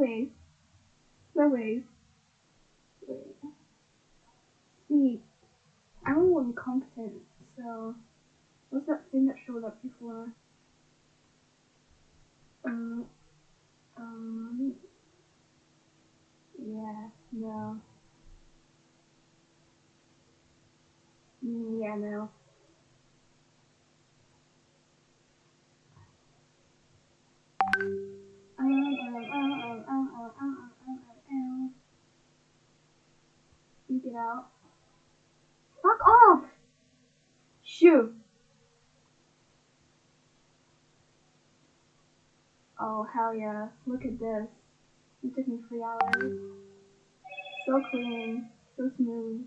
ways. Slow ways. Wait. See, I'm a little incompetent, so what's that thing that showed up before? Yeah, no. Yeah, no. You get out. Fuck off! Shoot! Oh, hell yeah. Look at this. It took me 3 hours. So clean. So smooth.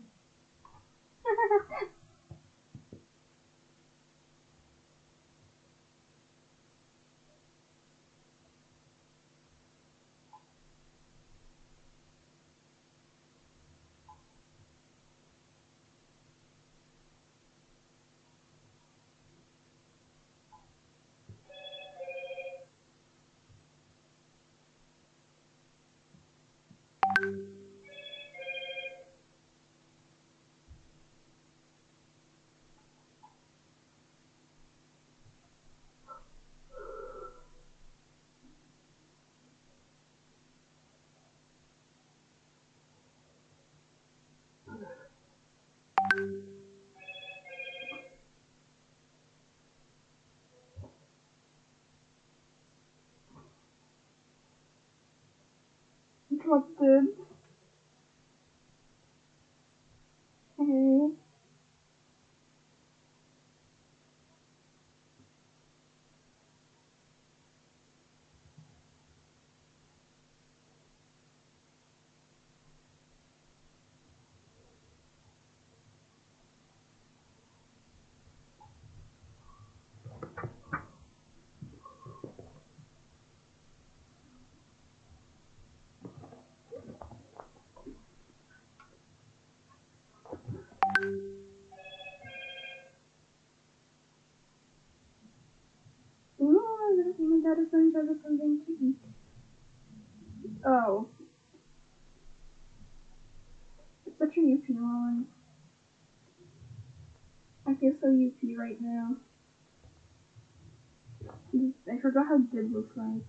Collected. Hey. Ooh, my dad is going to have something to eat. Oh. It's such a UP moment. I feel so UP right now. I forgot how Dib looks like.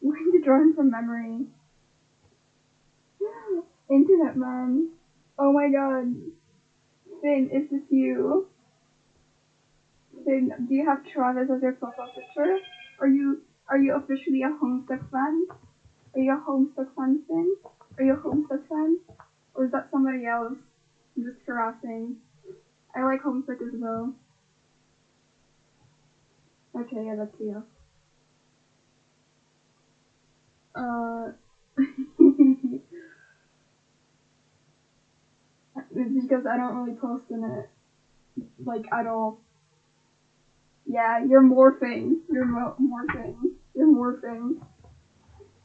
I'm going to draw him from memory. Internet man. Oh my god. Finn, is this you? Finn, do you have Travis as your profile picture? Are you officially a Homestuck fan? Are you a Homestuck fan, Finn? Are you a Homestuck fan? Or is that somebody else? I'm just harassing. I like Homestuck as well. Okay, yeah, that's you. It's because I don't really post in it, like, at all. Yeah, you're morphing. You're morphing. You're morphing.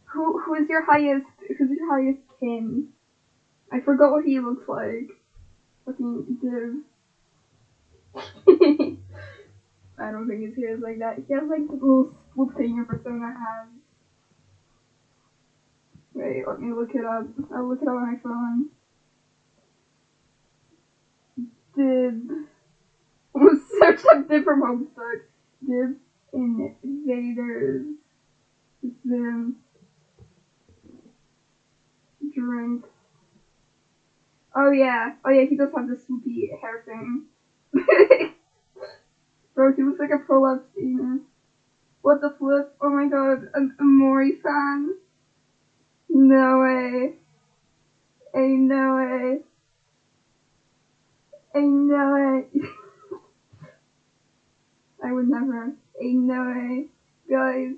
Who's your highest kin? I forgot what he looks like. Fucking Div. I don't think his hair is like that. He has like the little swoop thing your persona has. Wait, let me look it up. I'll look it up on my phone. Dib. We'll search up Dib from Homestuck. Dib Invaders. Zim. Drink. Oh yeah, he does have the swoopy hair thing. Bro, he looks like a prolapse penis. What the flip? Oh my god, a Mori fan? No way. Ain't no way. Ain't no way. I would never. Ain't no way. Guys.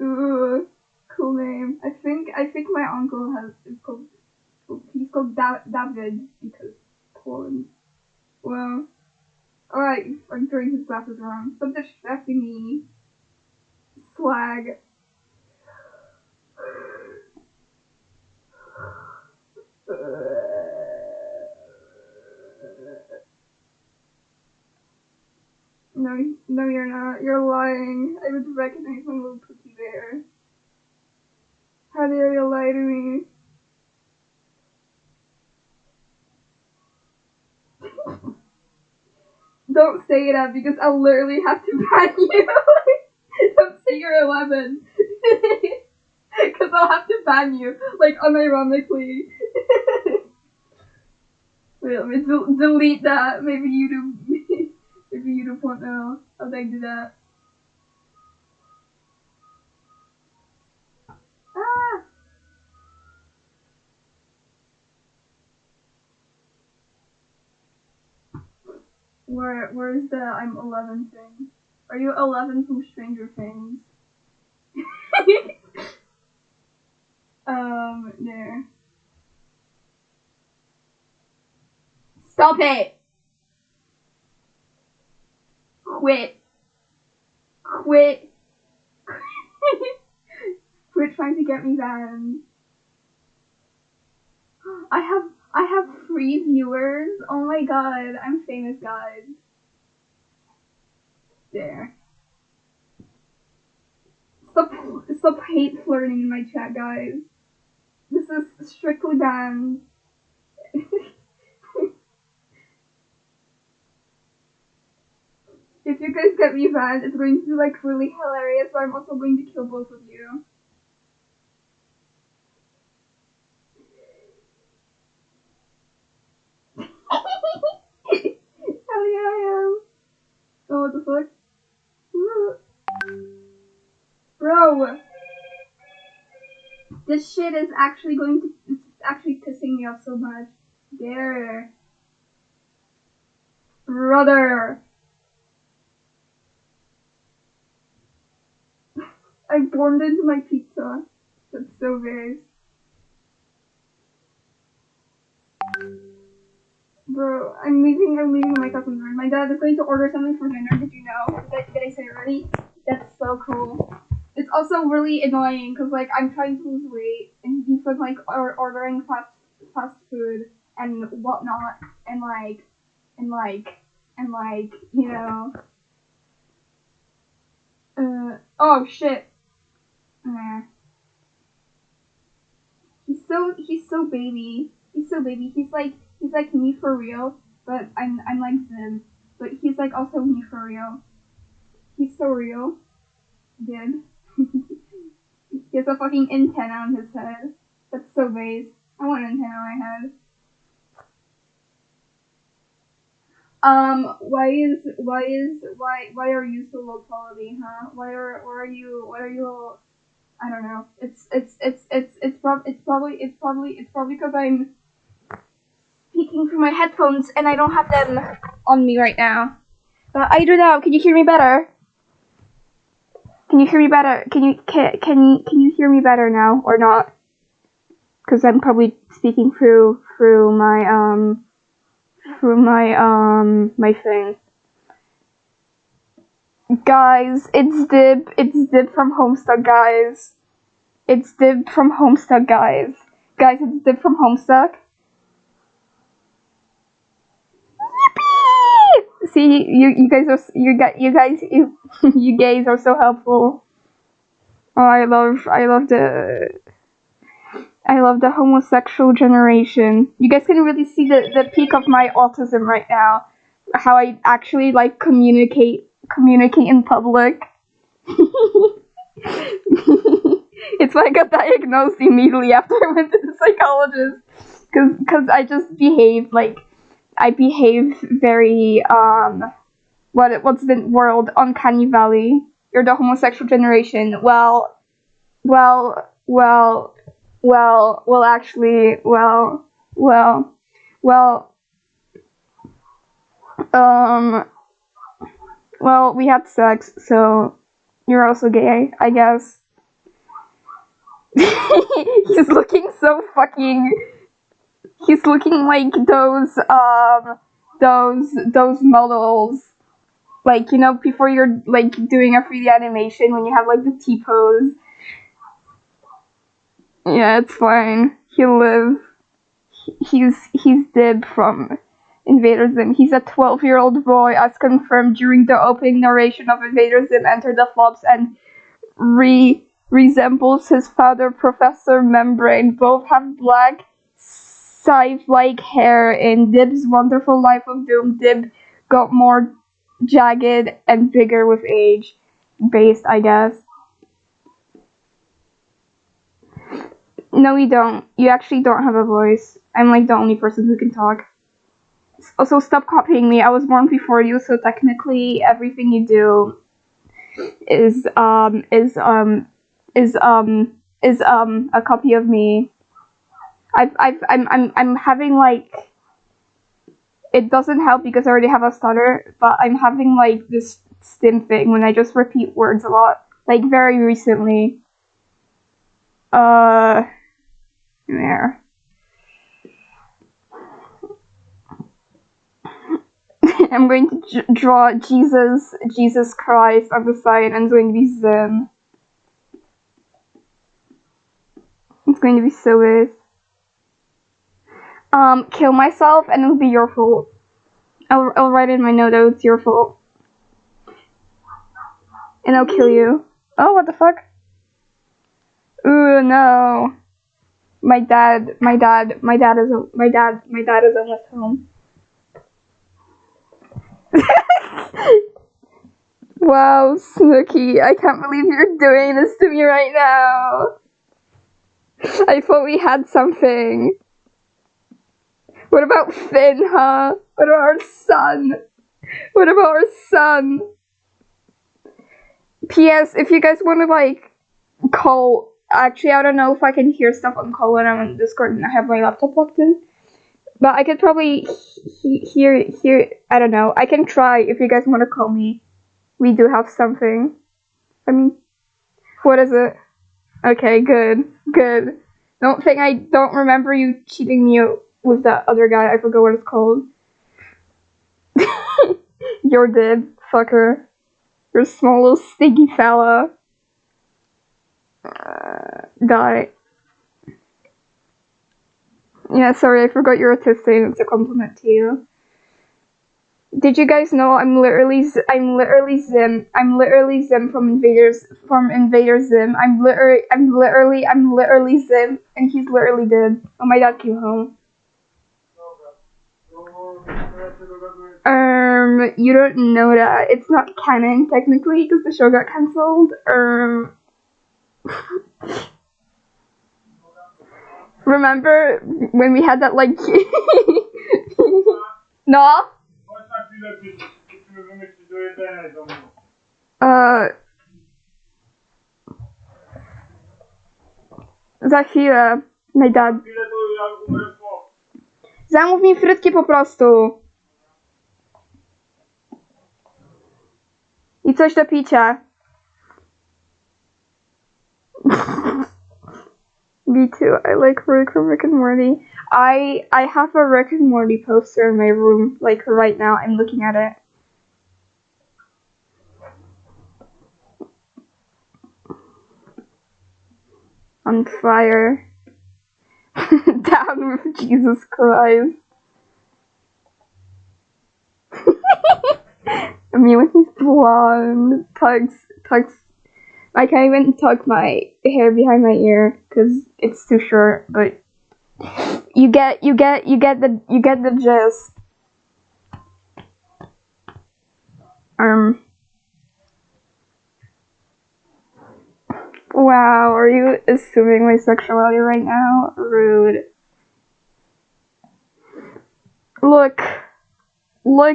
Ooh, cool name. I think my uncle he's called David because Poland. Well, alright, I'm throwing his glasses around. Stop distracting me. Swag. No, you're not. You're lying. I would recognize my little cookie bear. How dare you lie to me? Don't say that because I'll literally have to ban you. Don't say you're 11. Because I'll have to ban you, like, unironically. Wait, let me delete that. Maybe YouTube won't know how they do that. Ah! Where's the I'm 11 thing? Are you 11 from Stranger Things? There. Stop it! Quit. Quit. Quit trying to get me banned. I have 3 viewers. Oh my god, I'm famous, guys. There. Stop hate flirting in my chat, guys. This is strictly banned. If you guys get me banned, it's going to be like really hilarious, but I'm also going to kill both of you. Hell yeah, I am. Oh, what the fuck? Bro! This shit is actually it's actually pissing me off so much. There. Brother! I bormed into my pizza. That's so base. Bro, I'm leaving my cousin's room. My dad is going to order something for dinner. Did you know? Did I say it already? That's so cool. It's also really annoying because like I'm trying to lose weight and he's like ordering fast food and whatnot and you know. Oh shit. He's so baby. He's so baby. He's like me for real, but I'm like Zim. But he's like also me for real. He's so real. Dude. He has a fucking antenna on his head. That's so base. I want an antenna on my head. Why are you so low quality, huh? Why are you I don't know. It's probably because I'm speaking through my headphones and I don't have them on me right now. But I do now. Can you hear me better? Can you hear me better? Can you hear me better now or not? Because I'm probably speaking through my thing. Guys, it's Dib from Homestuck, guys. It's Dib from Homestuck, guys. Guys, it's Dib from Homestuck. Yippee! See, you guys are so helpful. Oh, I love the homosexual generation. You guys can really see the peak of my autism right now. How I actually like communicate in public. It's like I got diagnosed immediately after I went to the psychologist. Cause I just behave very what's the word, uncanny valley. You're the homosexual generation. Well, we had sex, so you're also gay, I guess. He's looking so fucking. He's looking like those models, like, you know, before you're like doing a 3D animation when you have like the T-pose. Yeah, it's fine. He'll live. He's Dib from. Invader Zim. He's a 12-year-old boy, as confirmed during the opening narration of Invader Zim Enter the Flops, and resembles his father, Professor Membrane. Both have black, scythe-like hair. In Dib's Wonderful Life of Doom, Dib got more jagged and bigger with age. Based, I guess. No, you don't. You actually don't have a voice. I'm like the only person who can talk. Also, stop copying me. I was born before you, so technically everything you do is a copy of me. I'm having like, it doesn't help because I already have a stutter, but I'm having like this stim thing when I just repeat words a lot. Like very recently. There. I'm going to draw Jesus Christ on the side, and it's going to be Zim. It's going to be so good. Kill myself, and it'll be your fault. I'll write in my note that it's your fault. And I'll kill you. Oh, what the fuck? Ooh, no. My dad is almost home. Wow, Snooky, I can't believe you're doing this to me right now. I thought we had something. What about Finn, huh? What about our son? What about our son? P.S. If you guys want to, like, call... Actually, I don't know if I can hear stuff on call when I'm on Discord and I have my laptop plugged in. But I could probably hear... I don't know. I can try if you guys want to call me. We do have something. I mean... What is it? Okay, good. Good. I don't remember you cheating me with that other guy. I forgot what it's called. You're dead, fucker. You're a small little stinky fella. Die. Yeah, sorry, I forgot you're autistic and it's a compliment to you. Did you guys know I'm literally Zim from Invader Zim. I'm literally Zim, and he's literally dead. Oh, my dad came home. You don't know that. It's not canon, technically, because the show got cancelled. Remember when we had that, like... No? Za chwilę, my dad. Zamów mi frytki po prostu. I coś do picia. Me too. I like Rick from Rick and Morty. I have a Rick and Morty poster in my room, like right now. I'm looking at it. On fire. Down with Jesus Christ. I mean, when he's blonde, tugs. I can't even tuck my hair behind my ear because it's too short. But you get the gist. Wow, are you assuming my sexuality right now? Rude. Look,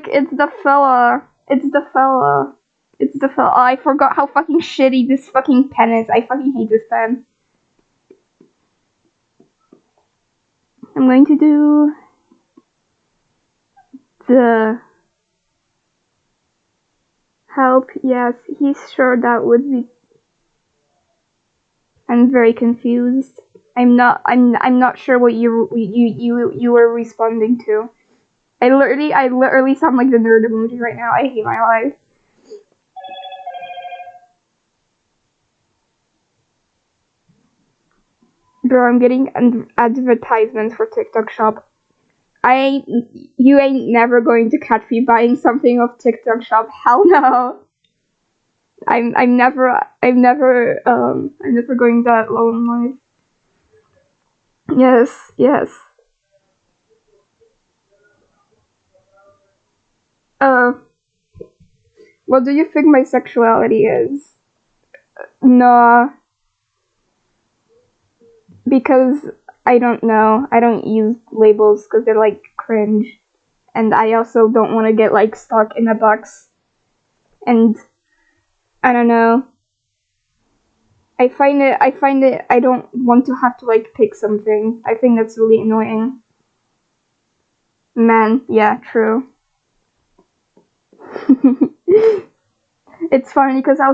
it's the fella. Oh, I forgot how fucking shitty this fucking pen is. I fucking hate this pen. I'm going to do the help. Yes, he's sure that would be. I'm very confused. I'm not sure what you were responding to. I literally sound like the nerd emoji right now. I hate my life. Bro, I'm getting advertisements for TikTok Shop. I you ain't never going to catch me buying something off TikTok shop. Hell no. I'm never going that low in life. Yes, yes. Uh, what do you think my sexuality is? Nah, because I don't know. I don't use labels because they're like cringe, and I also don't want to get like stuck in a box. And I don't know. I don't want to have to like pick something. I think that's really annoying. Man, yeah, true. It's funny because I'll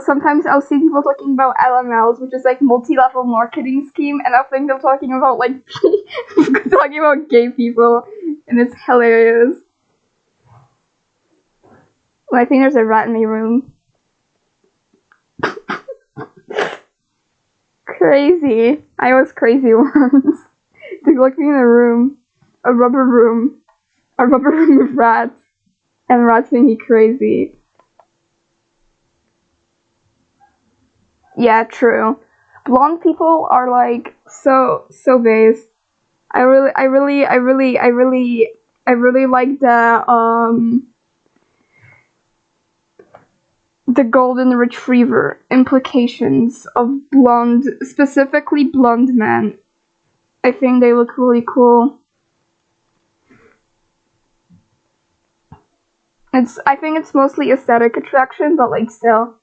see people talking about LMLs, which is like multi-level marketing scheme, and I'll think they're talking about like talking about gay people, and it's hilarious. Well, I think there's a rat in my room. Crazy. I was crazy once. They locked me in a rubber room with rats, and rats made me crazy. Yeah, true. Blonde people are like so base. I really like the golden retriever implications of blonde, specifically blonde men. I think they look really cool. I think it's mostly aesthetic attraction, but like still.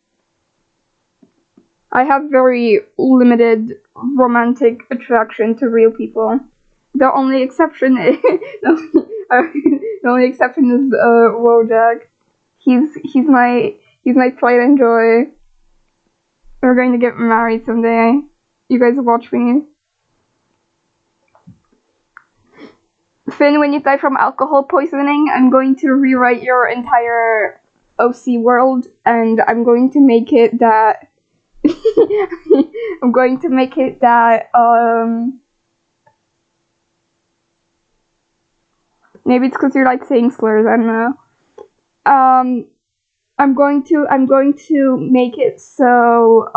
I have very limited romantic attraction to real people. The only exception is the only exception is Wojak. He's my pride and joy. We're going to get married someday. You guys watch me. Finn, when you die from alcohol poisoning, I'm going to rewrite your entire OC world, and I'm going to make it that I'm going to make it that maybe it's because you're like saying slurs. I don't know. I'm going to make it so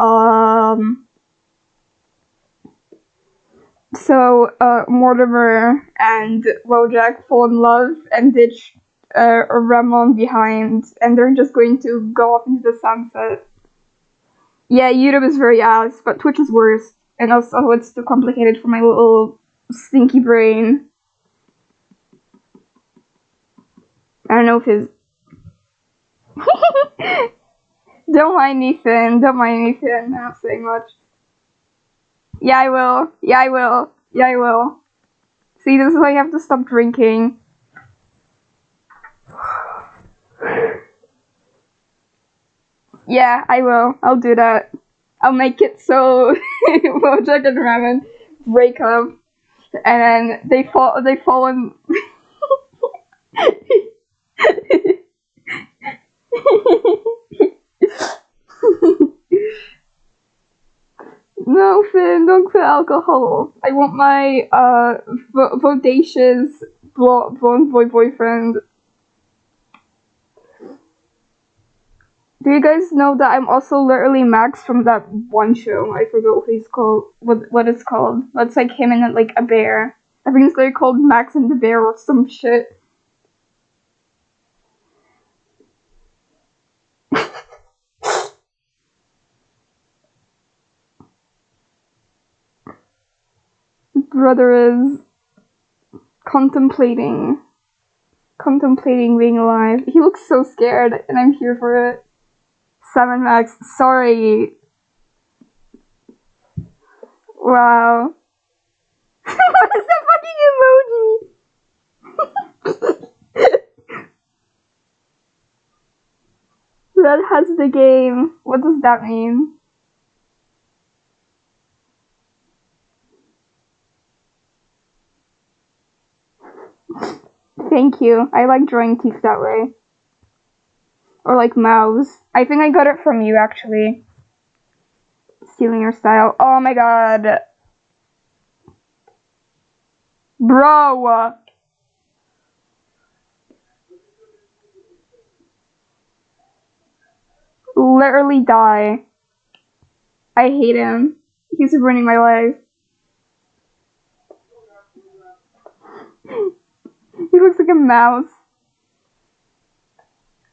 Mortimer and Wojak fall in love and ditch Ramon behind, and they're just going to go off into the sunset. Yeah, YouTube is very ass, but Twitch is worse, and also it's too complicated for my little stinky brain. I don't know if his. Don't mind me, Finn. Don't mind me, Finn. I'm not saying much. Yeah, I will. Yeah, I will. Yeah, I will. See, this is why you have to stop drinking. Yeah, I will. I'll do that. I'll make it so Wojak and Ramen break up, and then they fall in. No, Finn, don't put alcohol. I want my bodacious blonde boyfriend. Do you guys know that I'm also literally Max from that one show? I forgot what he's called. What it's called? It's like him and like a bear. I think it's like called Max and the Bear or some shit. Brother is contemplating being alive. He looks so scared, and I'm here for it. 7 Max, sorry. Wow. What is the fucking emoji? Red has the game. What does that mean? Thank you. I like drawing teeth that way. Or like mouths. I think I got it from you, actually. Stealing your style. Oh my god. Bro! literally die. I hate him. He's ruining my life. He looks like a mouse.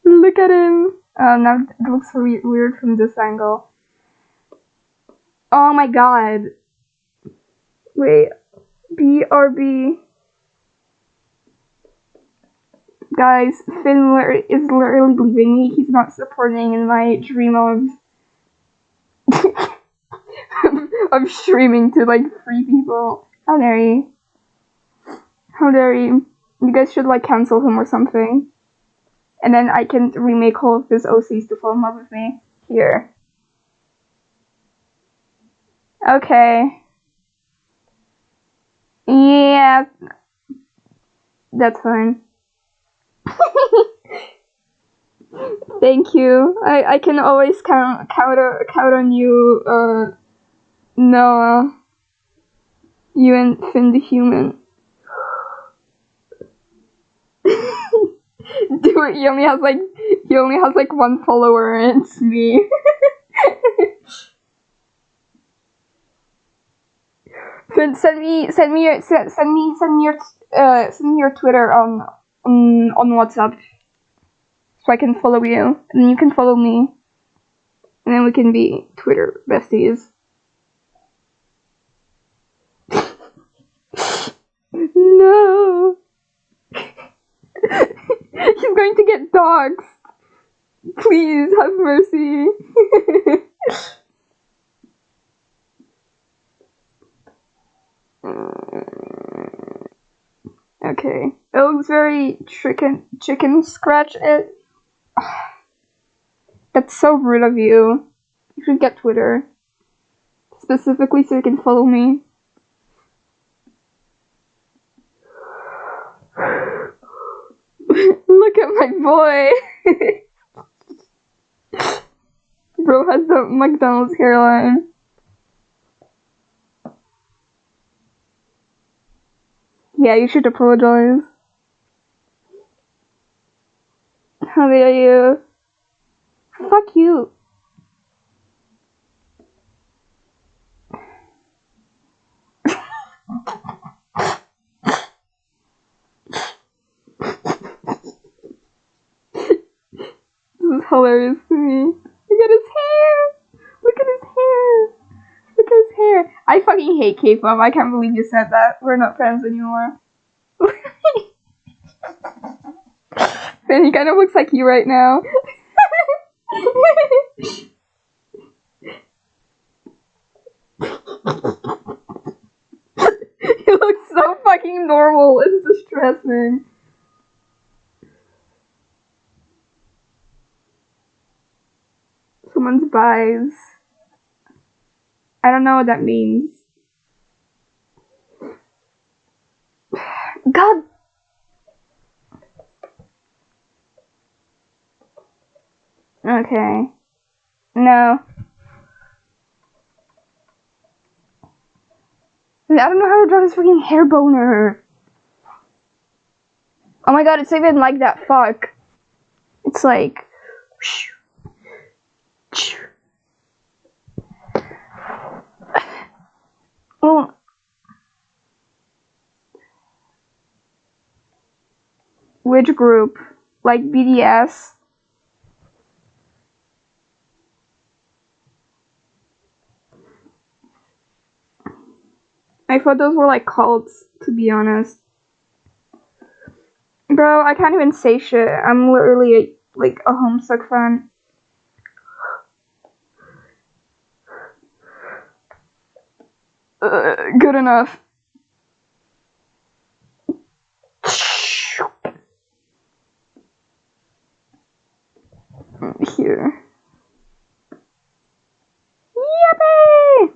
Look at him. Oh, now it looks weird from this angle. Oh my god. Wait. BRB. Guys, Finn is literally leaving me. He's not supporting in my dream of of streaming to like 3 people. How dare he? How dare you? You guys should like cancel him or something. And then I can remake all of his OCs to fall in love with me. Here. Okay. Yeah. That's fine. Thank you. I can always count on you, Noah. You and Finn the human. Dude, he only has like 1 follower and it's me. Finn, send me your Twitter on WhatsApp so I can follow you, and then you can follow me, and then we can be Twitter besties. No. He's going to get dogs. Please have mercy. Okay. It looks very chicken scratch it. That's so rude of you. You should get Twitter. Specifically so you can follow me. Look at my boy. Bro has the McDonald's hairline. Yeah, you should apologize. How dare you? Fuck you. This is hilarious to me. Look at his hair! Look at his hair! Look at his hair! I fucking hate K-pop. I can't believe you said that. We're not friends anymore. Man, he kind of looks like you right now. He looks so fucking normal. It's distressing. Someone's buys. I don't know what that means. God. Okay. No. I don't know how to draw this freaking hair boner. Oh my god, it's even like that. Fuck. It's like. Well. Which group? Like BDS? I thought those were like cults, to be honest. Bro, I can't even say shit. I'm literally like a Homestuck fan. Good enough. Here. Yippee!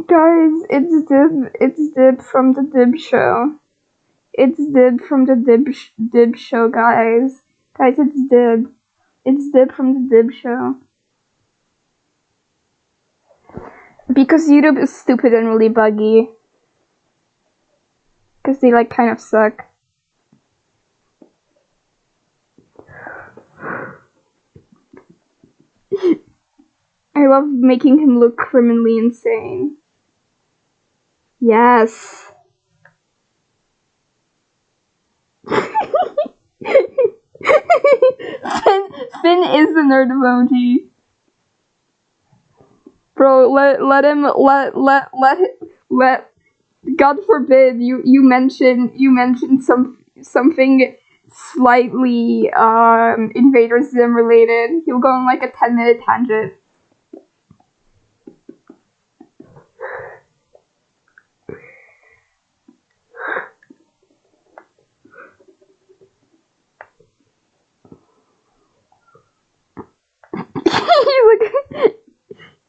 Guys, it's Dib from the Dib show. It's Dib from the Dib show, guys. Guys, it's Dib. It's Dib from the Dib show. Because YouTube is stupid and really buggy. Because they like kind of suck. I love making him look criminally insane. Yes. Finn is the nerd emoji. Bro, let him God forbid you mention something slightly Invader Zim related. He'll go on like a 10-minute tangent.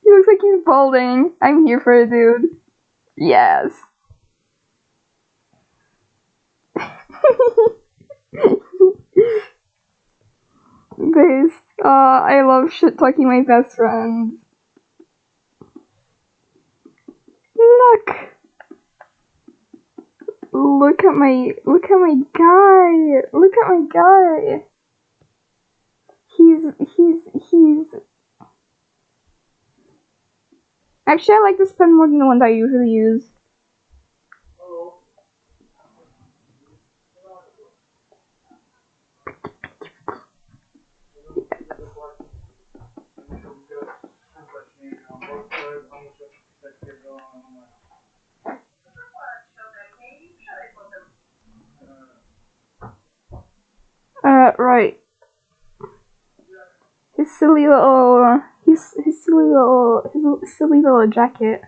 He looks like he's balding. I'm here for it, dude. Yes. Based. I love shit talking my best friend. Look at my guy. Look at my guy. He's. Actually, I like this pen more than the one that I usually use. Right. His silly little jacket.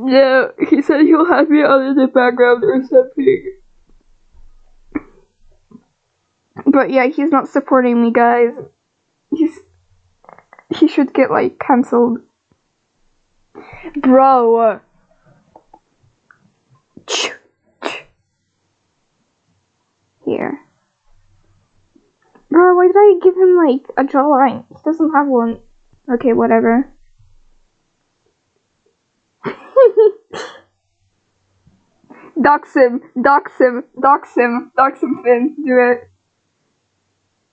Yeah, he said he'll have me under the background or something. But yeah, he's not supporting me, guys. He should get like cancelled. Bro. Here. Bro, why did I give him like a jawline? He doesn't have one. Okay, whatever. Dox him, Finn, do it.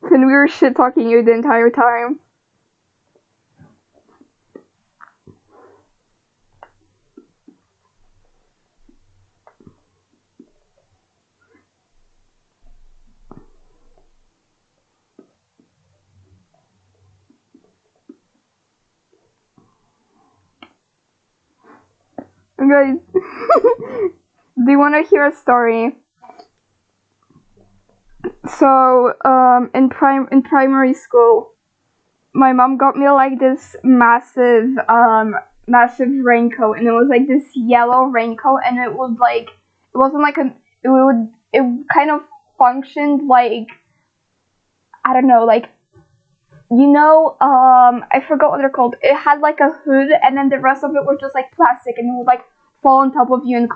Finn, we were shit talking you the entire time. Guys, do you want to hear a story? So, in primary school, my mom got me like this massive raincoat, and it was like this yellow raincoat, and it was like, it wasn't like it kind of functioned like, I don't know, like, I forgot what they're called. It had like a hood, and then the rest of it was just like plastic, and it would like fall on top of you and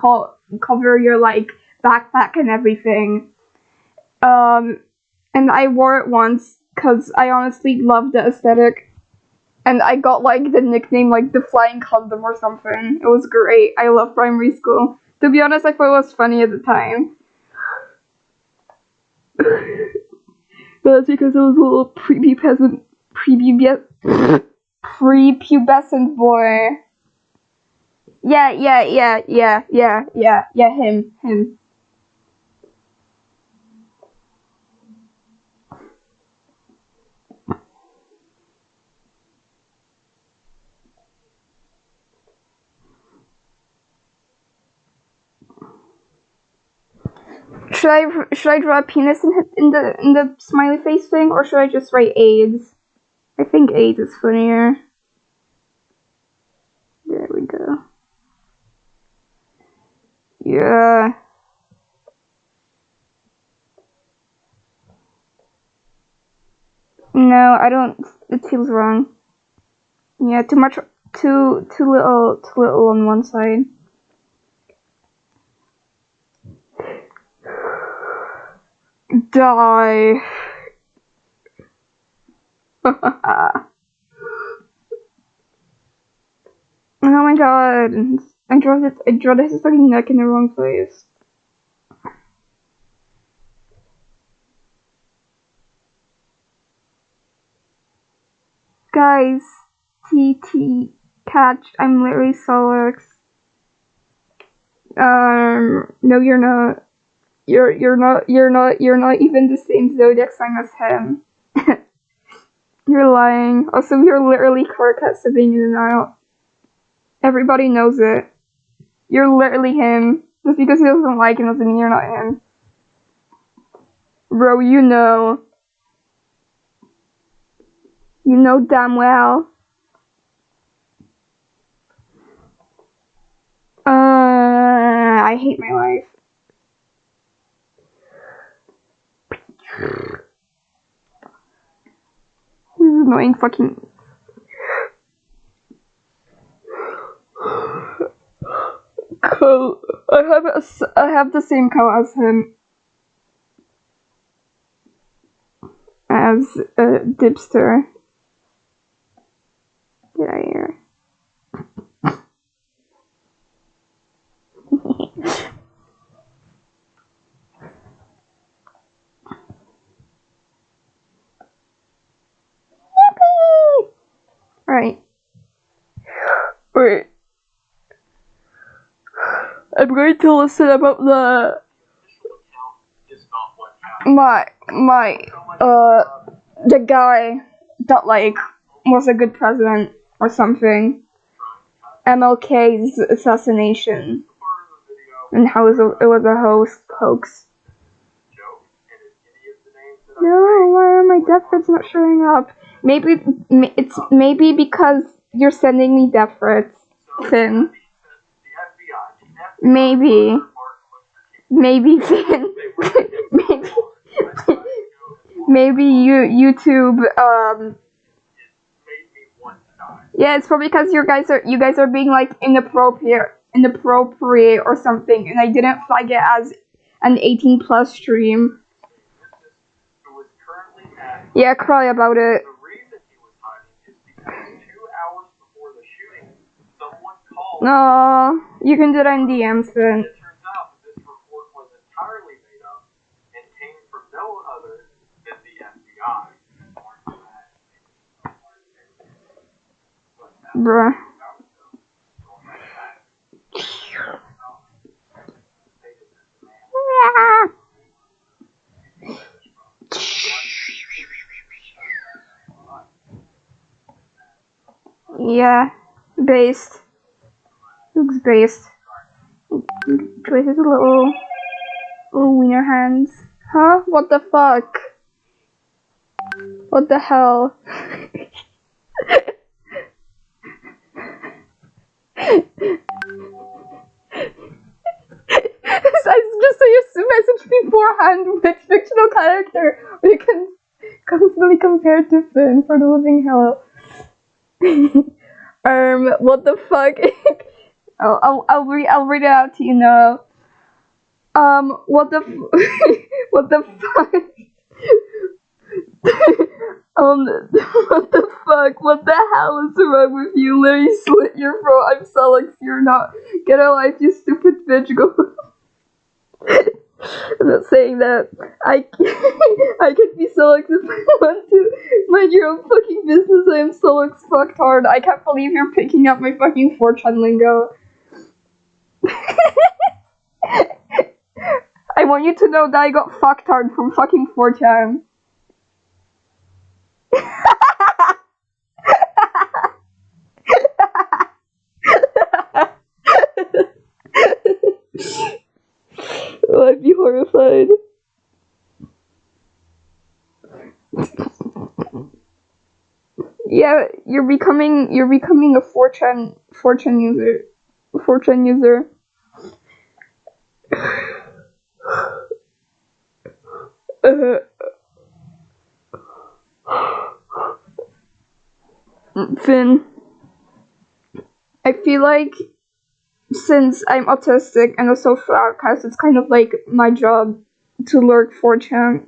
cover your like backpack and everything. And I wore it once because I honestly loved the aesthetic, and I got like the nickname like the flying condom or something. It was great. I love primary school. To be honest, I thought it was funny at the time. But that's because I was a little prepubescent boy. Yeah, him. Should I draw a penis in the smiley face thing, or should I just write AIDS? I think AIDS is funnier. There we go. Yeah. No, I don't. It feels wrong. Yeah, too little on one side. Die. Oh my god. I drew his fucking neck in the wrong place. Guys, TT catch. I'm literally Solix. No, you're not. You're not even the same zodiac sign as him. You're lying. Also, you're literally Corcat sitting in denial. Everybody knows it. You're literally him. Just because he doesn't like him doesn't mean you're not him. Bro, you know. You know damn well. I hate my life. This is annoying fucking... Coat. I have the same coat as him. As Dipster. Get out of here. Right. Wait. I'm going to listen about the the guy that like was a good president or something. MLK's assassination and how it was a hoax. No, why are my death threats not showing up? Maybe it's because you're sending me death threats, Finn. Maybe Finn. maybe YouTube. Yeah, it's probably because you guys are being like inappropriate or something, and I didn't flag it as an 18+ stream. Yeah, cry about it. No, you can do that in DMs then. Bruh. Yeah, based. Looks based. Joyce has a little wiener hands. Huh? What the fuck? What the hell? Just so you message beforehand with fictional character we can constantly compare to Finn for the living hell. What the fuck? I'll read it out to you now. What the what the fuck? What the fuck? What the hell is wrong with you? Literally slit your throat. I'm Solix, you're not. Get a life, you stupid bitch. Go. I'm not saying that. I could be Solix if I want to. Mind your own fucking business. I am Solix fucked hard. I can't believe you're picking up my fucking 4chan lingo. I want you to know that I got fucked hard from fucking 4chan. Oh, I'd be horrified. Yeah, you're becoming a 4chan user. 4chan user. Finn, I feel like since I'm autistic and a social outcast, it's kind of like my job to lurk 4chan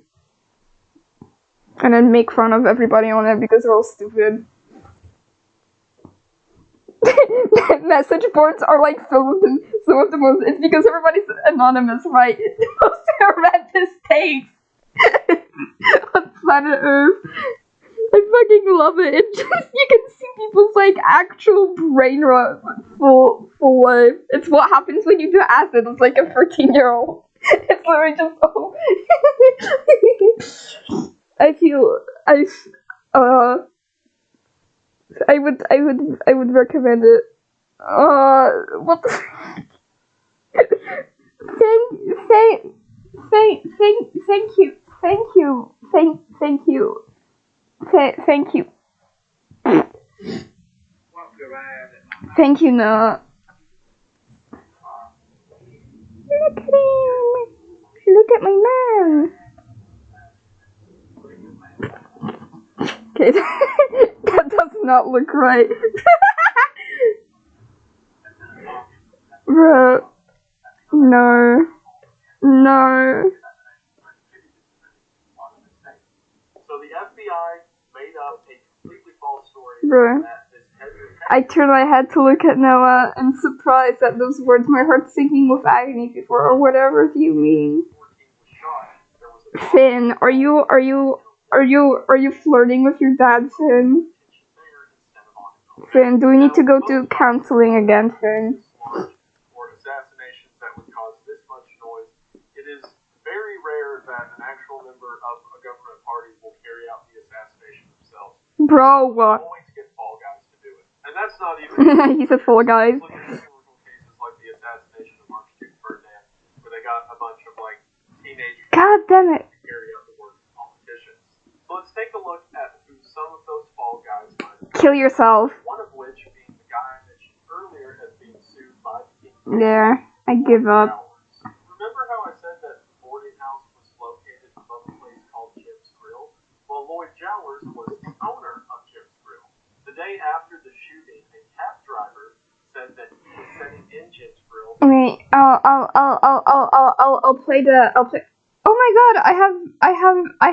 and then make fun of everybody on it because they're all stupid. message boards are like some of the most. It's because everybody's anonymous, right? The most horrendous takes on planet Earth. I fucking love it. It just, you can see people's like actual brain rot full life. It's what happens when you do acid. It's like a 14-year-old. It's literally just I would recommend it. What the thank you. Thank you, Noah. Look at him. Look at my man. Okay, that does not look right. Bro. No. So the FBI made up a completely false story. Bro. I turned my head to look at Noah and surprised at those words. My heart's sinking with agony before, or whatever you mean. Finn, are you flirting with your dad, Finn? Finn, do we need to go to counseling again, Finn? Or assassinations that would cause this much noise. It is very rare that an actual member of a government party will carry out the assassination themselves. Bro, what? Always get Fall Guys to do it. And that's not even... He said Fall Guys. Look at historical cases like the assassination of Archduke Ferdinand, where they got a bunch of, like, teenagers... God damn it. ...to carry out the work of politicians. So let's take a look at who some of those Fall Guys might be. Kill yourself. One of which being the guy mentioned earlier as being sued by the king. There, I give up. Remember how I said that the boarding house was located above a place called Jim's Grill? Well, Lloyd Jowers was the owner of Jim's Grill. The day after the shooting, a cab driver said that he was sitting in Jim's Grill. Wait, I'll play. Oh my god, I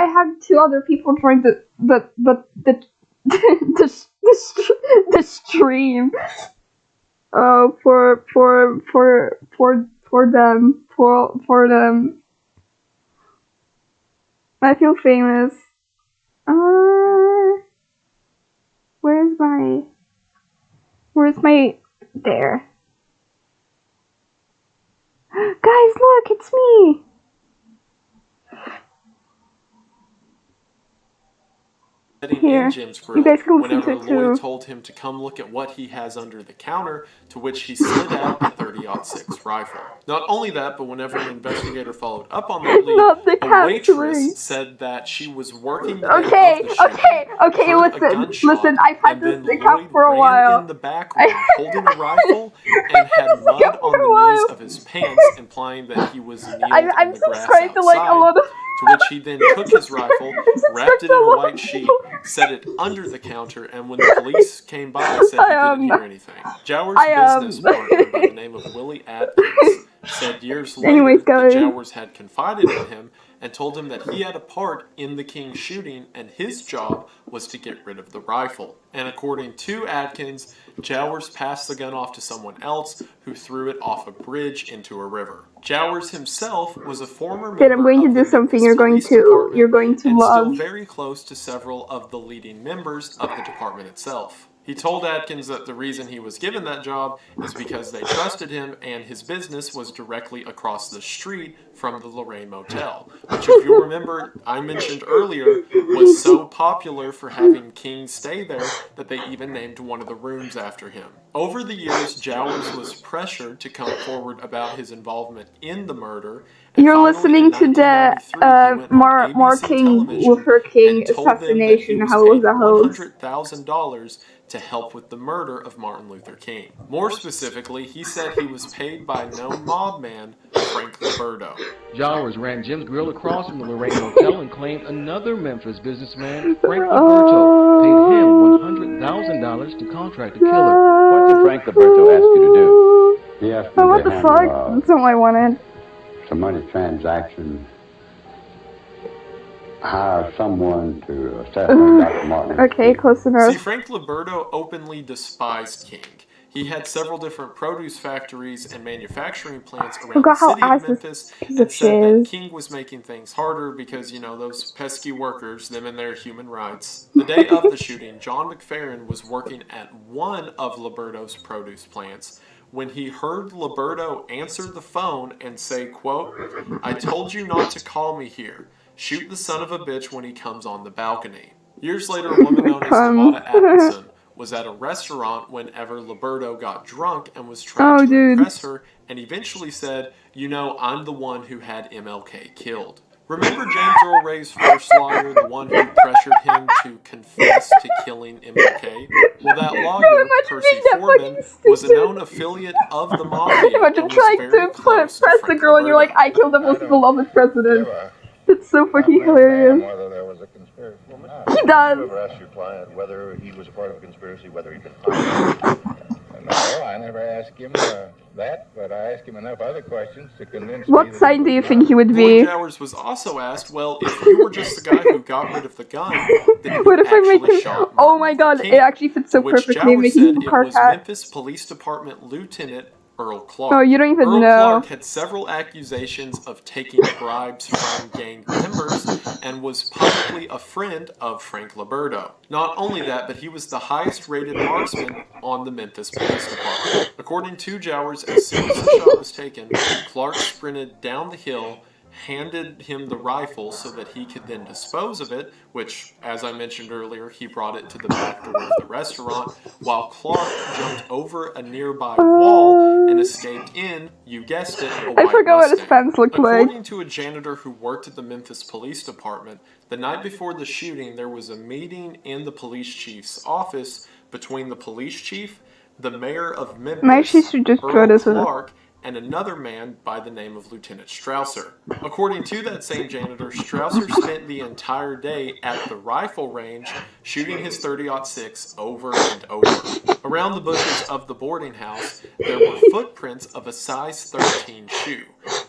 had two other people join the stream. For them. I feel famous. Where's my there? Guys, look, it's me. Here, in Jim's Grill, you guys can listen whenever to it too. Lloyd told him to come look at what he has under the counter, to which he slid out a 30-06 rifle. Not only that, but whenever an investigator followed up on that lead, Not the a waitress counseling. said that she was working the Okay, day of the shooting, heard a gunshot, listen, I've had and this then account Lloyd for a ran while. in the back room holding a rifle and had mud on the knees of his pants, implying that he was kneeled I'm in the grass subscribed to like a outside. lot of. To which he then took his rifle, wrapped it in a white sheet, set it under the counter, and when the police came by, said he didn't hear anything. Jowers' business partner by the name of Willie Atkins said years later Anyways, that guys. Jowers had confided in him and told him that he had a part in the King shooting and his job was to get rid of the rifle. And according to Atkins, Jowers passed the gun off to someone else who threw it off a bridge into a river. Jowers himself was a former member I'm going to of do the something Memphis Police you're going to and love. still very close to several of the leading members of the department itself. He told Atkins that the reason he was given that job is because they trusted him and his business was directly across the street from the Lorraine Motel, which, if you remember, I mentioned earlier, was so popular for having King stay there that they even named one of the rooms after him. Over the years, Jowers was pressured to come forward about his involvement in the murder. You're listening to the Marking Luther King assassination. How was the host? $100,000 to help with the murder of Martin Luther King. More specifically, he said he was paid by known mob man Frank Liberto. Jowers ran Jim's Grill across from the Lorraine Motel and claimed another Memphis businessman, Frank Liberto, paid him $100,000 to contract the killer. What did Frank Liberto ask you to do? He asked Oh, me what to the handle fuck? That's not what I wanted. some money transaction. hire someone to assassinate Dr. Martin. Okay, close enough. See, Frank Liberto openly despised King. He had several different produce factories and manufacturing plants around Forgot the how city of ass this Memphis piece and of said shit that is. King was making things harder because, you know, those pesky workers, them and their human rights. The day of the shooting, John McFerrin was working at one of Liberto's produce plants when he heard Liberto answer the phone and say, quote, "I told you not to call me here. Shoot the son of a bitch when he comes on the balcony." Years later, a woman known as Lamada Atkinson was at a restaurant whenever Liberto got drunk and was trying to impress her, and eventually said, "You know, I'm the one who had MLK killed." Remember James Earl Ray's first lawyer, the one who pressured him to confess to killing MLK? Well, that lawyer, Percy Foreman, was a known affiliate of the mafia. Imagine and was trying very to close press the Frank girl and you're like, Liberto. I killed the most beloved president. Give a It's so fucking hilarious. whether there was a conspiracy or not. He does. You ever asked your client whether he was a part of a conspiracy, whether he could find it? No, I never asked him that, but I asked him enough other questions to convince me What that sign do you was think he would Lloyd be? Jowers was also asked, well, if you were just the guy who got rid of the gun, then What you if I make actually him? shot Oh my god, King. it actually fits so To which perfectly. Jowers Making said him it hard was hat. Memphis Police Department Lieutenant Earl Clark. Oh, you don't even Earl know. Clark had several accusations of taking bribes from gang members and was publicly a friend of Frank Liberto. Not only that, but he was the highest rated marksman on the Memphis Police Department. According to Jowers, as soon as the shot was taken, Clark sprinted down the hill, handed him the rifle so that he could then dispose of it, which, as I mentioned earlier, he brought it to the back door of the restaurant, while Clark jumped over a nearby wall and escaped in, you guessed it, a I white forgot what his Mustang. pants looked like. According to a janitor who worked at the Memphis Police Department, the night before the shooting, there was a meeting in the police chief's office between the police chief, the mayor of Memphis, Maybe she should just draw Earl this with it. Clark, and another man by the name of Lieutenant Strausser. According to that same janitor, Strausser spent the entire day at the rifle range shooting his .30-06 over and over. Around the bushes of the boarding house, there were footprints of a size 13 shoe.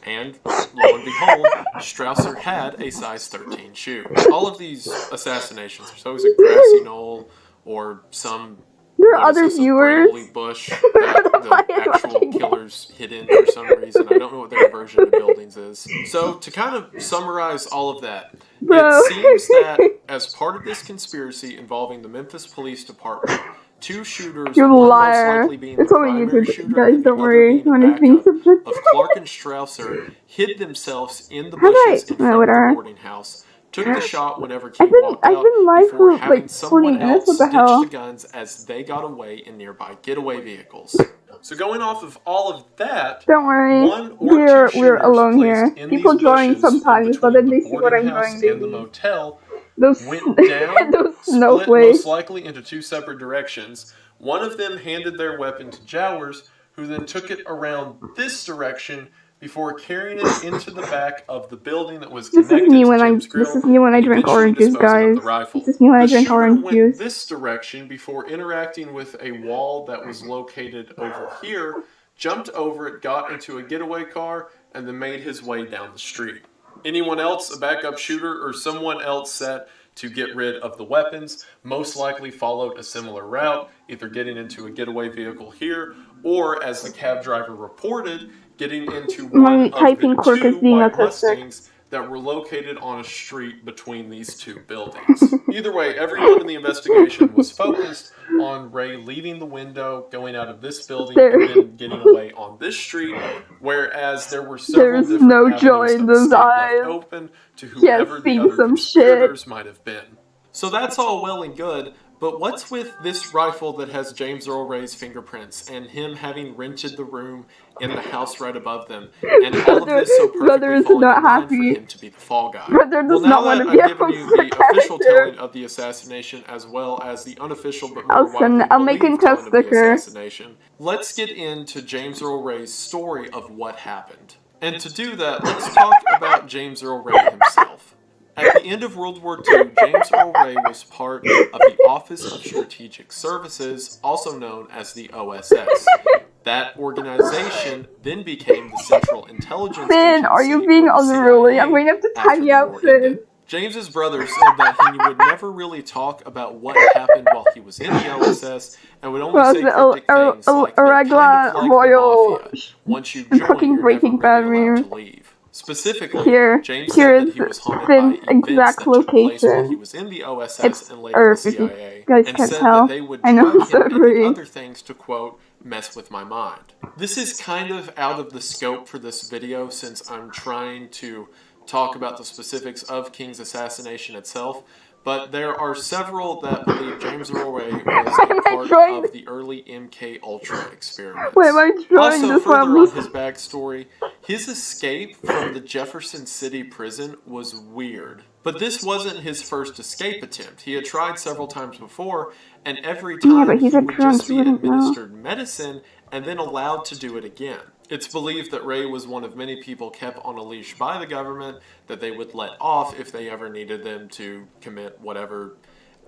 And, lo and behold, Strausser had a size 13 shoe. All of these assassinations, there's always a grassy knoll or some There are what is other this, a viewers. brambly bush that the actual killers hid in for some reason. I don't know what their version of buildings is. So to kind of summarize all of that, Bro. it seems that as part of this conspiracy involving the Memphis Police Department, two shooters, You're a one most liar. likely being It's the only primary YouTube, shooter guys. and the Don't other worry. being a When it's being backup, subjective. of Clark and Strausser, hid themselves in the Have I- bushes in no, front of whatever. the boarding house. Took the shot whenever King walked I've out been live before for, having like, someone 20 minutes, else what the ditch hell? the guns as they got away in nearby getaway vehicles. So going off of all of that, Don't worry. one or two We're shooters alone placed here. in People these join bushes sometimes, in but then they between see the what I'm boarding house doing. and the motel Those went down, those split snowflakes. most likely into two separate directions. One of them handed their weapon to Jowers, who then took it around this direction before carrying it into the back of the building that was This connected is me to when I Jim's Grill. this is me when I and drink eventually orange juice, disposing of guys. the rifle. This is me when I The drink shooter orange went juice. this direction before interacting with a wall that was located over here, jumped over it, got into a getaway car, and then made his way down the street. Anyone else, a backup shooter, or someone else set to get rid of the weapons, most likely followed a similar route, either getting into a getaway vehicle here, or, as the cab driver reported, getting into My one of typing the quirk is two being white autistic. Mustangs that were located on a street between these two buildings. Either way, everyone in the investigation was focused on Ray leaving the window, going out of this building, There- and then getting away on this street, whereas there were several There's different no avenues joy of in those escape left eyes. open to He has whoever the seen other some conspirators might have been. So that's all well and good, but what's with this rifle that has James Earl Ray's fingerprints and him having rented the room in the house right above them, and all of this so Brother perfectly is falling not in line happy. for him to be the fall guy? Brother does well, now not want that to be I've a given you host the official character. telling of the assassination as well as the unofficial but I'll more send- widely I'll make believed a test telling of the sticker. assassination, let's get into James Earl Ray's story of what happened. And to do that, let's talk about James Earl Ray himself. At the end of World War II, James Earl Ray was part of the Office of Strategic Services, also known as the OSS. That organization then became the Central Intelligence Finn, Agency, are you being or the unruly? CIA, I'm going to have to after time you the out, war Finn. ended. James's brother said that he would never really talk about what happened while he was in the LSS and would only say cryptic things like that, kind of like the mafia. Once you join, fucking you're Breaking never Bad really allowed meme. to leave. Specifically, Here James is said that he was haunted Finn's by events exact that took place while he location. was in the OSS It's and later the Earth, if you CIA, guys and can't said tell. that they would I know, drug him and sorry. did other things to, quote, mess with my mind. This is kind of out of the scope for this video since I'm trying to talk about the specifics of King's assassination itself, but there are several that believe James Earl Ray was a part of the early MK Ultra experiments. Wait, am I drawing Also, this further one? on his backstory, his escape from the Jefferson City prison was weird. But this wasn't his first escape attempt. He had tried several times before, and every time but he's he a would drunk, just he be wouldn't know. administered medicine and then allowed to do it again. It's believed that Ray was one of many people kept on a leash by the government that they would let off if they ever needed them to commit whatever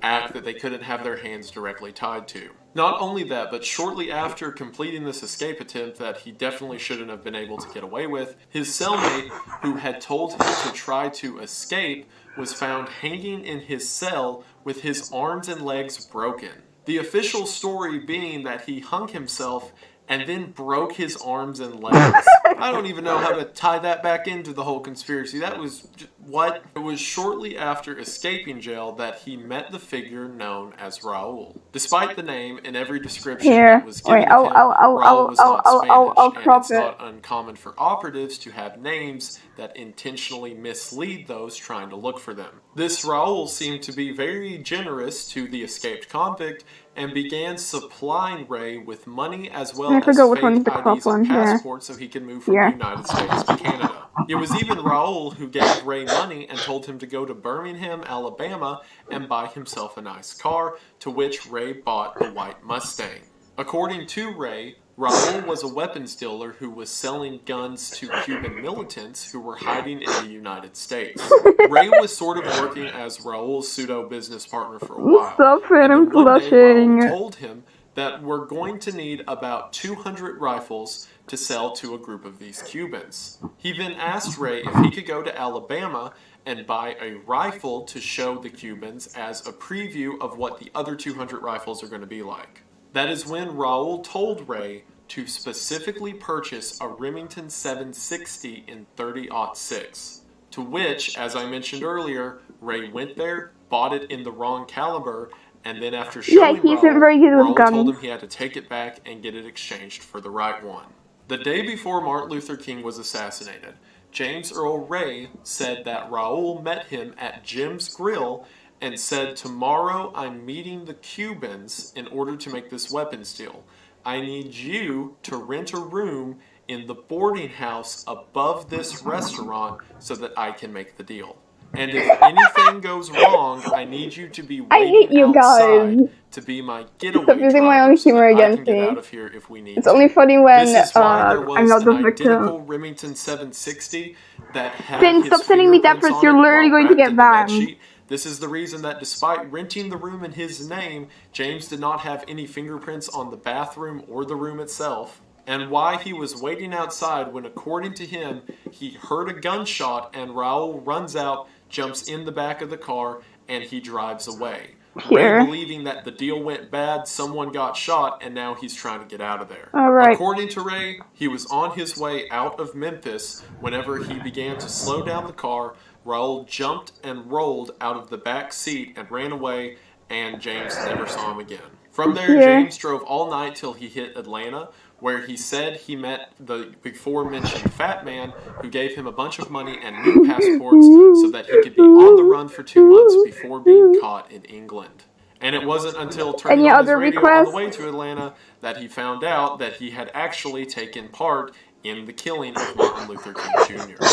act that they couldn't have their hands directly tied to. Not only that, but shortly after completing this escape attempt that he definitely shouldn't have been able to get away with, his cellmate, who had told him to try to escape, was found hanging in his cell with his arms and legs broken. The official story being that he hung himself and then broke his arms and legs. I don't even know how to tie that back into the whole conspiracy. That was what? It was shortly after escaping jail that he met the figure known as Raul. Despite the name and every description that was given of him, Raul was not Spanish, and it's not uncommon for operatives to have names that intentionally mislead those trying to look for them. This Raul seemed to be very generous to the escaped convict and began supplying Ray with money as well as fake IDs and passports so he could move from the United States to Canada. It was even Raul who gave Ray money and told him to go to Birmingham, Alabama and buy himself a nice car, to which Ray bought a white Mustang. According to Ray, Raul was a weapons dealer who was selling guns to Cuban militants who were hiding in the United States. Ray was sort of working as Raul's pseudo-business partner for a while. Stop it, I'm And then one day, blushing. Raul told him that we're going to need about 200 rifles to sell to a group of these Cubans. He then asked Ray if he could go to Alabama and buy a rifle to show the Cubans as a preview of what the other 200 rifles are going to be like. That is when Raul told Ray to specifically purchase a Remington 760 in .30-06. To which, as I mentioned earlier, Ray went there, bought it in the wrong caliber, and then after showing he isn't very good with Raul guns. told him he had to take it back and get it exchanged for the right one. The day before Martin Luther King was assassinated, James Earl Ray said that Raul met him at Jim's Grill and said, "Tomorrow I'm meeting the Cubans in order to make this weapons deal. I need you to rent a room in the boarding house above this restaurant so that I can make the deal. And if anything goes wrong, I need you to be waiting outside to be my getaway Stop using my own driver so humor that I can against get me. out of here if we need It's to." only funny when This is why there was I'm not the an victim. identical Remington 760 that had Finn, his stop sending me that fingerprints first. on You're it literally while going to wrapped get in the bed banned. sheet. This is the reason that despite renting the room in his name, James did not have any fingerprints on the bathroom or the room itself, and why he was waiting outside when, according to him, he heard a gunshot and Raul runs out, jumps in the back of the car, and he drives away. Ray believing that the deal went bad, someone got shot, and now he's trying to get out of there. Alright. According to Ray, he was on his way out of Memphis whenever he began to slow down the car. Raul jumped and rolled out of the back seat and ran away, and James never saw him again. From there, James drove all night till he hit Atlanta, where he said he met the before-mentioned fat man who gave him a bunch of money and new passports so that he could be on the run for 2 months before being caught in England. And it wasn't until turning on his radio on the way to Atlanta that he found out that he had actually taken part in the killing of Martin Luther King Jr.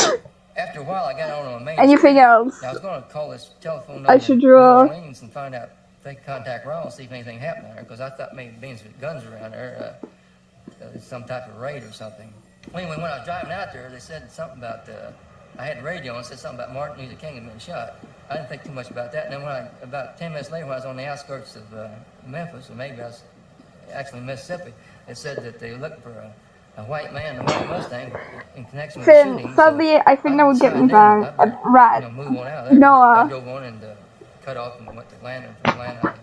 After a while, I got on a main Anything else? I was going to call this telephone number I should draw. in New Orleans and find out if they could contact Raul and see if anything happened there, because I thought maybe being some guns around there, some type of raid or something. Anyway, when I was driving out there, they said something about, I had the radio and said something about Martin Luther King had been shot. I didn't think too much about that. And then about 10 minutes later, when I was on the outskirts of Memphis, or maybe I was actually in Mississippi, they said that they were looking for a white man in a white Mustang in connection with the Finn, shooting. sadly, I think that would get me banned. Rat. Move on out of there. Noah. I drove on and cut off and went to Atlanta. From Atlanta,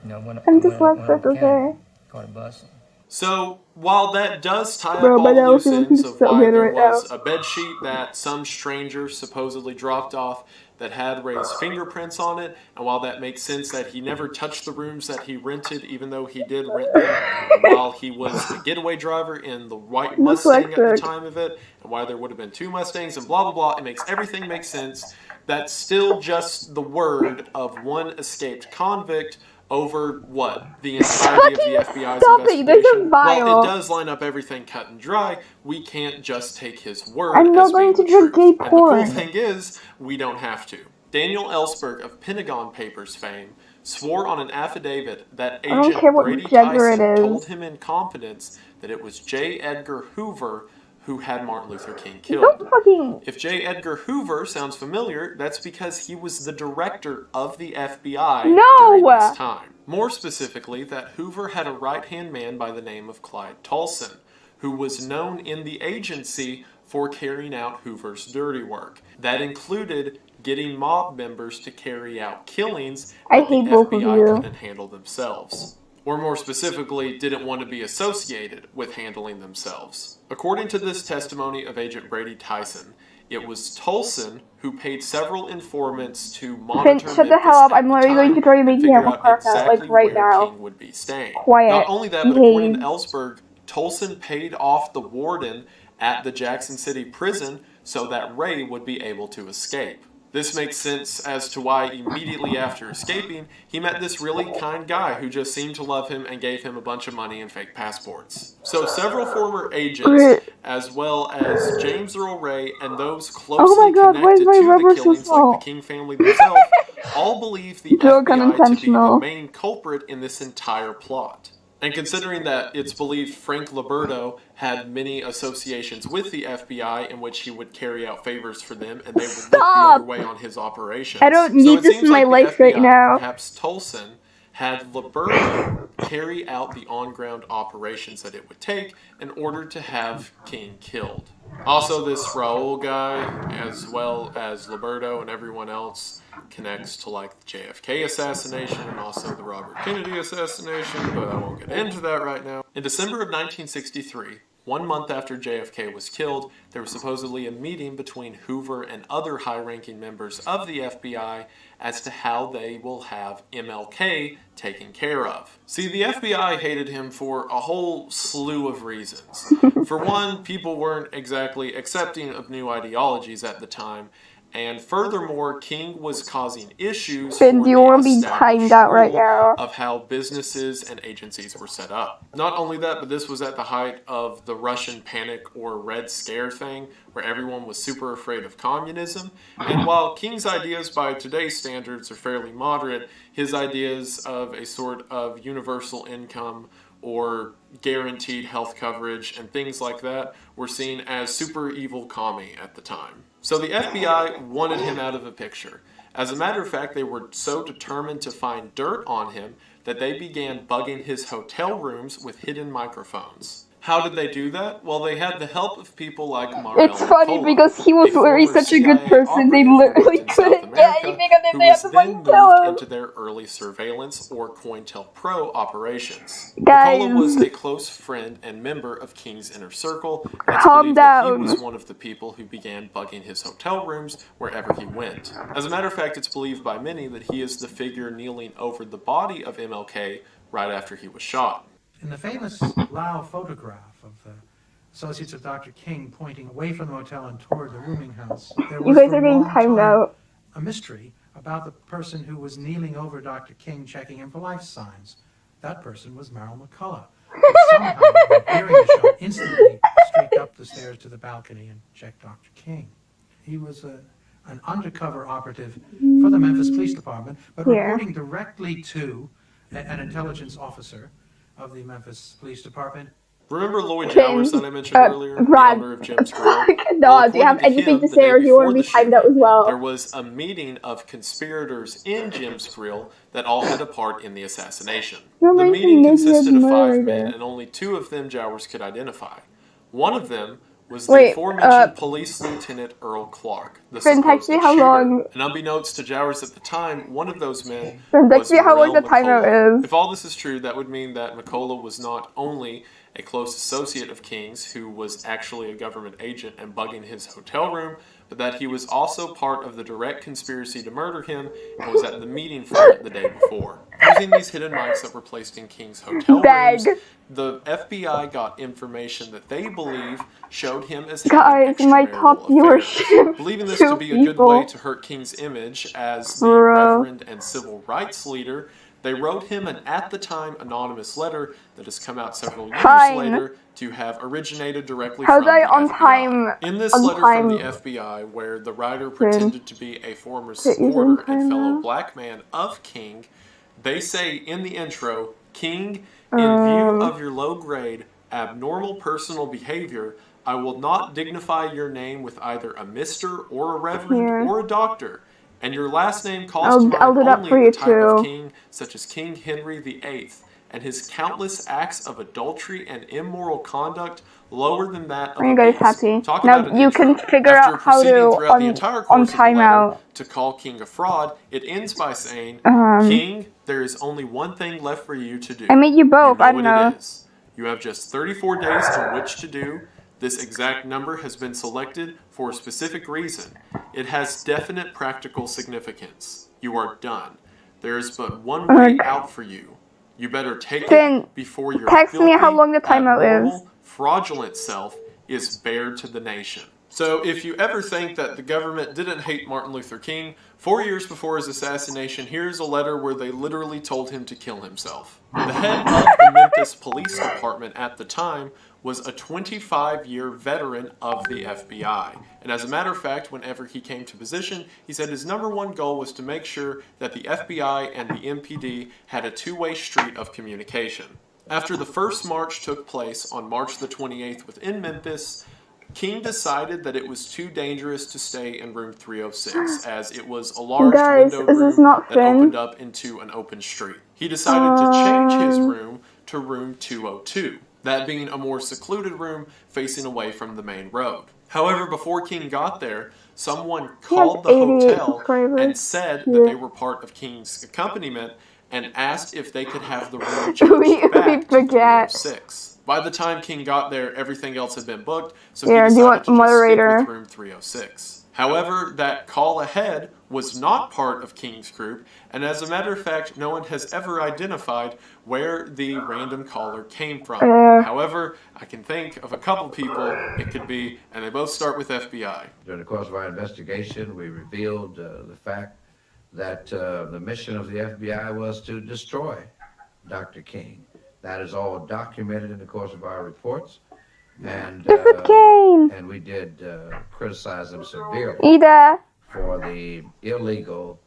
went I'm went dyslexic, to County, okay? caught a bus. So, while that does tie Bro, up my all the nose loose is ends of so why good there right was now. a bedsheet that some stranger supposedly dropped off that had Ray's fingerprints on it, and while that makes sense that he never touched the rooms that he rented, even though he did rent them while he was the getaway driver in the white Mustang at the time of it, and why there would have been 2 Mustangs, and blah, blah, blah, it makes everything make sense. That's still just the word of one escaped convict over what? The entirety of the FBI's investigation? This is vile. Well, it does line up everything cut and dry. We can't just take his word I'm not as going being to the drink truth. gay And the porn. cool thing is, we don't have to. Daniel Ellsberg of Pentagon Papers fame swore on an affidavit that I don't Agent care what Brady gender it Tyson is. told him in confidence that it was J. Edgar Hoover who had Martin Luther King killed. Don't fucking... If J. Edgar Hoover sounds familiar, that's because he was the director of the FBI during this time. More specifically, that Hoover had a right-hand man by the name of Clyde Tolson, who was known in the agency for carrying out Hoover's dirty work. That included getting mob members to carry out killings that the FBI couldn't handle themselves. Or more specifically, didn't want to be associated with handling themselves. According to this testimony of Agent Brady Tyson, it was Tolson who paid several informants to monitor Shut the hell up, I'm literally going to throw you making out my car out, like, right now. King would be staying. Quiet. Not only that, but according to Ellsberg, Tolson paid off the warden at the Jackson City prison so that Ray would be able to escape. This makes sense as to why immediately after escaping, he met this really kind guy who just seemed to love him and gave him a bunch of money and fake passports. So several former agents, as well as James Earl Ray and those closely connected to the killings like the King family themselves, all believe the FBI to be the main culprit in this entire plot. And considering that it's believed Frank Liberto had many associations with the FBI in which he would carry out favors for them and they would look the other way on his operations. I don't need this in my life right now. Perhaps Tolson had Liberto carry out the on-ground operations that it would take in order to have King killed. Also, this Raul guy, as well as Liberto and everyone else, connects to like the JFK assassination and also the Robert Kennedy assassination, but I won't get into that right now. In December of 1963, 1 month after JFK was killed, there was supposedly a meeting between Hoover and other high-ranking members of the FBI as to how they will have MLK taken care of. See, the FBI hated him for a whole slew of reasons. For one, people weren't exactly accepting of new ideologies at the time, and furthermore, King was causing issues Finn, do you want to be timed out right now? Of how businesses and agencies were set up. Not only that, but this was at the height of the Russian panic or Red Scare thing, where everyone was super afraid of communism. And while King's ideas by today's standards are fairly moderate, his ideas of a sort of universal income or guaranteed health coverage and things like that were seen as super evil commie at the time. So the FBI wanted him out of the picture. As a matter of fact, they were so determined to find dirt on him that they began bugging his hotel rooms with hidden microphones. How did they do that? Well, they had the help of people like Marel It's funny Nicola, because he was literally such a good person, they literally couldn't get anything and then they had to fucking kill him. Into their early surveillance or COINTELPRO operations. Guys. Nicola was a close friend and member of King's inner circle. Calm down. He was one of the people who began bugging his hotel rooms wherever he went. As a matter of fact, it's believed by many that he is the figure kneeling over the body of MLK right after he was shot. In the famous Lau photograph of the associates of Dr. King pointing away from the hotel and toward the rooming house, there was You guys are getting timed out. a mystery about the person who was kneeling over Dr. King checking him for life signs. That person was Merrill McCullough, who somehow, hearing the shot, instantly streaked up the stairs to the balcony and checked Dr. King. He was an undercover operative for the Memphis Police Department, but reporting directly to an intelligence officer of the Memphis Police Department. Remember Lloyd Jowers that I mentioned earlier? Brad. The owner of Jim's Grill? No, do you have anything to say or do you want to be timed out as well? There was a meeting of conspirators in Jim's Grill that all had a part in the assassination. The meeting consisted of 5 men and only 2 of them Jowers could identify. One of them was the Wait, aforementioned Police Lieutenant Earl Clark, the Friend, supposed text me how shooter. long- And unbeknownst to Jowers at the time, one of those men Friend, was text me how long Morel the timeout McCullough. is. If all this is true, that would mean that McCullough was not only a close associate of King's, who was actually a government agent and bugging his hotel room, but that he was also part of the direct conspiracy to murder him and was at the meeting for it the day before. Using these hidden mics that were placed in King's hotel Bag. rooms, the FBI got information that they believe showed him as Guys, having my extramarital top affairs. viewership. Believing this 2 to be a good people. way to hurt King's image as the Bro. reverend and civil rights leader, they wrote him an at-the-time anonymous letter that has come out several years Fine. later to have originated directly How's from I the on FBI. time? In this On letter time. from the FBI, where the writer pretended to be a former Is it supporter on time and fellow now? black man of King, they say in the intro, King, in view of your low-grade, abnormal personal behavior, I will not dignify your name with either a Mr. or a Reverend Here. or a Doctor, and your last name calls I'll- to mind I'll do that only for the you type of too. king such as King Henry VIII, and his countless acts of adultery and immoral conduct lower than that of Are you a guys beast. happy? Talk Now about an you intro. can figure After out how proceeding to throughout the entire on course of the letter timeout. to call King a fraud, it ends by saying, Um, King, there is only one thing left for you to do. I made you both. You I know don't what know. it is. You have just 34 days in which to do. This exact number has been selected for a specific reason. It has definite practical significance. You are done. There is but one way out for you. You better take Finn, it before your text me how filthy, long the timeout is. abnormal, fraudulent self is bared to the nation. So if you ever think that the government didn't hate Martin Luther King, 4 years before his assassination, here's a letter where they literally told him to kill himself. The head of the Memphis Police Department at the time was a 25-year veteran of the FBI. And as a matter of fact, whenever he came to position, he said his number one goal was to make sure that the FBI and the MPD had a two-way street of communication. After the first march took place on March the 28th within Memphis, King decided that it was too dangerous to stay in room 306, as it was a large Guys, window is this room not that Finn? opened up into an open street. He decided to change his room to room 202, that being a more secluded room facing away from the main road. However, before King got there, someone called the 88 hotel subscribers. and said that Yeah. they were part of King's accompaniment and asked if they could have the room We changed back to forget. 306. By the time King got there, everything else had been booked, so Yeah, he do you decided want to just moderator? stick with room 306. However, that call ahead was not part of King's group, and as a matter of fact, no one has ever identified where the random caller came from. However, I can think of a couple people it could be, and they both start with FBI. During the course of our investigation, we revealed the fact that the mission of the FBI was to destroy Dr. King. That is all documented in the course of our reports, and This is Kane. and we did criticize them severely Ida. for the illegal,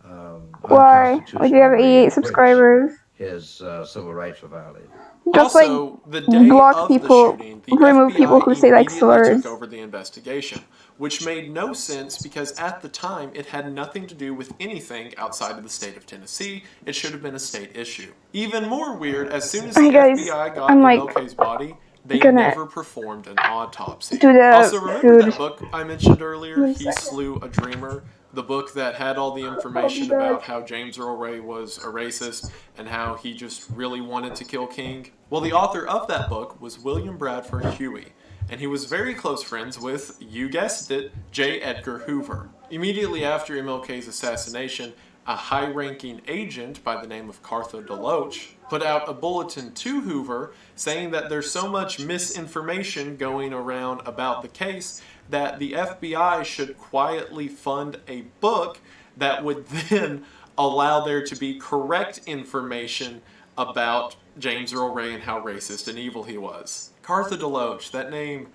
Why? unconstitutional Why do you have way in 88 which subscribers? his civil rights were violated. Just Also, the day block of people, the shooting, the remove FBI people who say like immediately slurs. took over the investigation, which made no sense because at the time it had nothing to do with anything outside of the state of Tennessee. It should have been a state issue. Even more weird, as soon as the Hey guys, FBI got I'm like MLK's body, they gonna never performed an autopsy. do the Also, remember food. that book I mentioned earlier, One He second. Slew a Dreamer? The book that had all the information about how James Earl Ray was a racist and how he just really wanted to kill King? Well, the author of that book was William Bradford Huey, and he was very close friends with, you guessed it, J. Edgar Hoover. Immediately after MLK's assassination, a high-ranking agent by the name of Cartha DeLoach put out a bulletin to Hoover saying that there's so much misinformation going around about the case that the FBI should quietly fund a book that would then allow there to be correct information about James Earl Ray and how racist and evil he was. Cartha DeLoach, that name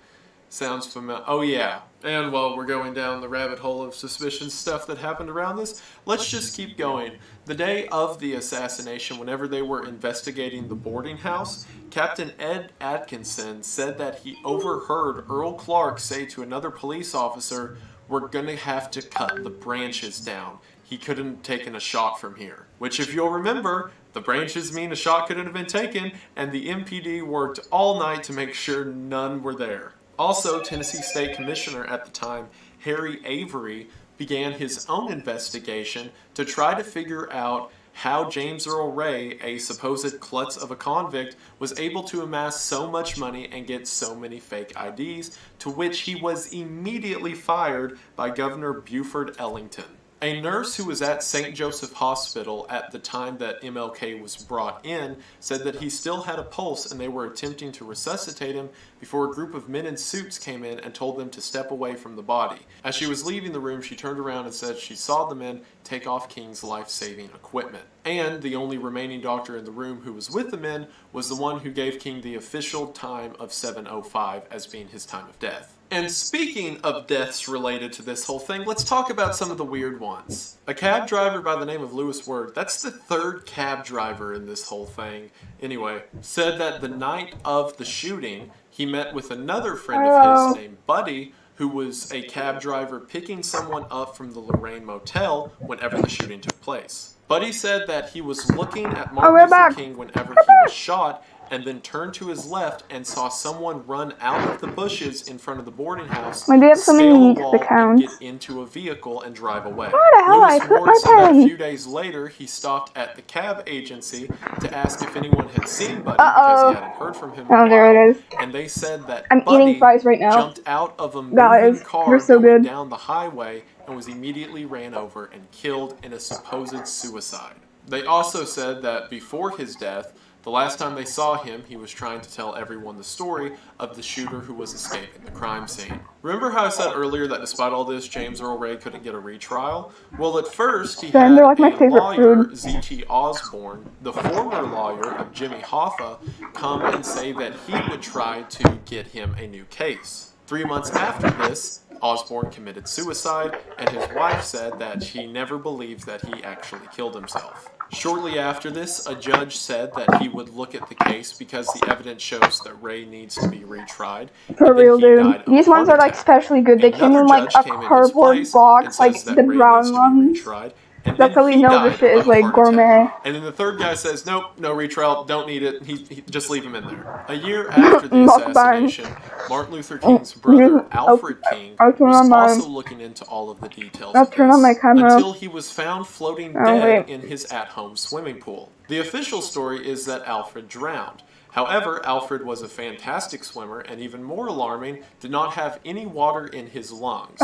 sounds familiar. Oh yeah, and while we're going down the rabbit hole of suspicious stuff that happened around this, let's just keep going. The day of the assassination, whenever they were investigating the boarding house, Captain Ed Atkinson said that he overheard Earl Clark say to another police officer, "We're gonna have to cut the branches down. He couldn't have taken a shot from here." Which, if you'll remember, The branches mean a shot couldn't have been taken, and the MPD worked all night to make sure none were there. Also, Tennessee State Commissioner at the time, Harry Avery, began his own investigation to try to figure out how James Earl Ray, a supposed klutz of a convict, was able to amass so much money and get so many fake IDs, to which he was immediately fired by Governor Buford Ellington. A nurse who was at St. Joseph Hospital at the time that MLK was brought in said that he still had a pulse and they were attempting to resuscitate him before a group of men in suits came in and told them to step away from the body. As she was leaving the room, she turned around and said she saw the men take off King's life-saving equipment. And the only remaining doctor in the room who was with the men was the one who gave King the official time of 7:05 as being his time of death. And speaking of deaths related to this whole thing, let's talk about some of the weird ones. A cab driver by the name of Lewis Word, that's the third cab driver in this whole thing, anyway, said that the night of the shooting, he met with another friend of his named Buddy, who was a cab driver picking someone up from the Lorraine Motel whenever the shooting took place. Buddy said that he was looking at Martin Luther King whenever he was shot, and then turned to his left and saw someone run out of the bushes in front of the boarding house, Why do you have so many scale a Yeats wall, and accounts? get into a vehicle and drive away. Where the hell I Lewis put Ward my said that a pen? few days later, he stopped at the cab agency to ask if anyone had seen Buddy because he hadn't heard from him in a while, there it is. and they said that I'm Buddy eating fries right now. jumped out of a moving Guys, car they're so going good. down the highway and was immediately ran over and killed in a supposed suicide. They also said that before his death, the last time they saw him, he was trying to tell everyone the story of the shooter who was escaping the crime scene. Remember how I said earlier that despite all this, James Earl Ray couldn't get a retrial? Well, at first, he had They're like my a favorite lawyer, food. Z.T. Osborne, the former lawyer of Jimmy Hoffa, come and say that he would try to get him a new case. 3 months after this, Osborne committed suicide, and his wife said that she never believed that he actually killed himself. Shortly after this, a judge said that he would look at the case because the evidence shows that Ray needs to be retried. For real, dude. Died of a These ones heart are like attack. especially good. They came Another in like judge a came in his cardboard place box, and like says that the Ray brown needs to be ones. retried, and That's then how we he know died this shit of is a like heart gourmet. attack. And then the third guy says, nope, no retrial, don't need it. He just leave him in there. A year after the Mukbang. assassination, Martin Luther King's brother, Alfred King, I'll turn was on my- also looking into all of the details I'll of turn on my this, camera. until he was found floating Oh, dead wait. in his at-home swimming pool. The official story is that Alfred drowned. However, Alfred was a fantastic swimmer and, even more alarming, did not have any water in his lungs. He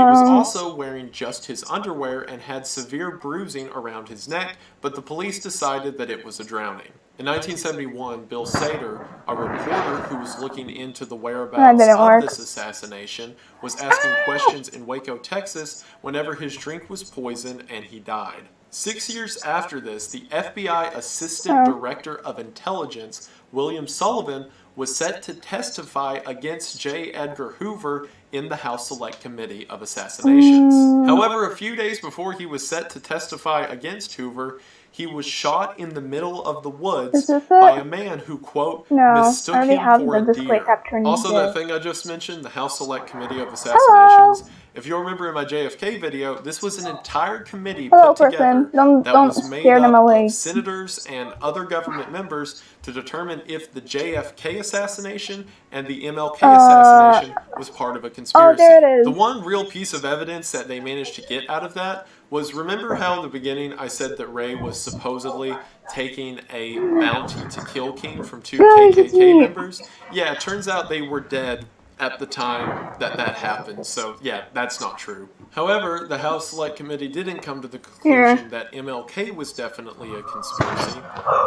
was also wearing just his underwear and had severe bruising around his neck, but the police decided that it was a drowning. In 1971, Bill Sater, a reporter who was looking into the whereabouts didn't of work. this assassination, was asking questions in Waco, Texas, whenever his drink was poisoned and he died. 6 years after this, the FBI Assistant Director of Intelligence, William Sullivan, was set to testify against J. Edgar Hoover in the House Select Committee of Assassinations. However, a few days before he was set to testify against Hoover, he was shot in the middle of the woods Is this it? by a man who, quote, No, mistook I already him have for the a display deer. capture needs Also, it. that thing I just mentioned, the House Select Committee of Assassinations, if you'll remember in my JFK video, this was an entire committee Hello, put together person. Don't that was made scare them up away. of senators and other government members to determine if the JFK assassination and the MLK assassination was part of a conspiracy. there it is. The one real piece of evidence that they managed to get out of that was, remember how in the beginning I said that Ray was supposedly taking a bounty to kill King from 2 Guys, it's KKK me. members? Yeah, it turns out they were dead at the time that that happened, so yeah, that's not true. However, the House Select Committee didn't come to the conclusion that MLK was definitely a conspiracy,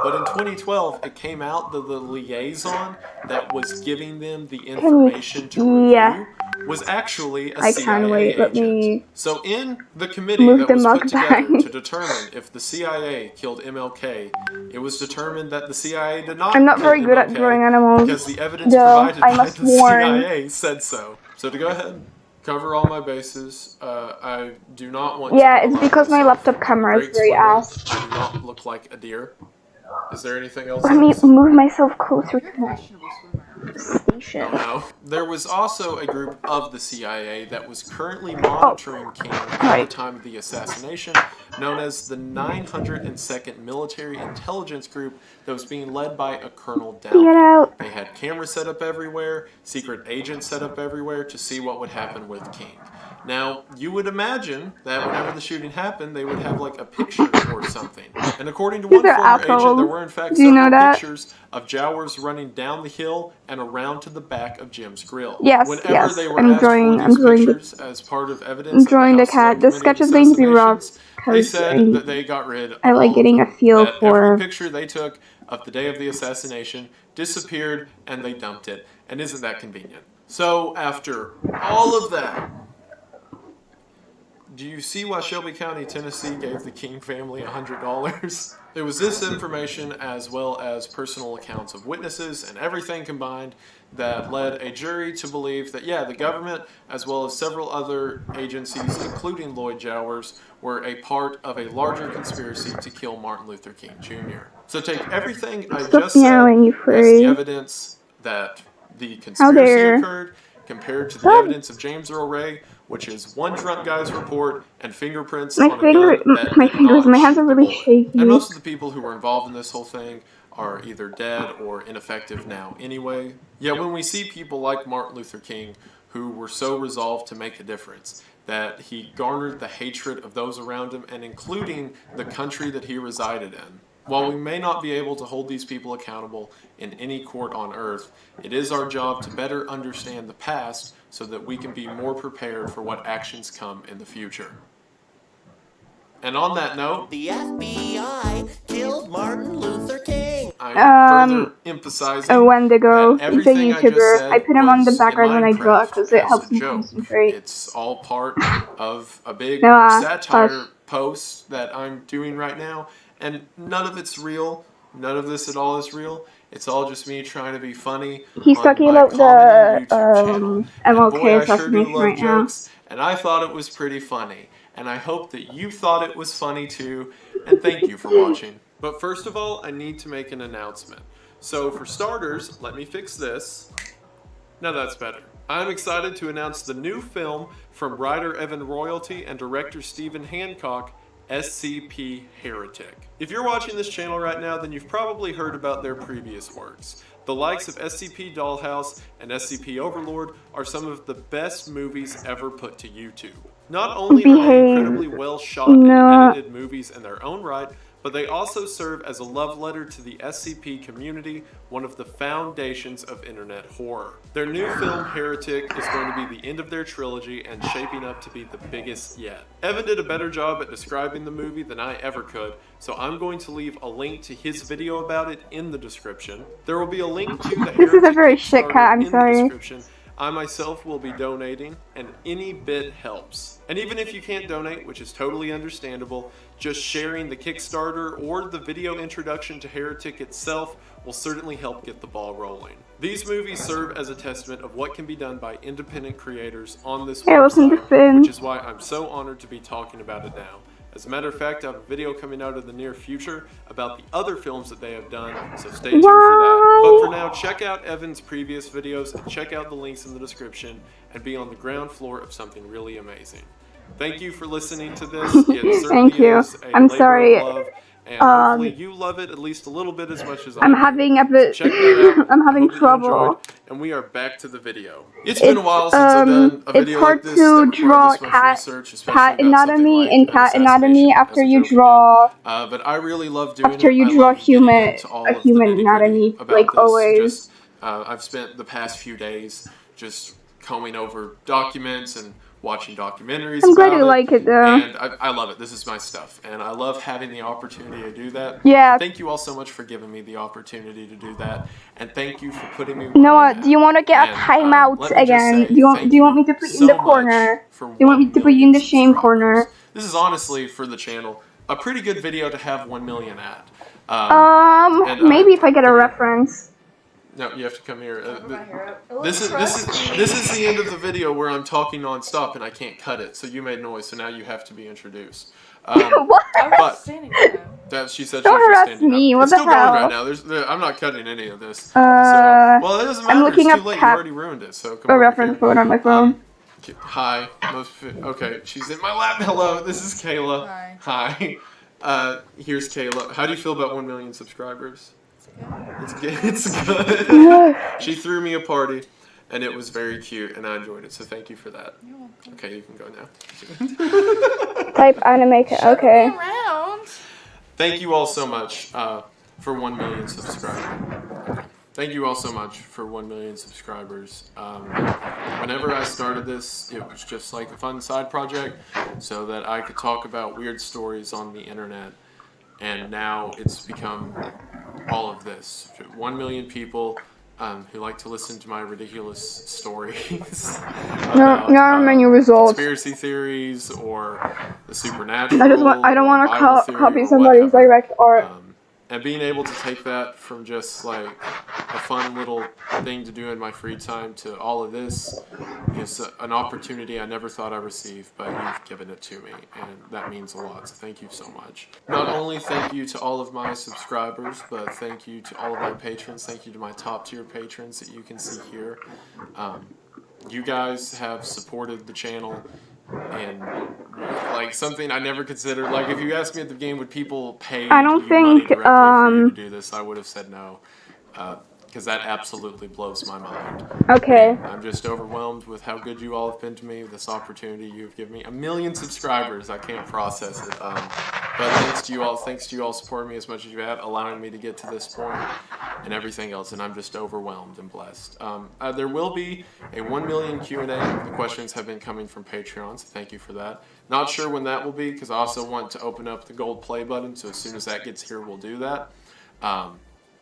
but in 2012 it came out that the liaison that was giving them the information to review Yeah. was actually a I CIA can't wait. agent. Let me So in the committee move that the was put mukbang. together to determine if the CIA killed MLK, it was determined that the CIA did not I'm not kill very good at MLK drawing animals, because the evidence though provided I by must the warn. CIA said so. So to go ahead and cover all my bases, I do not want Yeah, to it's alarm because my myself. laptop camera I'm a is great very swimmer. ass. I do not look like a deer. Is there anything else? Let me move myself closer to my station. No. There was also a group of the CIA that was currently monitoring King at the Right. time of the assassination, known as the 902nd Military Intelligence Group, that was being led by a Colonel Get Downey. out. They had cameras set up everywhere, secret agents set up everywhere to see what would happen with King. Now, you would imagine that whenever the shooting happened, they would have like a picture or something. And according to These one are former agent, assholes. there were in fact Do you know several that? pictures of Jowers running down the hill and around to the back of Jim's Grill. Yes, Whenever yes. they were I'm asked drawing. for I'm these drawing. pictures as part of evidence I'm of the drawing the House cat. Select The Committee sketch is going to be rough assassinations, they because said that they got rid of I like all getting of a them. feel That for. every picture they took of the day of the assassination disappeared and they dumped it. And isn't that convenient? So after all of that, do you see why Shelby County, Tennessee gave the King family $100? It was this information as well as personal accounts of witnesses and everything combined that led a jury to believe that, yeah, the government as well as several other agencies, including Lloyd Jowers, were a part of a larger conspiracy to kill Martin Luther King Jr. So take everything I Stop just said meowing, you as furry. the evidence that the How conspiracy dare. occurred compared to the Stop. evidence of James Earl Ray, which is one drunk guy's report and fingerprints My on a finger, gun that my did fingers, not my hands shoot are the really bullet. shaky. And most of the people who were involved in this whole thing are either dead or ineffective now anyway. Yet when we see people like Martin Luther King, who were so resolved to make a difference, that he garnered the hatred of those around him, and including the country that he resided in. While we may not be able to hold these people accountable in any court on earth, it is our job to better understand the past so that we can be more prepared for what actions come in the future. And on that note, The FBI killed Martin Luther King. I'm further emphasizing A Wendigo. that He's a everything I just YouTuber. said I put him on the was background in when I draw Minecraft because it as helps a me joke. concentrate. It's all part of a big Noah, satire hush. post that I'm doing right now, and none of it's real. None of this at all is real. It's all just me trying to be funny. He's on talking my about comedy the YouTube channel. And MLK boy, I sure do assassination love right now. jokes, and I thought it was pretty funny. And I hope that you thought it was funny too, and thank you for watching. But first of all, I need to make an announcement. So for starters, let me fix this. Now that's better. I'm excited to announce the new film from writer Evan Royalty and director Stephen Hancock, SCP Heretic. If you're watching this channel right now, then you've probably heard about their previous works. The likes of SCP Dollhouse and SCP Overlord are some of the best movies ever put to YouTube. Not only are they Behave. incredibly well shot and No. edited movies in their own right, but they also serve as a love letter to the SCP community, one of the foundations of internet horror. Their new film, Heretic, is going to be the end of their trilogy and shaping up to be the biggest yet. Evan did a better job at describing the movie than I ever could, so I'm going to leave a link to his video about it in the description. There will be a link to the This is a Heretic very shit Kickstarter cat, I'm in the sorry. description. I myself will be donating, and any bit helps. And even if you can't donate, which is totally understandable, just sharing the Kickstarter or the video introduction to Heretic itself will certainly help get the ball rolling. These movies serve as a testament of what can be done by independent creators on this Hey, listen to website, Finn. which is why I'm so honored to be talking about it now. As a matter of fact, I have a video coming out in the near future about the other films that they have done, so stay tuned for that. But for now, check out Evan's previous videos and check out the links in the description and be on the ground floor of something really amazing. Thank you for listening to this. It certainly Thank you. is a I'm labor sorry. of love, and hopefully you love it at least a little bit as much as I I'm do. having a bit. Check that out. I'm having Hope you enjoyed, trouble. and we are back to the video. It's been a while since I've done a It's video hard like this. to that required draw this much cat research, especially cat about something anatomy like and an cat anatomy assassination after as a you joke again. draw But I really love doing after it. you I draw love getting human into all a of the human nitty-gritty anatomy, about like this. always. I've spent the past few days just combing over documents and watching documentaries I'm glad about you like it though. And I love it. This is my stuff. And I love having the opportunity to do that. Yeah. Thank you all so much for giving me the opportunity to do that. And thank you for putting me where Noah, I'm at. do you want to get a And, timeout let me just again? say Do you want thank me to put you in so the much corner? for Do you want me 1 to put you in the million shame subscribers. corner? This is honestly, for the channel, a pretty good video to have 1 million at. And Maybe if I get a reference. No, you have to come here. Put my hair up. This is the end of the video where I'm talking nonstop and I can't cut it. So you made noise, so now you have to be introduced. What? But standing there. that she said Don't she was just harass standing me, up. what It's the still going hell? right now. I'm not cutting any of this. Well, it doesn't matter. I'm looking It's up too late. You cap- already ruined it. So come A over reference here. photo on my phone. Hi. Okay, she's in my lap. Hello, this is Kayla. Hi. Here's Kayla. How do you feel about 1 million subscribers? It's good. It's good. She threw me a party, and it was very cute, and I enjoyed it. So thank you for that. Okay, you can go now. Type anime. Okay. Thank you all so much for 1 million subscribers. Okay. Thank you all so much for 1 million subscribers. Whenever I started this, it was just like a fun side project so that I could talk about weird stories on the internet. And now it's become all of this. 1 million people who like to listen to my ridiculous stories about menu results. conspiracy theories or the supernatural. I don't want Bible to theory copy or somebody's whatever. direct art. And being able to take that from just like a fun little thing to do in my free time to all of this is an opportunity I never thought I'd receive, but you've given it to me, and that means a lot, so thank you so much. Not only thank you to all of my subscribers, but thank you to all of my patrons. Thank you to my top tier patrons that you can see here. You guys have supported the channel and like something I never considered. Like if you asked me at the beginning, would people pay I don't you money think, directly for you to do this, I would have said no, because that absolutely blows my mind. Okay. I'm just overwhelmed with how good you all have been to me, this opportunity you've given me. 1 million subscribers, I can't process it. But thanks to you all supporting me as much as you have, allowing me to get to this point and everything else, and I'm just overwhelmed and blessed. There will be a 1 million Q&A. The questions have been coming from Patreon, so thank you for that. Not sure when that will be, because I also want to open up the gold play button, so as soon as that gets here, we'll do that.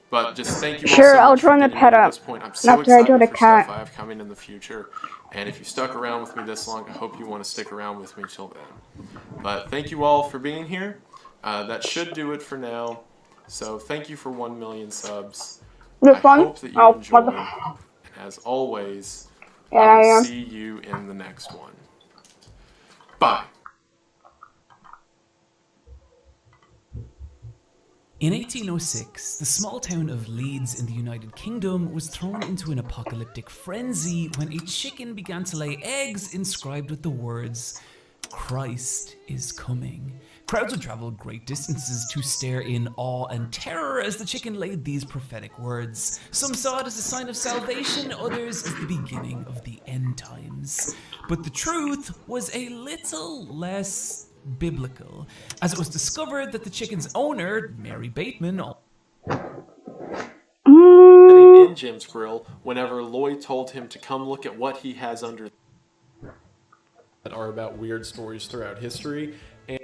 But just thank you all Sure, so I'll much for join the getting pet me at up this point. I'm so after I excited join the for cat. stuff I have coming in the future. And if you stuck around with me this long, I hope you want to stick around with me till then. But thank you all for being here. That should do it for now. So thank you for 1 million subs. I hope that you enjoyed. And as always, I'll see you in the next one. Bye. In 1806, the small town of Leeds in the United Kingdom was thrown into an apocalyptic frenzy when a chicken began to lay eggs inscribed with the words, "Christ is coming." Crowds would travel great distances to stare in awe and terror as the chicken laid these prophetic words. Some saw it as a sign of salvation, others as the beginning of the end times. But the truth was a little less biblical, as it was discovered that the chicken's owner, Mary Bateman, In Jim's grill, whenever Lloyd told him to come look at what he has under that are about weird stories throughout history. And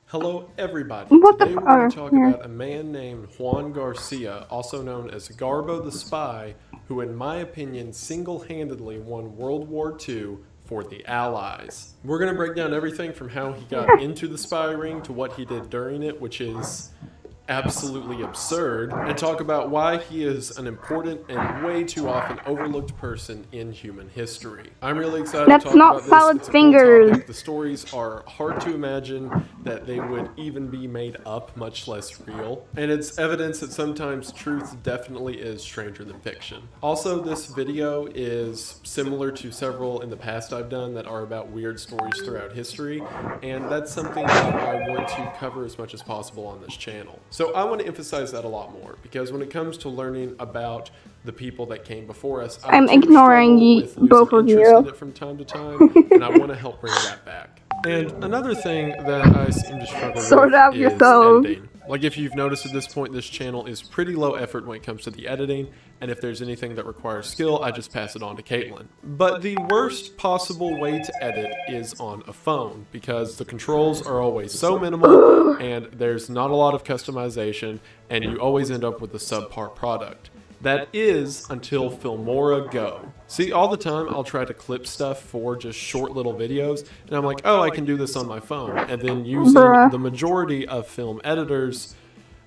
hello, everybody. Today we're going to talk about a man named Juan Garcia, also known as Garbo the Spy, who, in my opinion, single-handedly won World War II for the Allies. We're going to break down everything from how he got into the spy ring to what he did during it, which is absolutely absurd, and talk about why he is an important and way too often overlooked person in human history. I'm really excited to talk about this. Salad It's a fingers. cool topic. The stories are hard to imagine that they would even be made up, much less real, and it's evidence that sometimes truth definitely is stranger than fiction. Also, this video is similar to several in the past I've done that are about weird stories throughout history, and that's something that I want to cover as much as possible on this channel. So I want to emphasize that a lot more, because when it comes to learning about the people that came before us, I'm do ignoring struggle with both losing of interest you. in it from time to time, and I want to help bring that back. And another thing that I seem to struggle Sort with out is yourself. editing. Like, if you've noticed at this point, this channel is pretty low effort when it comes to the editing, and if there's anything that requires skill, I just pass it on to Caitlin. But the worst possible way to edit is on a phone, because the controls are always so minimal, and there's not a lot of customization, and you always end up with a subpar product. That is until Filmora Go. See, all the time I'll try to clip stuff for just short little videos, and I'm like, oh, I can do this on my phone. And then using the majority of film editors,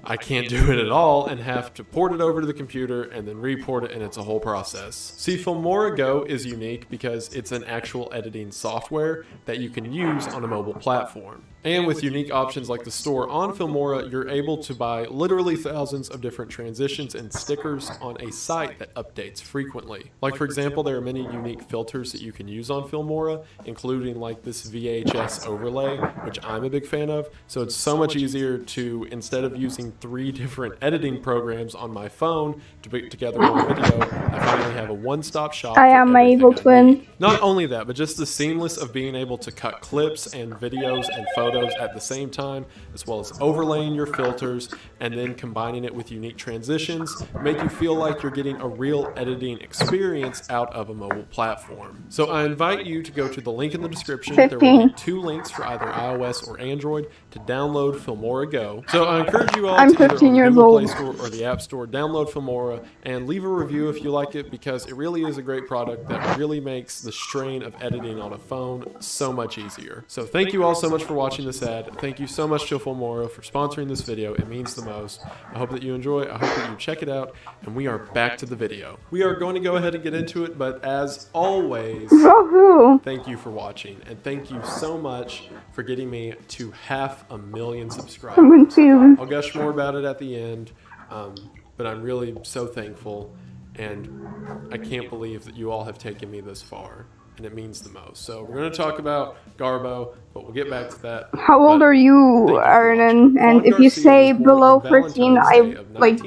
I can't do it at all and have to port it over to the computer and then report it, and it's a whole process. See, Filmora Go is unique because it's an actual editing software that you can use on a mobile platform. And with unique options like the store on Filmora, you're able to buy literally thousands of different transitions and stickers on a site that updates frequently. Like for example, there are many unique filters that you can use on Filmora, including like this VHS overlay, which I'm a big fan of. So it's so much easier to, instead of using 3 different editing programs on my phone to put together one video, I finally have a one-stop shop. I am my evil twin. Not only that, but just the seamless of being able to cut clips and videos and photos at the same time, as well as overlaying your filters and then combining it with unique transitions, make you feel like you're getting a real editing experience out of a mobile platform. So I invite you to go to the link in the description. 15. There will be 2 links for either iOS or Android to download Filmora Go. So I encourage you all I'm to either 15 on the years Google old. Play Store or the App Store, download Filmora and leave a review if you like it, because it really is a great product that really makes the strain of editing on a phone so much easier. So thank you all so much for watching this ad. Thank you so much to Filmora for sponsoring this video. It means the most. I hope that you enjoy. I hope that you check it out. And we are back to the video. We are going to go ahead and get into it, but as always, Woohoo! thank you for watching, and thank you so much for getting me to 500,000 subscribers. I'm confused. I'll gush more about it at the end, but I'm really so thankful, and I can't believe that you all have taken me this far, and it means the most. So we're going to talk about Garbo, but we'll get back to that. How old are you, Arnon? And if you say below 13,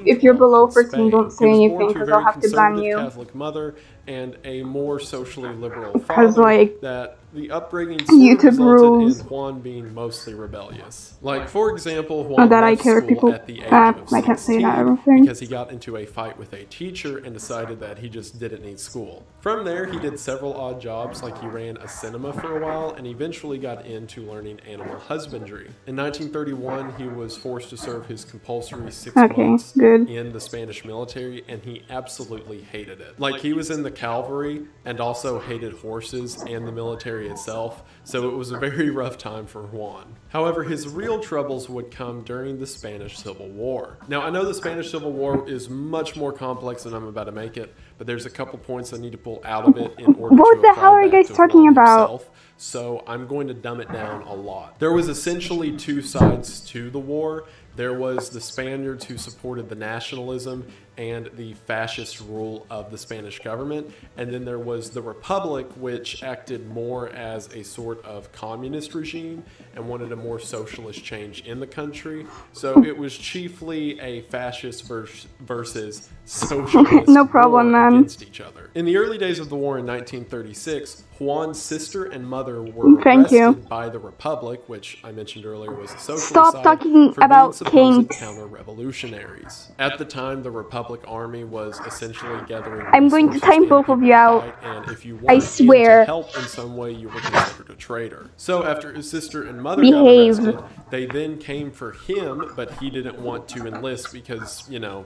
if you're below 13, don't say anything, because I'll have to ban you. Catholic mother and a more socially liberal Because, father, like, that the upbringing YouTube resulted rules. in Juan being mostly rebellious. Like, for example, Juan that I left care school people. at the age I of can't say 16 that everything. because he got into a fight with a teacher and decided that he just didn't need school. From there, he did several odd jobs, like he ran a cinema for a while and eventually got into learning animal husbandry. In 1931, he was forced to serve his compulsory 6 months in the Spanish military, and he absolutely hated it. Like, he was in the cavalry and also hated horses and the military itself, so it was a very rough time for Juan. However, his real troubles would come during the Spanish Civil War. Now, I know the Spanish Civil War is much more complex than I'm about to make it, but there's a couple points I need to pull out of it in order to What the hell are you guys talking about? So I'm going to dumb it down a lot. There was essentially 2 sides to the war. There was the Spaniards who supported the nationalism and the fascist rule of the Spanish government, and then there was the Republic, which acted more as a sort of communist regime and wanted a more socialist change in the country. So it was chiefly a fascist versus socialist No problem, war man. against each other. In the early days of the war in 1936, Juan's sister and mother were arrested by the Republic, which I mentioned earlier was the socialist Stop side, talking for about being supposed kinks. counter-revolutionaries. At the time, the Republic Army was essentially gathering I'm going to resources time and both of you out. fight, and if you I weren't in swear. to help in some way, you were considered a traitor. So after his sister and mother Behave. got arrested, they then came for him, but he didn't want to enlist because, you know,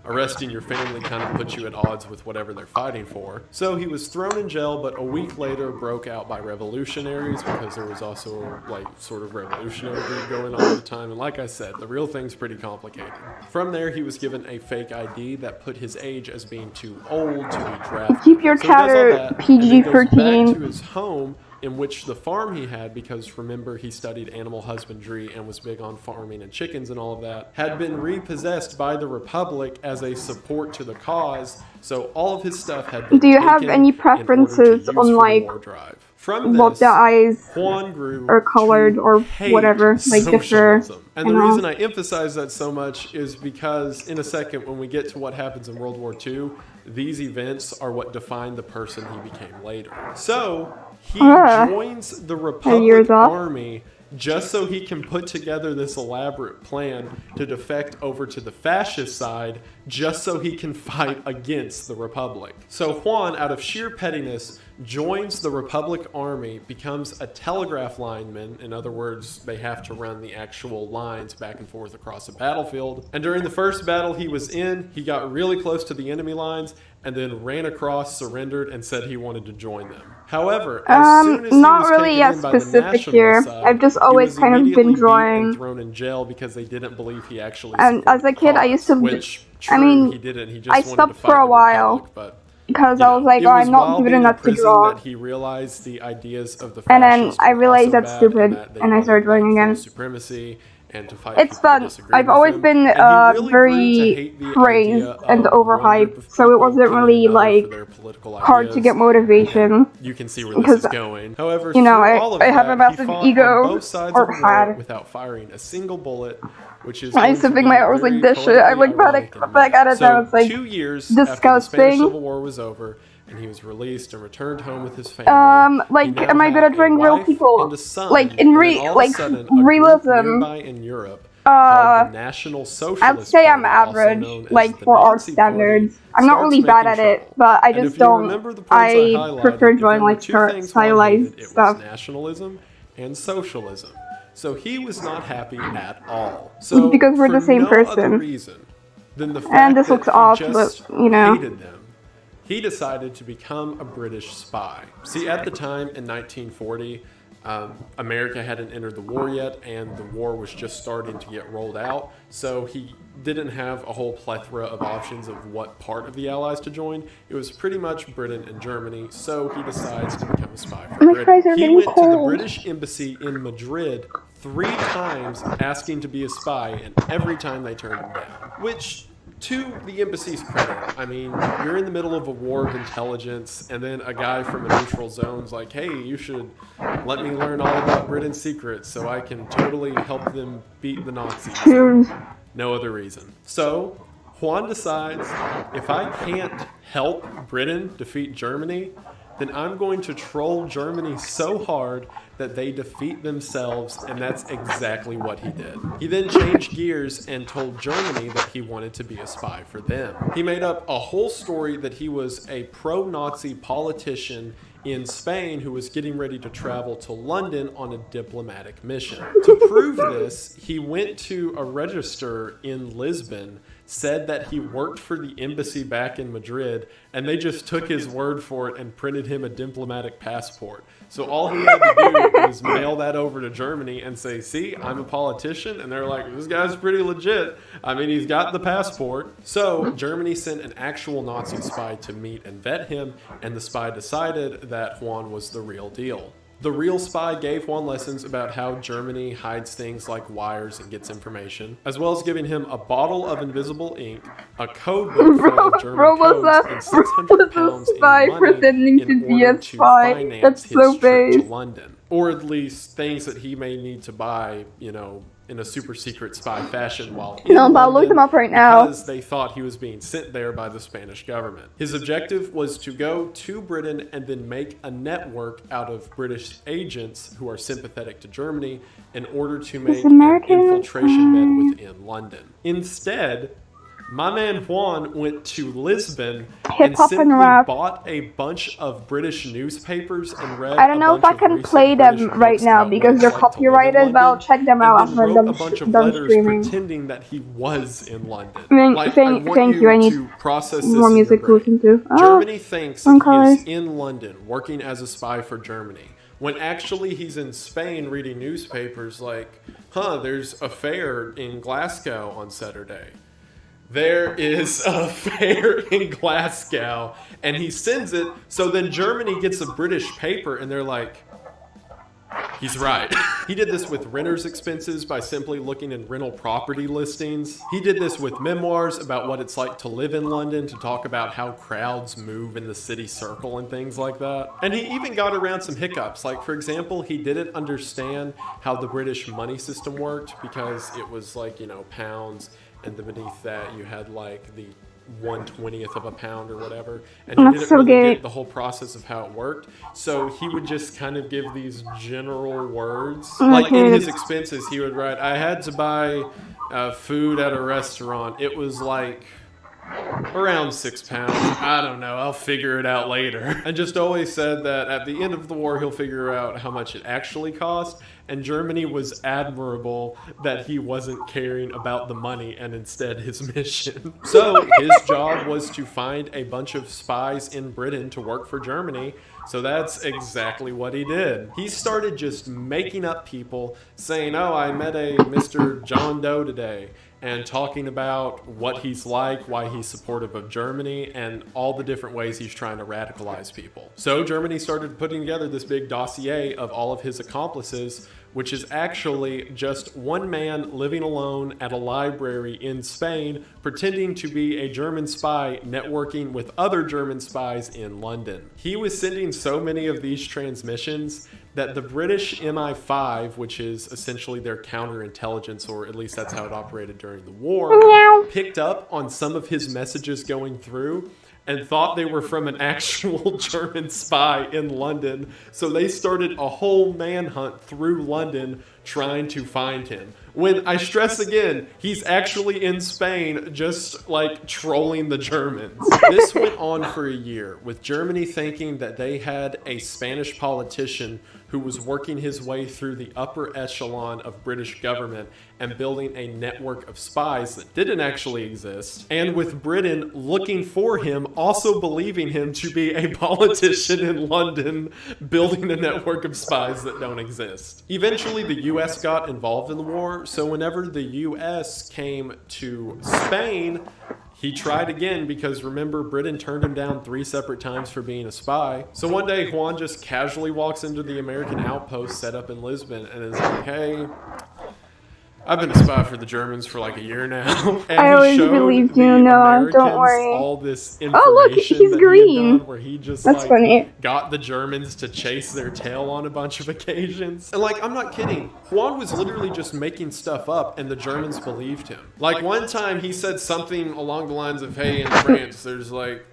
arresting your family kind of puts you at odds with whatever they're fighting for. So he was thrown in jail, but a week later broke out by revolutionaries, because there was also like sort of revolutionary group going on at the time. And like I said, the real thing's pretty complicated. From there, he was given a fake ID that put his age as being too old to be drafted. Keep your So he does all chatter that, and then goes PG-13. back to his home, in which the farm he had, because remember he studied animal husbandry and was big on farming and chickens and all of that, had been repossessed by the Republic as a support to the cause. So all of his stuff had been Do you have taken any in order to preferences use on, for the like, war drive. From what this, the eyes Juan grew are colored to or hate whatever, like differ? socialism. And the reason I emphasize that so much is because in a second, when we get to what happens in World War II, these events are what defined the person he became later. So he joins the Republic Army just so he can put together this elaborate plan to defect over to the fascist side, just so he can fight against the Republic. So Juan, out of sheer pettiness, joins the Republic Army, becomes a telegraph lineman. In other words, they have to run the actual lines back and forth across a battlefield. And during the first battle he was in, he got really close to the enemy lines and then ran across, surrendered, and said he wanted to join them. However, as soon as not he was really taken as in by the specific national here. side, I've just he always was kind of been immediately beat drawing. and thrown in jail because they didn't believe he actually And as a kid, I used to. which, I true, mean, he didn't. He just I wanted stopped to for fight a the while Republic, but because I was like, it oh, was I'm not while good being in enough to prison draw. that he realized the ideas of the And then fascists I were realized also that's bad stupid, that they and I wanted, started drawing like, again. full supremacy and to fight It's people who fun. disagreed I've with always him. been And he really grew to very hate the praised idea and of one overhyped, group of so it people wasn't killing really another for like their political hard to ideas. get motivation. You can see where this Because, is going. However, you know, through all of I have that, a massive he fought ego, on both sides or of the war had. without firing a single bullet, which is I used to going think be my art was like very this shit. I'm like, politically but ironic like at it so now, it's like 2 years after the Spanish disgusting. Civil War was over, and he was released and returned home with his family. Like, he now am I good had at drawing a real wife people? and a son, Like, in and then all of a like, sudden, a group realism. nearby in Europe called the National Socialist I'd say I'm Party, also average, known as like, the for art Nazi Party, standards. I'm not starts really bad making at it, trouble. but I And just if you don't. remember the points I highlighted, prefer if drawing there were like two things Juan stylized hated, it stuff. was nationalism and socialism. So he was not happy at all. So Because we're the for same no other person. reason than the fact And this that looks he off, just but, you know. hated them, he decided to become a British spy. See, at the time in 1940, America hadn't entered the war yet, and the war was just starting to get rolled out. So he didn't have a whole plethora of options of what part of the Allies to join. It was pretty much Britain and Germany. So he decides to become a spy for My Britain. fries are He getting went to the cold. British embassy in Madrid 3 times asking to be a spy, and every time they turned him down. Which, to the embassy's credit, I mean, you're in the middle of a war of intelligence, and then a guy from a neutral zone's like, hey, you should let me learn all about Britain's secrets so I can totally help them beat the Nazis. Cheers. No other reason. So, Juan decides, if I can't help Britain defeat Germany, then I'm going to troll Germany so hard that they defeat themselves, and that's exactly what he did. He then changed gears and told Germany that he wanted to be a spy for them. He made up a whole story that he was a pro-Nazi politician in Spain who was getting ready to travel to London on a diplomatic mission. To prove this, he went to a register in Lisbon, said that he worked for the embassy back in Madrid, and they just took his word for it and printed him a diplomatic passport. So all he had to do was mail that over to Germany and say, see, I'm a politician. And they're like, this guy's pretty legit. I mean, he's got the passport. So Germany sent an actual Nazi spy to meet and vet him, and the spy decided that Juan was the real deal. The real spy gave Juan lessons about how Germany hides things like wires and gets information, as well as giving him a bottle of invisible ink, a code book full of German codes, and 600 pounds in money pretending to in be order a to spy. finance That's his so trip to base. London. Or at least things that he may need to buy, you know, in a super secret spy fashion while in No, but I'll look London them up right now. because they thought he was being sent there by the Spanish government. His objective was to go to Britain and then make a network out of British agents who are sympathetic to Germany in order to make an American infiltration bed within London. Instead, my man Juan went to Lisbon and Hip-hop and simply rap. bought a bunch of British newspapers and read I don't know if I can play them right now because they're copyrighted, but I'll check them out after I'm wrote a bunch of done letters streaming. pretending that he was in London. Thank you. I need to process this more in your music to brain. listen to. Oh, Germany thinks fun that he colors. is in London working as a spy for Germany, when actually he's in Spain reading newspapers like, there's a fair in Glasgow on Saturday. There is a fair in Glasgow, and he sends it, so then Germany gets a British paper, and they're like, he's right. He did this with renter's expenses by simply looking in rental property listings. He did this with memoirs about what it's like to live in London, to talk about how crowds move in the city circle and things like that. And he even got around some hiccups. Like, for example, he didn't understand how the British money system worked because it was like, you know, pounds, and then beneath that you had like the 1/20th of a pound or whatever, and he That's didn't so really gay. get the whole process of how it worked. So he would just kind of give these general words. Like in his expenses, he would write, I had to buy food at a restaurant. It was like Around 6 pounds. I don't know. I'll figure it out later. And just always said that at the end of the war, he'll figure out how much it actually cost. And Germany was admirable that he wasn't caring about the money and instead his mission. So his job was to find a bunch of spies in Britain to work for Germany. So that's exactly what he did. He started just making up people, saying, oh, I met a Mr. John Doe today, and talking about what he's like, why he's supportive of Germany, and all the different ways he's trying to radicalize people. So Germany started putting together this big dossier of all of his accomplices, which is actually just one man living alone at a library in Spain, pretending to be a German spy networking with other German spies in London. He was sending so many of these transmissions that the British MI5, which is essentially their counterintelligence, or at least that's how it operated during the war, picked up on some of his messages going through and thought they were from an actual German spy in London. So they started a whole manhunt through London trying to find him. When, I stress again, he's actually in Spain just like trolling the Germans. This went on for a year, with Germany thinking that they had a Spanish politician who was working his way through the upper echelon of British government and building a network of spies that didn't actually exist, and with Britain looking for him, also believing him to be a politician in London, building a network of spies that don't exist. Eventually, the US got involved in the war, so whenever the US came to Spain, he tried again because, remember, Britain turned him down 3 separate times for being a spy. So one day, Juan just casually walks into the American outpost set up in Lisbon and is like, hey, I've been a spy for the Germans for like a year now. And I always believed you, Noah. Don't worry. All this information. Oh, look, he's green. Where he just That's funny. Got the Germans to chase their tail on a bunch of occasions. And like, I'm not kidding. Juan was literally just making stuff up, and the Germans believed him. Like one time, he said something along the lines of, "Hey, in France, there's like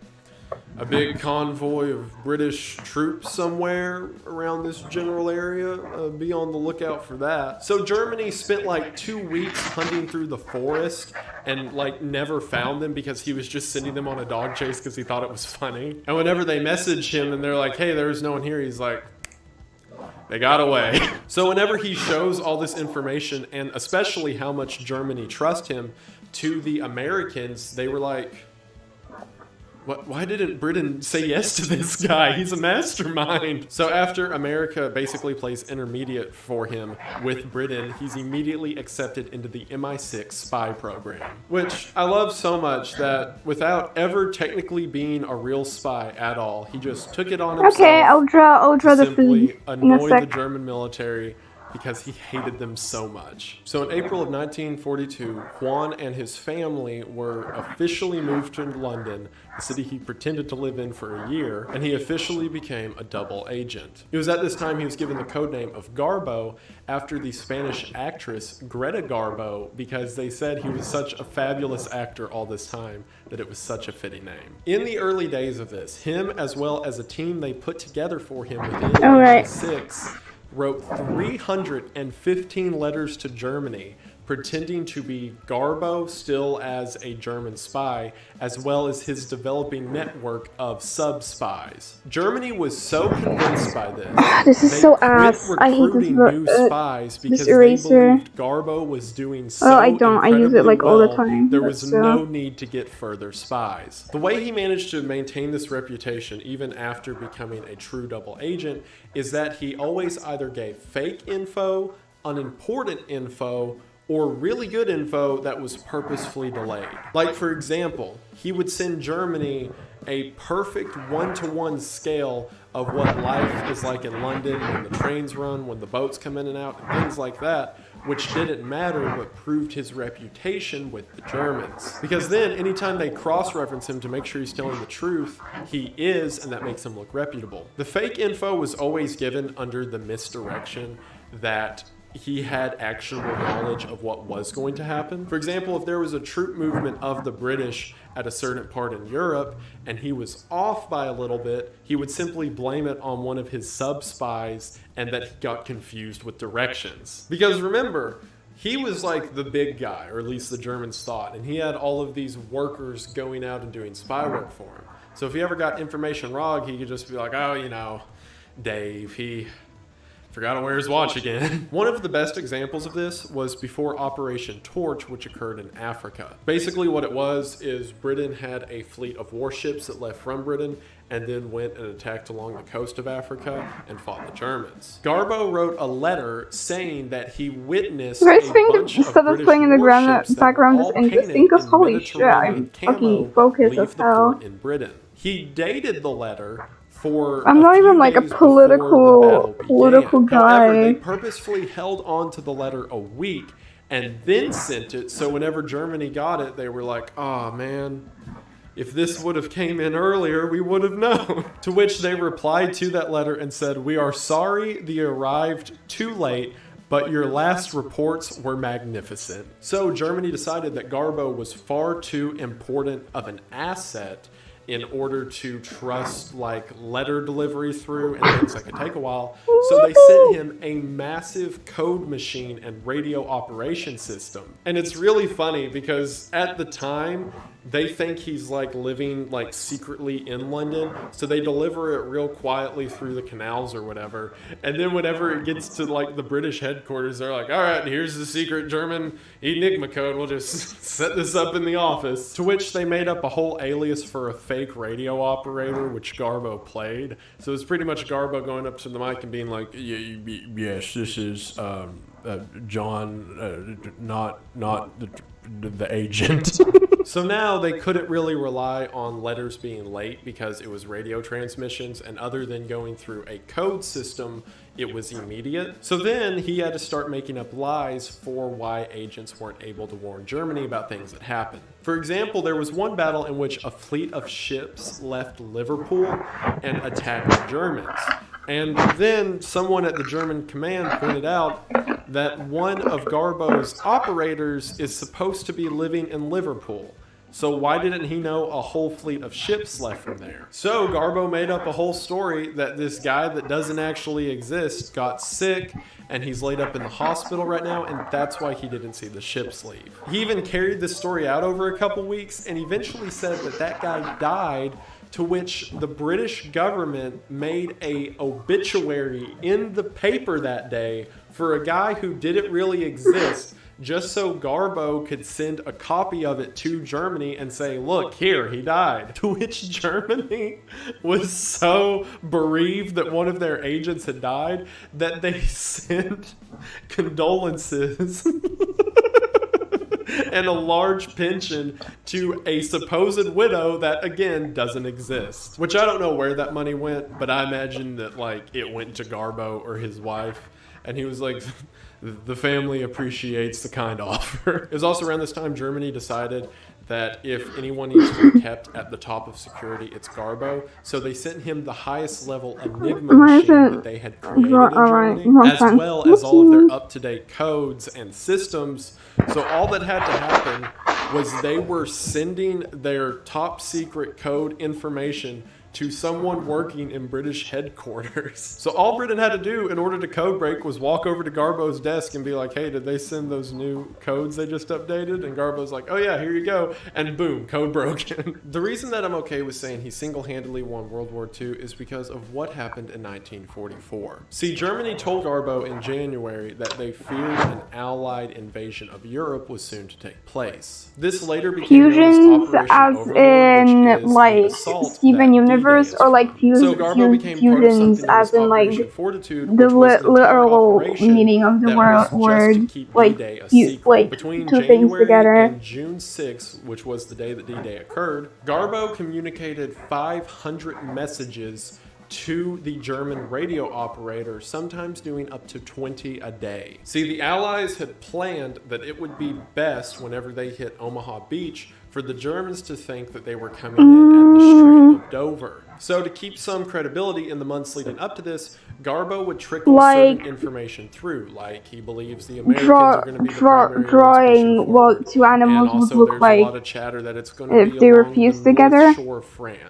a big convoy of British troops somewhere around this general area. Be on the lookout for that." So Germany spent like 2 weeks hunting through the forest and like never found them because he was just sending them on a dog chase because he thought it was funny. And whenever they message him and they're like, "Hey, there's no one here," he's like, they got away. So whenever he shows all this information, and especially how much Germany trusts him, to the Americans, they were like, why didn't Britain say yes to this guy? He's a mastermind. So after America basically plays intermediate for him with Britain, he's immediately accepted into the MI6 spy program, which I love so much that without ever technically being a real spy at all, he just took it on himself. Okay, I'll draw the food annoy the German military because he hated them so much. So in April of 1942, Juan and his family were officially moved to London, the city he pretended to live in for a year, and he officially became a double agent. It was at this time he was given the codename of Garbo after the Spanish actress Greta Garbo, because they said he was such a fabulous actor all this time that it was such a fitting name. In the early days of this, him as well as a team they put together for him within MI6 wrote 315 letters to Germany, pretending to be Garbo still as a German spy, as well as his developing network of sub-spies. Germany was so convinced by this, this is so ass. I hate this new spies because eraser. They believed Garbo was doing so I don't. I use it like all the time. There was no need to get further spies. The way he managed to maintain this reputation, even after becoming a true double agent, is that he always either gave fake info, unimportant info, or really good info that was purposefully delayed. Like, for example, he would send Germany a perfect one-to-one scale of what life is like in London when the trains run, when the boats come in and out, and things like that, which didn't matter but proved his reputation with the Germans. Because then, anytime they cross-reference him to make sure he's telling the truth, he is, and that makes him look reputable. The fake info was always given under the misdirection that he had actionable knowledge of what was going to happen. For example, if there was a troop movement of the British at a certain part in Europe and he was off by a little bit, he would simply blame it on one of his sub-spies and that he got confused with directions. Because remember, he was like the big guy, or at least the Germans thought, and he had all of these workers going out and doing spy work for him. So if he ever got information wrong, he could just be like, oh, you know, Dave, he forgot to wear his watch again. One of the best examples of this was before Operation Torch, which occurred in Africa. Basically what it was is Britain had a fleet of warships that left from Britain and then went and attacked along the coast of Africa and fought the Germans. Garbo wrote a letter saying that he witnessed You guys a think bunch of stuff that's British playing in the warships that background were is all interesting? painted Because in holy shit, I'm Mediterranean fucking camo focused leave as the hell. port in Britain. He dated the letter for I'm a not few even like a days before the battle political began. However, guy. they purposefully held on to the letter a week and then sent it, so whenever Germany got it, they were like, oh man, if this would have came in earlier, we would have known. To which they replied to that letter and said, we are sorry the arrived too late, but your last reports were magnificent. So Germany decided that Garbo was far too important of an asset in order to trust like letter delivery through and things that could take a while. So they sent him a massive code machine and radio operation system. And it's really funny because at the time, they think he's like living like secretly in London, so they deliver it real quietly through the canals or whatever. And then whenever it gets to like the British headquarters, they're like, all right, here's the secret German Enigma code. We'll just set this up in the office. To which they made up a whole alias for a fake radio operator, which Garbo played. So it's pretty much Garbo going up to the mic and being like, yes, this is John, not the agent. So now they couldn't really rely on letters being late because it was radio transmissions, and other than going through a code system, it was immediate. So then he had to start making up lies for why agents weren't able to warn Germany about things that happened. For example, there was one battle in which a fleet of ships left Liverpool and attacked the Germans. And then someone at the German command pointed out that one of Garbo's operators is supposed to be living in Liverpool. So why didn't he know a whole fleet of ships left from there? So Garbo made up a whole story that this guy that doesn't actually exist got sick and he's laid up in the hospital right now, and that's why he didn't see the ships leave. He even carried this story out over a couple weeks and eventually said that that guy died, to which the British government made a obituary in the paper that day for a guy who didn't really exist, just so Garbo could send a copy of it to Germany and say, look, here, he died. To which Germany was so bereaved that one of their agents had died that they sent condolences and a large pension to a supposed widow that, again, doesn't exist. Which I don't know where that money went, but I imagine that, like, it went to Garbo or his wife, and he was like, the family appreciates the kind offer. It was also around this time Germany decided that if anyone needs to be kept at the top of security, it's Garbo. So they sent him the highest level Enigma machine that they had created in Germany, as well as all of their up-to-date codes and systems. So all that had to happen was they were sending their top secret code information to someone working in British headquarters. So all Britain had to do in order to code break was walk over to Garbo's desk and be like, hey, did they send those new codes they just updated? And Garbo's like, oh yeah, here you go. And boom, code broken. The reason that I'm okay with saying he single-handedly won World War II is because of what happened in 1944. See, Germany told Garbo in January that they feared an Allied invasion of Europe was soon to take place. This later became known as Operation as Overlord, in which is like the assault Steven that Universe, or like so Garbo became part of fusions something known as in like Operation Fortitude, the which was an entire literal operation meaning of the that was word, just to keep like D-Day a you, secret. like Between two things January together. and June 6th, which was the day that D-Day occurred, Garbo communicated 500 messages to the German radio operator, sometimes doing up to 20 a day. See, the Allies had planned that it would be best whenever they hit Omaha Beach for the Germans to think that they were coming in at the Strait of Dover. So to keep some credibility in the months leading up to this, Garbo would trickle certain information through, like he believes the Americans are going to be the primary drawing what two animals would look like a lot of chatter that it's going to if they were fused together,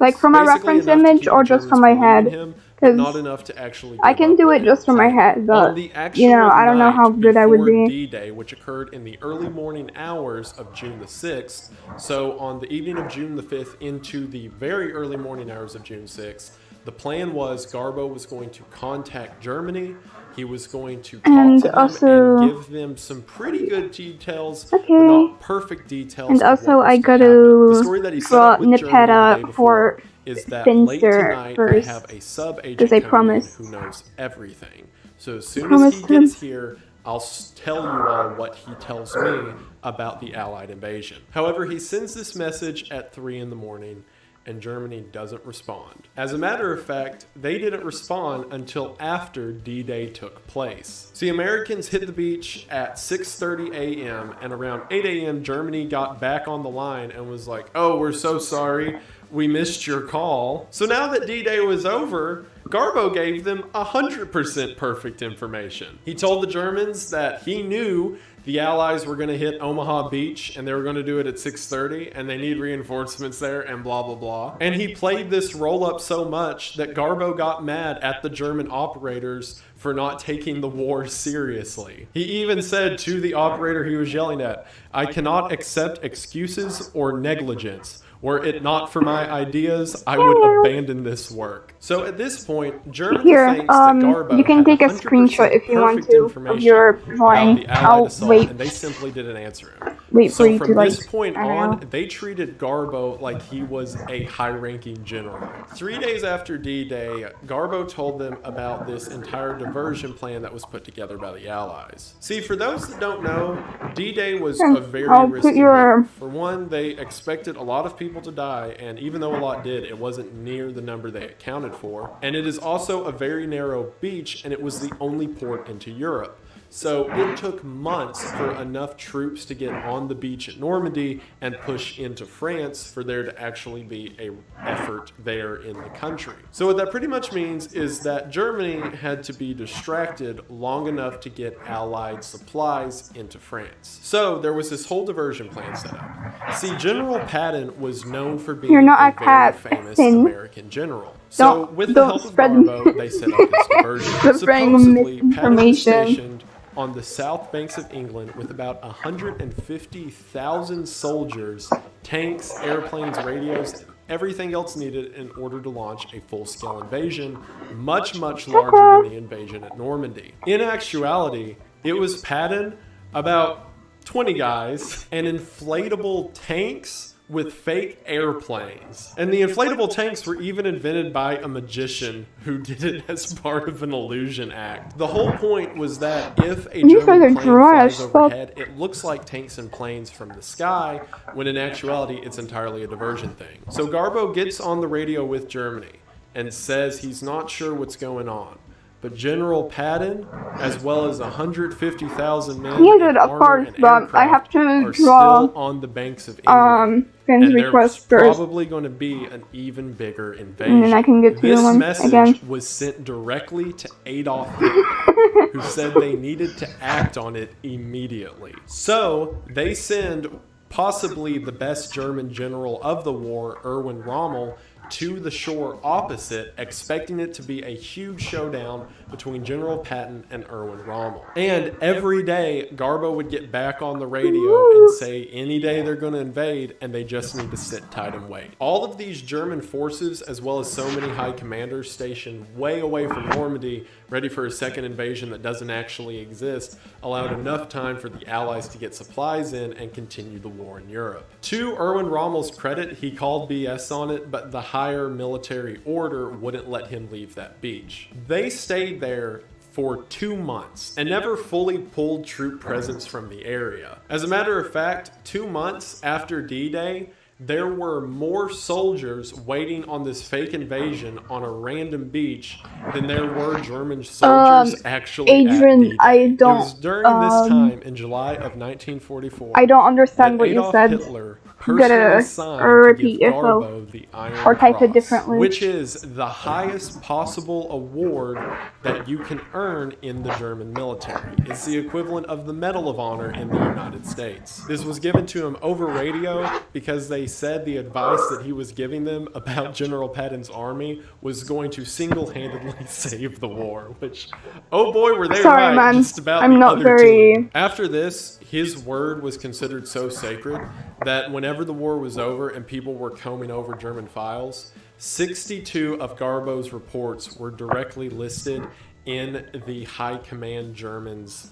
like from a reference image or just from my head, but 'Cause not enough to actually. I can do it just from my head, but On the you know, I don't know how good I would before be. D-Day, which occurred in the early morning hours of June the 6th, so on the evening of June the 5th into the very early morning hours of June 6th, the plan was Garbo was going to contact Germany. He was going to talk And to them also- and give them some pretty good details, Okay. but not perfect details. And of also, what I was to gotta happen. The story that he set draw up with Germany the day Nepeta before for is that late Finster tonight first, I have a sub-agent because I coming in promised. who knows everything. So as soon as Promised he him. gets here, I'll tell you all what he tells me about the Allied invasion. However, he sends this message at 3 in the morning, and Germany doesn't respond. As a matter of fact, they didn't respond until after D-Day took place. See, Americans hit the beach at 6:30 a.m. and around 8 a.m. Germany got back on the line and was like, "Oh, we're so sorry. We missed your call." So now that D-Day was over, Garbo gave them 100% perfect information. He told the Germans that he knew the Allies were going to hit Omaha Beach and they were going to do it at 6:30 and they need reinforcements there and blah, blah, blah. And he played this roll up so much that Garbo got mad at the German operators for not taking the war seriously. He even said to the operator he was yelling at, "I cannot accept excuses or negligence. Were it not for my ideas, I would abandon this work." So at this point, Germany Here, thinks that Garbo you can had take a 100% screenshot if you want perfect to of information your about drawing. the Allied I'll assault, wait. and they simply didn't answer him. Wait for So you from to, like, this point I don't on, know. they treated Garbo like he was a high-ranking general. 3 days after D-Day, Garbo told them about this entire diversion plan that was put together by the Allies. See, for those that don't know, D-Day was a very I'll put risky your- move. For one, they expected a lot of people to die, and even though a lot did, it wasn't near the number they accounted for. And it is also a very narrow beach, and it was the only port into Europe. So it took months for enough troops to get on the beach at Normandy and push into France for there to actually be an effort there in the country. So what that pretty much means is that Germany had to be distracted long enough to get Allied supplies into France. So there was this whole diversion plan set up. See, General Patton was known for being You're not a a cat, very famous Finn. American general. So with the don't help of spread Garbo, they set up this diversion. the spreading Supposedly, Patton was misinformation. stationed on the south banks of England with about 150,000 soldiers, tanks, airplanes, radios, everything else needed in order to launch a full-scale invasion, much, much larger than the invasion at Normandy. In actuality, it was Patton, about 20 guys, and inflatable tanks with fake airplanes. And the inflatable tanks were even invented by a magician who did it as part of an illusion act. The whole point was that if a These guys are German plane dry flies as fuck. overhead, it looks like tanks and planes from the sky, when in actuality it's entirely a diversion thing. So Garbo gets on the radio with Germany and says he's not sure what's going on. But General Patton, as well as 150,000 men He and did a armor part, and but I have aircraft to are draw, still on the banks of England. Friend's And request there's first. probably going to be an even bigger invasion. And then I can get to this the one message again. was sent directly to Adolf Hitler, who said they needed to act on it immediately. So they send possibly the best German general of the war, Erwin Rommel, to the shore opposite, expecting it to be a huge showdown between General Patton and Erwin Rommel. And every day, Garbo would get back on the radio and say any day they're going to invade and they just need to sit tight and wait. All of these German forces, as well as so many high commanders stationed way away from Normandy, ready for a second invasion that doesn't actually exist, allowed enough time for the Allies to get supplies in and continue the war in Europe. To Erwin Rommel's credit, he called BS on it, but the higher military order wouldn't let him leave that beach. They stayed there for 2 months and never fully pulled troop presence from the area. As a matter of fact, 2 months after D-Day, there were more soldiers waiting on this fake invasion on a random beach than there were German soldiers actually Adrian, at D-Day. I don't, It was during this time in July of 1944 I don't understand that what you Adolf said. Hitler You gotta personally signed to repeat give yourself. Garbo the Iron Or type it Cross, differently. which is the highest possible award that you can earn in the German military. It's the equivalent of the Medal of Honor in the United States. This was given to him over radio because they they said the advice that he was giving them about General Patton's army was going to single-handedly save the war, which, oh boy, were they Sorry, right, man. just about I'm the not other very- team. After this, his word was considered so sacred that whenever the war was over and people were combing over German files, 62 of Garbo's reports were directly listed in the High Command Germans'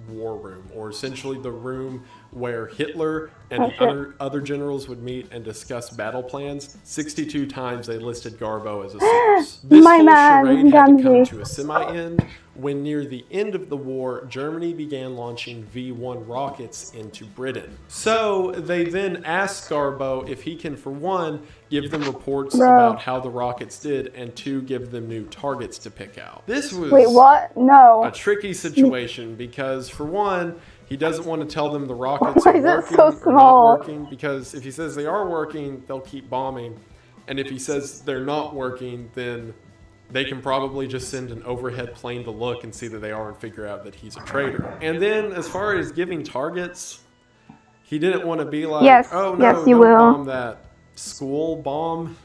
war room, or essentially the room where Hitler and the other generals would meet and discuss battle plans. 62 times they listed Garbo as a source. This My whole man, charade had to come Gandhi. to a semi-end when near the end of the war, Germany began launching V-1 rockets into Britain. So they then asked Garbo if he can, for one, give them reports about how the rockets did, and two, give them new targets to pick out. This was Wait, what? No. a tricky situation because, for one, he doesn't want to tell them the rockets Why are is it working so or small? not working, because if he says they are working, they'll keep bombing. And if he says they're not working, then they can probably just send an overhead plane to look and see that they are and figure out that he's a traitor. And then as far as giving targets, he didn't want to be like, Yes, oh no, yes, you don't will. bomb that school, bomb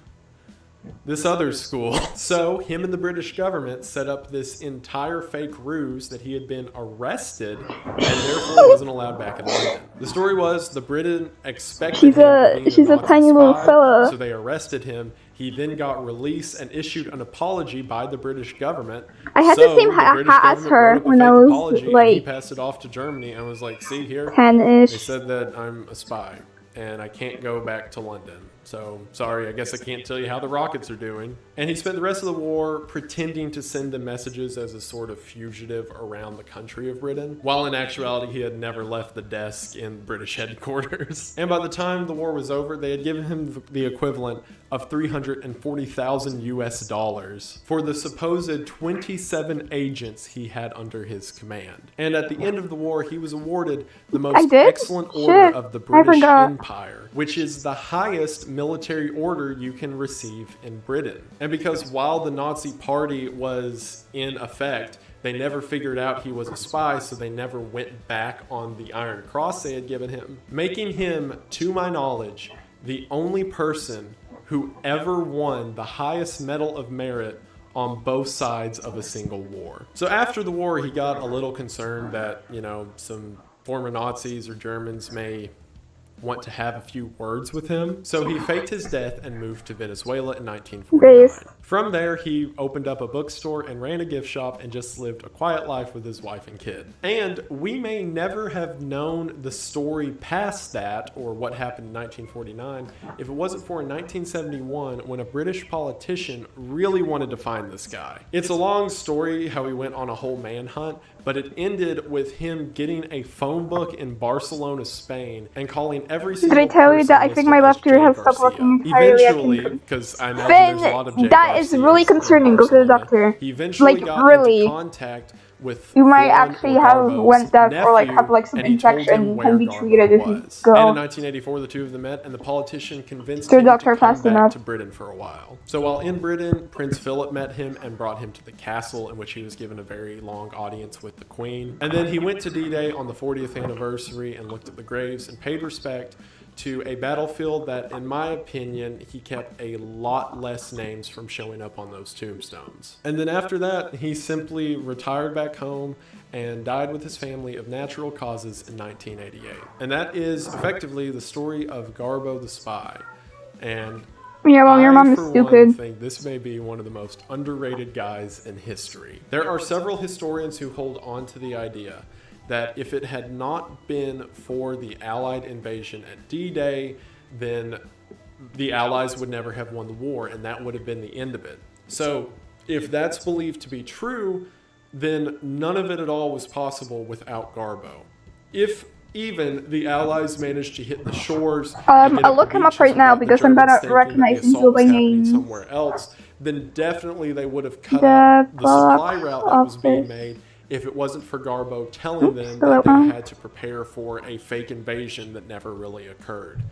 this other school. So him and the British government set up this entire fake ruse that he had been arrested and therefore wasn't allowed back in London. The story was the Britain expected him to be She's a Nazi tiny little spy, fella. so they arrested him. He then got released and issued an apology by the British government. I had the same hat British as government her wrote up a when I fake was, apology, and he like, passed it off to Germany and was like, see here, 10-ish. they said that I'm a spy and I can't go back to London. So, sorry, I guess I can't tell you how the rockets are doing. And he spent the rest of the war pretending to send them messages as a sort of fugitive around the country of Britain, while in actuality he had never left the desk in British headquarters. And by the time the war was over, they had given him the equivalent of $340,000 US for the supposed 27 agents he had under his command. And at the end of the war, he was awarded the most excellent order of the British Empire, which is the highest military order you can receive in Britain. And because while the Nazi Party was in effect, they never figured out he was a spy, so they never went back on the Iron Cross they had given him, making him, to my knowledge, the only person who ever won the highest Medal of Merit on both sides of a single war. So after the war, he got a little concerned that, some former Nazis or Germans may want to have a few words with him. So he faked his death and moved to Venezuela in 1949. From there, he opened up a bookstore and ran a gift shop and just lived a quiet life with his wife and kid. And we may never have known the story past that, or what happened in 1949, if it wasn't for in 1971 when a British politician really wanted to find this guy. It's a long story how he went on a whole manhunt, but it ended with him getting a phone book in Barcelona, Spain, and calling every single Did I tell you that I think my left ear has stopped working entirely? Eventually, because I imagine there's a lot of Jay that is Garcias really concerning. in Go to the Barcelona. doctor. He eventually Like, got really. into contact with You might Juan actually have Garbo's went deaf or like nephew, have like some and he told him infection and where can be Garbo treated if you was. go. And in 1984, the two of them met, and the politician convinced To the him doctor to come fast back enough. to Britain for a while. So while in Britain, Prince Philip met him and brought him to the castle, in which he was given a very long audience with the Queen. And then he went to D-Day on the 40th anniversary and looked at the graves and paid respect to a battlefield that, in my opinion, he kept a lot less names from showing up on those tombstones. And then after that, he simply retired back home and died with his family of natural causes in 1988. And that is effectively the story of Garbo the Spy. And Yeah, well, your mom is I, for stupid. one, think this may be one of the most underrated guys in history. There are several historians who hold on to the idea that if it had not been for the Allied invasion at D-Day, then the Allies would never have won the war, and that would have been the end of it. So if that's believed to be true, then none of it at all was possible without Garbo. If even the Allies managed to hit the shores, and get I'll look the him up beaches right now without the because I'm Germans better thinking that recognize the these assault was by happening names. somewhere else, then definitely they would have cut out the supply route that was being made if it wasn't for Garbo telling them that they had to prepare for a fake invasion that never really occurred.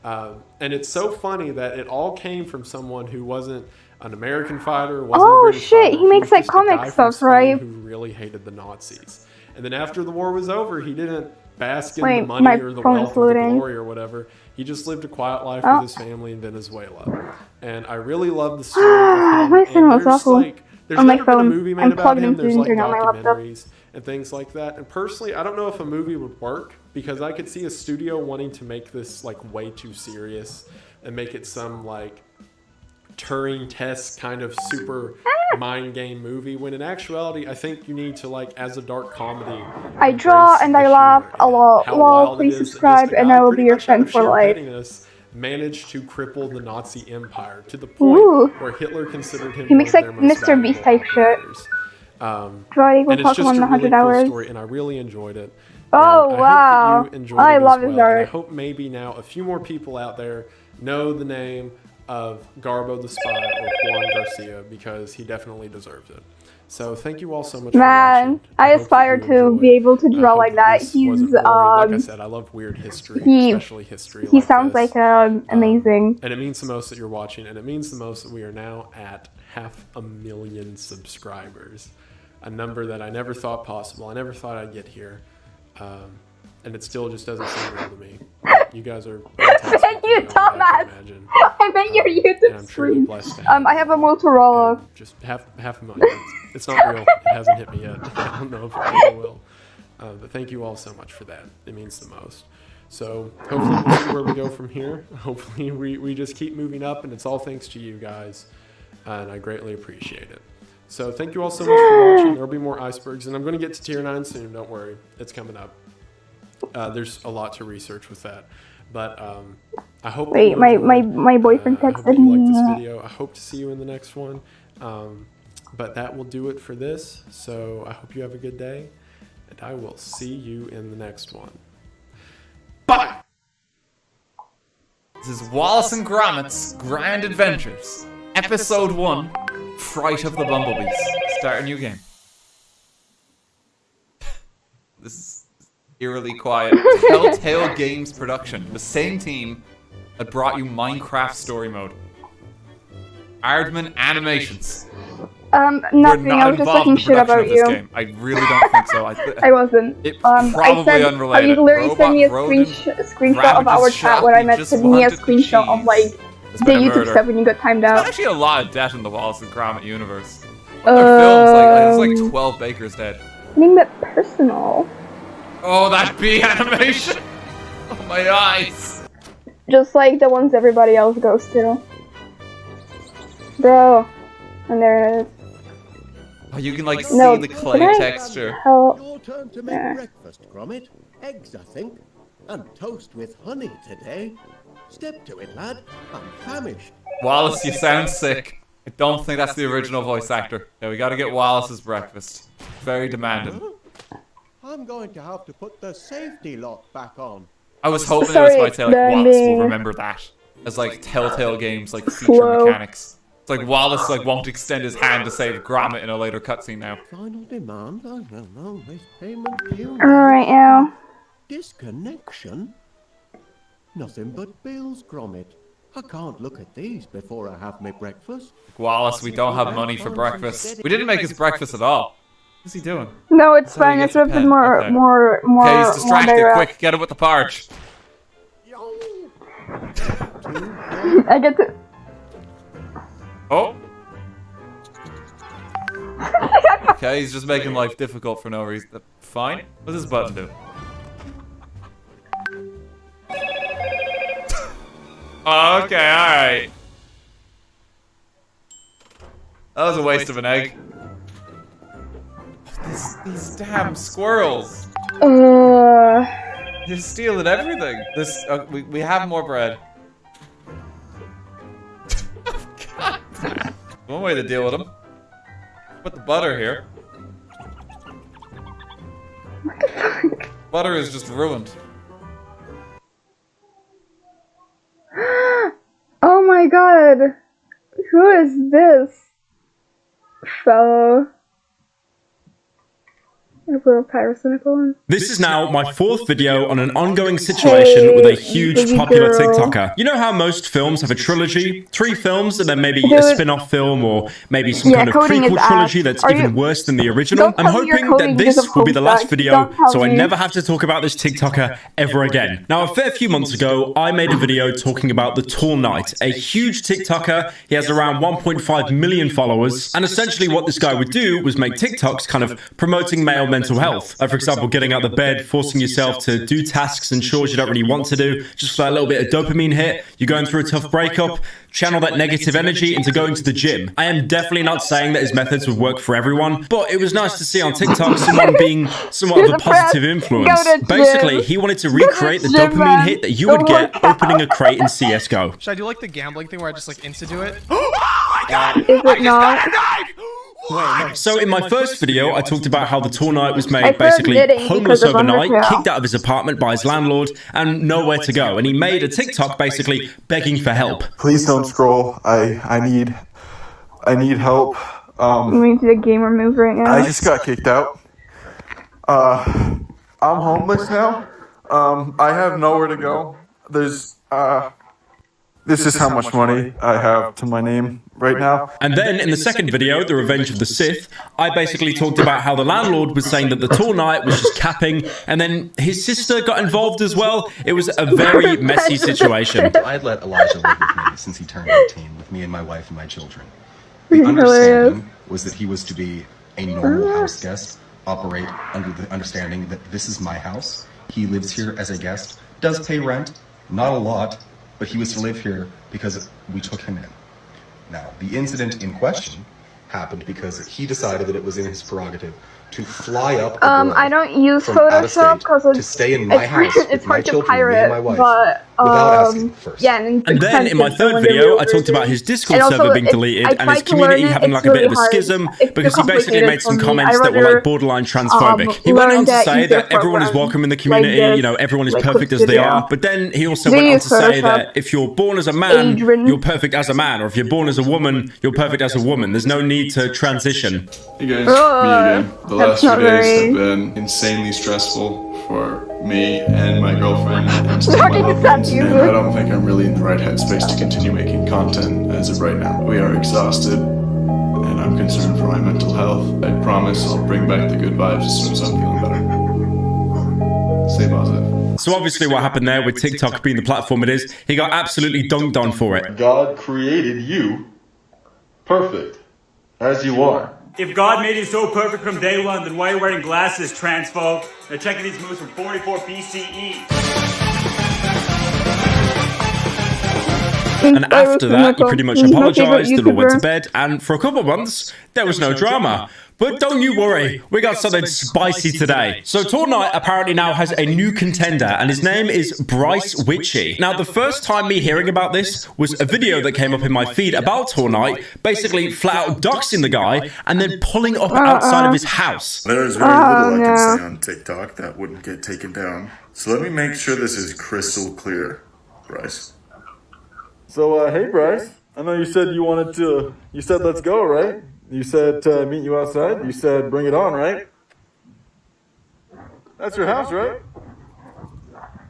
And it's so funny that it all came from someone who wasn't an American fighter, wasn't a British shit, fighter. he makes was like just a guy comic from stuff, right? Spain who really hated the Nazis. And then after the war was over, he didn't bask in Wait, the money my or the phone's wealth or the loading. glory or whatever. He just lived a quiet life Oh. with his family in Venezuela. And I really love the story of him. My And signal is there's awful. like, there's On my never been a phone. movie made I'm about plugged him. into the There's like internet on my laptop. documentaries and things like that. And personally, I don't know if a movie would work because I could see a studio wanting to make this like way too serious and make it some like Turing test kind of super mind game movie, when in actuality I think you need to, like, as a dark comedy, I draw and I laugh a lot. how Lol, wild it please is that subscribe just a and guy I will pretty be your much out friend of for sheer life. pettiness managed to cripple the Nazi Empire to the point Ooh. where Hitler considered him He one makes of like their most Mr. Beast valuable type shit. operators. Draw equal And it's just Pokemon in a 100 really cool hours. story, and I really enjoyed it. Oh, And wow. I hope that you enjoyed I it love as his well. And I art. hope maybe now a few more people out there know the name of Garbo the Spy or Juan Garcia, because he definitely deserves it. So thank you all so much for Man, watching. I hope that aspire you to enjoyed. be able to I draw hope like that. this He's wasn't boring. Like I said, I love weird history, especially history he like sounds this. like amazing. And it means the most that you're watching, and it means the most that we are now at 500,000 subscribers. A number that I never thought possible. I never thought I'd get here. And it still just doesn't seem real to me. You guys are fantastic. Thank you, Thomas! I bet your and YouTube I'm truly stream. blessed to have I have a Motorola. just half a million. It's not real. It hasn't hit me yet. I don't know if it ever will. But thank you all so much for that. It means the most. So hopefully we'll see where we go from here. Hopefully we just keep moving up, and it's all thanks to you guys. And I greatly appreciate it. So thank you all so much for watching. There'll be more icebergs, and I'm going to get to tier 9 soon. Don't worry. It's coming up. There's a lot to research with that. But I hope... Wait, my boyfriend I hope texted that you like this me. video. I hope to see you in the next one. But that will do it for this. So I hope you have a good day, and I will see you in the next one. Bye! This is Wallace and Gromit's Grand Adventures, Episode 1, Fright of the Bumblebees. Start a new game. This is eerily quiet. Telltale Games production. The same team that brought you Minecraft Story Mode. Aardman Animations. Nothing. I was just talking shit about you. Game. I really don't think so. I wasn't. It I probably said, unrelated. You literally sent me a Robot screenshot of our ravages chat shop, when I he meant just send me a wanted the screenshot of cheese. like There's the been a YouTube murder. stuff when you got timed There's out. actually a lot of death in the Wallace and Gromit universe. Their films, there's like 12 Bakers dead. Name it personal. Oh, that bee animation! Oh, my eyes! Just like the ones everybody else goes to. Bro. And there it is. Oh, you can like No, see the clay can I texture. help? Your turn to make breakfast, Gromit. Eggs, I think. And toast with honey today. Step to it, lad. I'm famished. Wallace, you sound sick. I don't think that's the original voice actor. Yeah, we gotta get Wallace's breakfast. Very demanding. I'm going to have to put the safety lock back on. I was hoping it Sorry, was might say like Wallace will expanding. remember that as like Telltale Games like feature Slow. mechanics. It's like Wallace like won't extend his hand to save Gromit in a later cutscene now. Final demand? I don't know. This payment due. Alright, now. Disconnection? Nothing but bills, Gromit. I can't look at these before I have my breakfast. Wallace, we don't have money for breakfast. We didn't make his breakfast at all. What's he doing? No, it's That's how he fine. gets It's a a bit pen. more, Okay. more, Okay, he's more distracted. direct. Quick, get him with the porridge. I get to. Oh. Okay, he's just making life difficult for no reason. Fine. What's this button do? Okay, alright. That was a waste of an egg. These damn squirrels. They're stealing everything. This, we have more bread. God. One way to deal with them. Put the butter here. What the fuck? Butter is just ruined. Oh my god. Who is this fellow? This is now my 4th video on an ongoing situation with a huge popular TikToker. You know how most films have a trilogy? 3 films and then maybe a spin-off film or maybe some kind of prequel trilogy that's even worse than the original? I'm hoping that this will be the last video so I never have to talk about this TikToker ever again. Now, a fair few months ago, I made a video talking about the Tall Knight, a huge TikToker. He has around 1.5 million followers, and essentially what this guy would do was make TikToks kind of promoting male mental health. Like, for example, getting out of bed, forcing yourself to do tasks and chores you don't really want to do, just for that little bit of dopamine hit. You're going through a tough breakup, channel that negative energy into going to the gym. I am definitely not saying that his methods would work for everyone, but it was nice to see on TikTok someone being somewhat of a positive influence. Basically, he wanted to recreate the dopamine hit that you would get opening a crate in CSGO. Should I do like the gambling thing where I just like insta-do it? Is it not? So in my first video, I talked about how the Tall Knight was made basically homeless overnight, kicked out of his apartment by his landlord, and nowhere to go. And he made a TikTok basically begging for help. Please don't scroll. I need help. You mean to the gamer move right now? I just got kicked out. I'm homeless now. I have nowhere to go. This is how much money I have to my name right now. And then in the second video, The Revenge of the Sith, I basically talked about how the landlord was saying that the Tall Knight was just capping, and then his sister got involved as well. It was a very messy situation. I'd let Elijah live with me since he turned 18, with me and my wife and my children. The understanding was that he was to be a normal house guest, operate under the understanding that this is my house. He lives here as a guest, does pay rent, not a lot, but he was to live here because we took him in. Now, the incident in question happened because he decided that it was in his prerogative to fly up I don't use Photoshop because to stay in my house with my children, me and my wife, but without asking first. yeah, and then in my third video, I talked about his Discord server being deleted and his community having like a bit of a schism because he basically made some comments that were like borderline transphobic. He went on to say that everyone is welcome in the community, you know, everyone is perfect as they are, but then he also went on to say that if you're born as a man, you're perfect as a man, or if you're born as a woman, you're perfect as a woman. There's no need to transition. Hey guys, me again. The last few days have been insanely stressful for me and my girlfriend and some of my loved ones, and I don't think I'm really in the right headspace to continue making content as of right now. We are exhausted, and I'm concerned for my mental health. I promise I'll bring back the good vibes as soon as I'm feeling better. Stay positive. So obviously what happened there with TikTok being the platform it is, he got absolutely dunked on for it. God created you perfect as you are. If God made you so perfect from day one, then why are you wearing glasses, transphobe? They're checking these moves from 44 BCE. And after that, he pretty much apologized and all went to bed, and for a couple of months, there was no drama. But don't you worry, we got something spicy today. So Tall Knight apparently now has a new contender, and his name is Bryce Witchy. Now, the first time me hearing about this was a video that came up in my feed about Tall Knight, basically flat out doxing the guy, and then pulling up outside of his house. There's very little I can say on TikTok that wouldn't get taken down. So let me make sure this is crystal clear, Bryce. So, hey Bryce, I know you said you said let's go, right? You said meet you outside. You said bring it on, right? That's your house, right?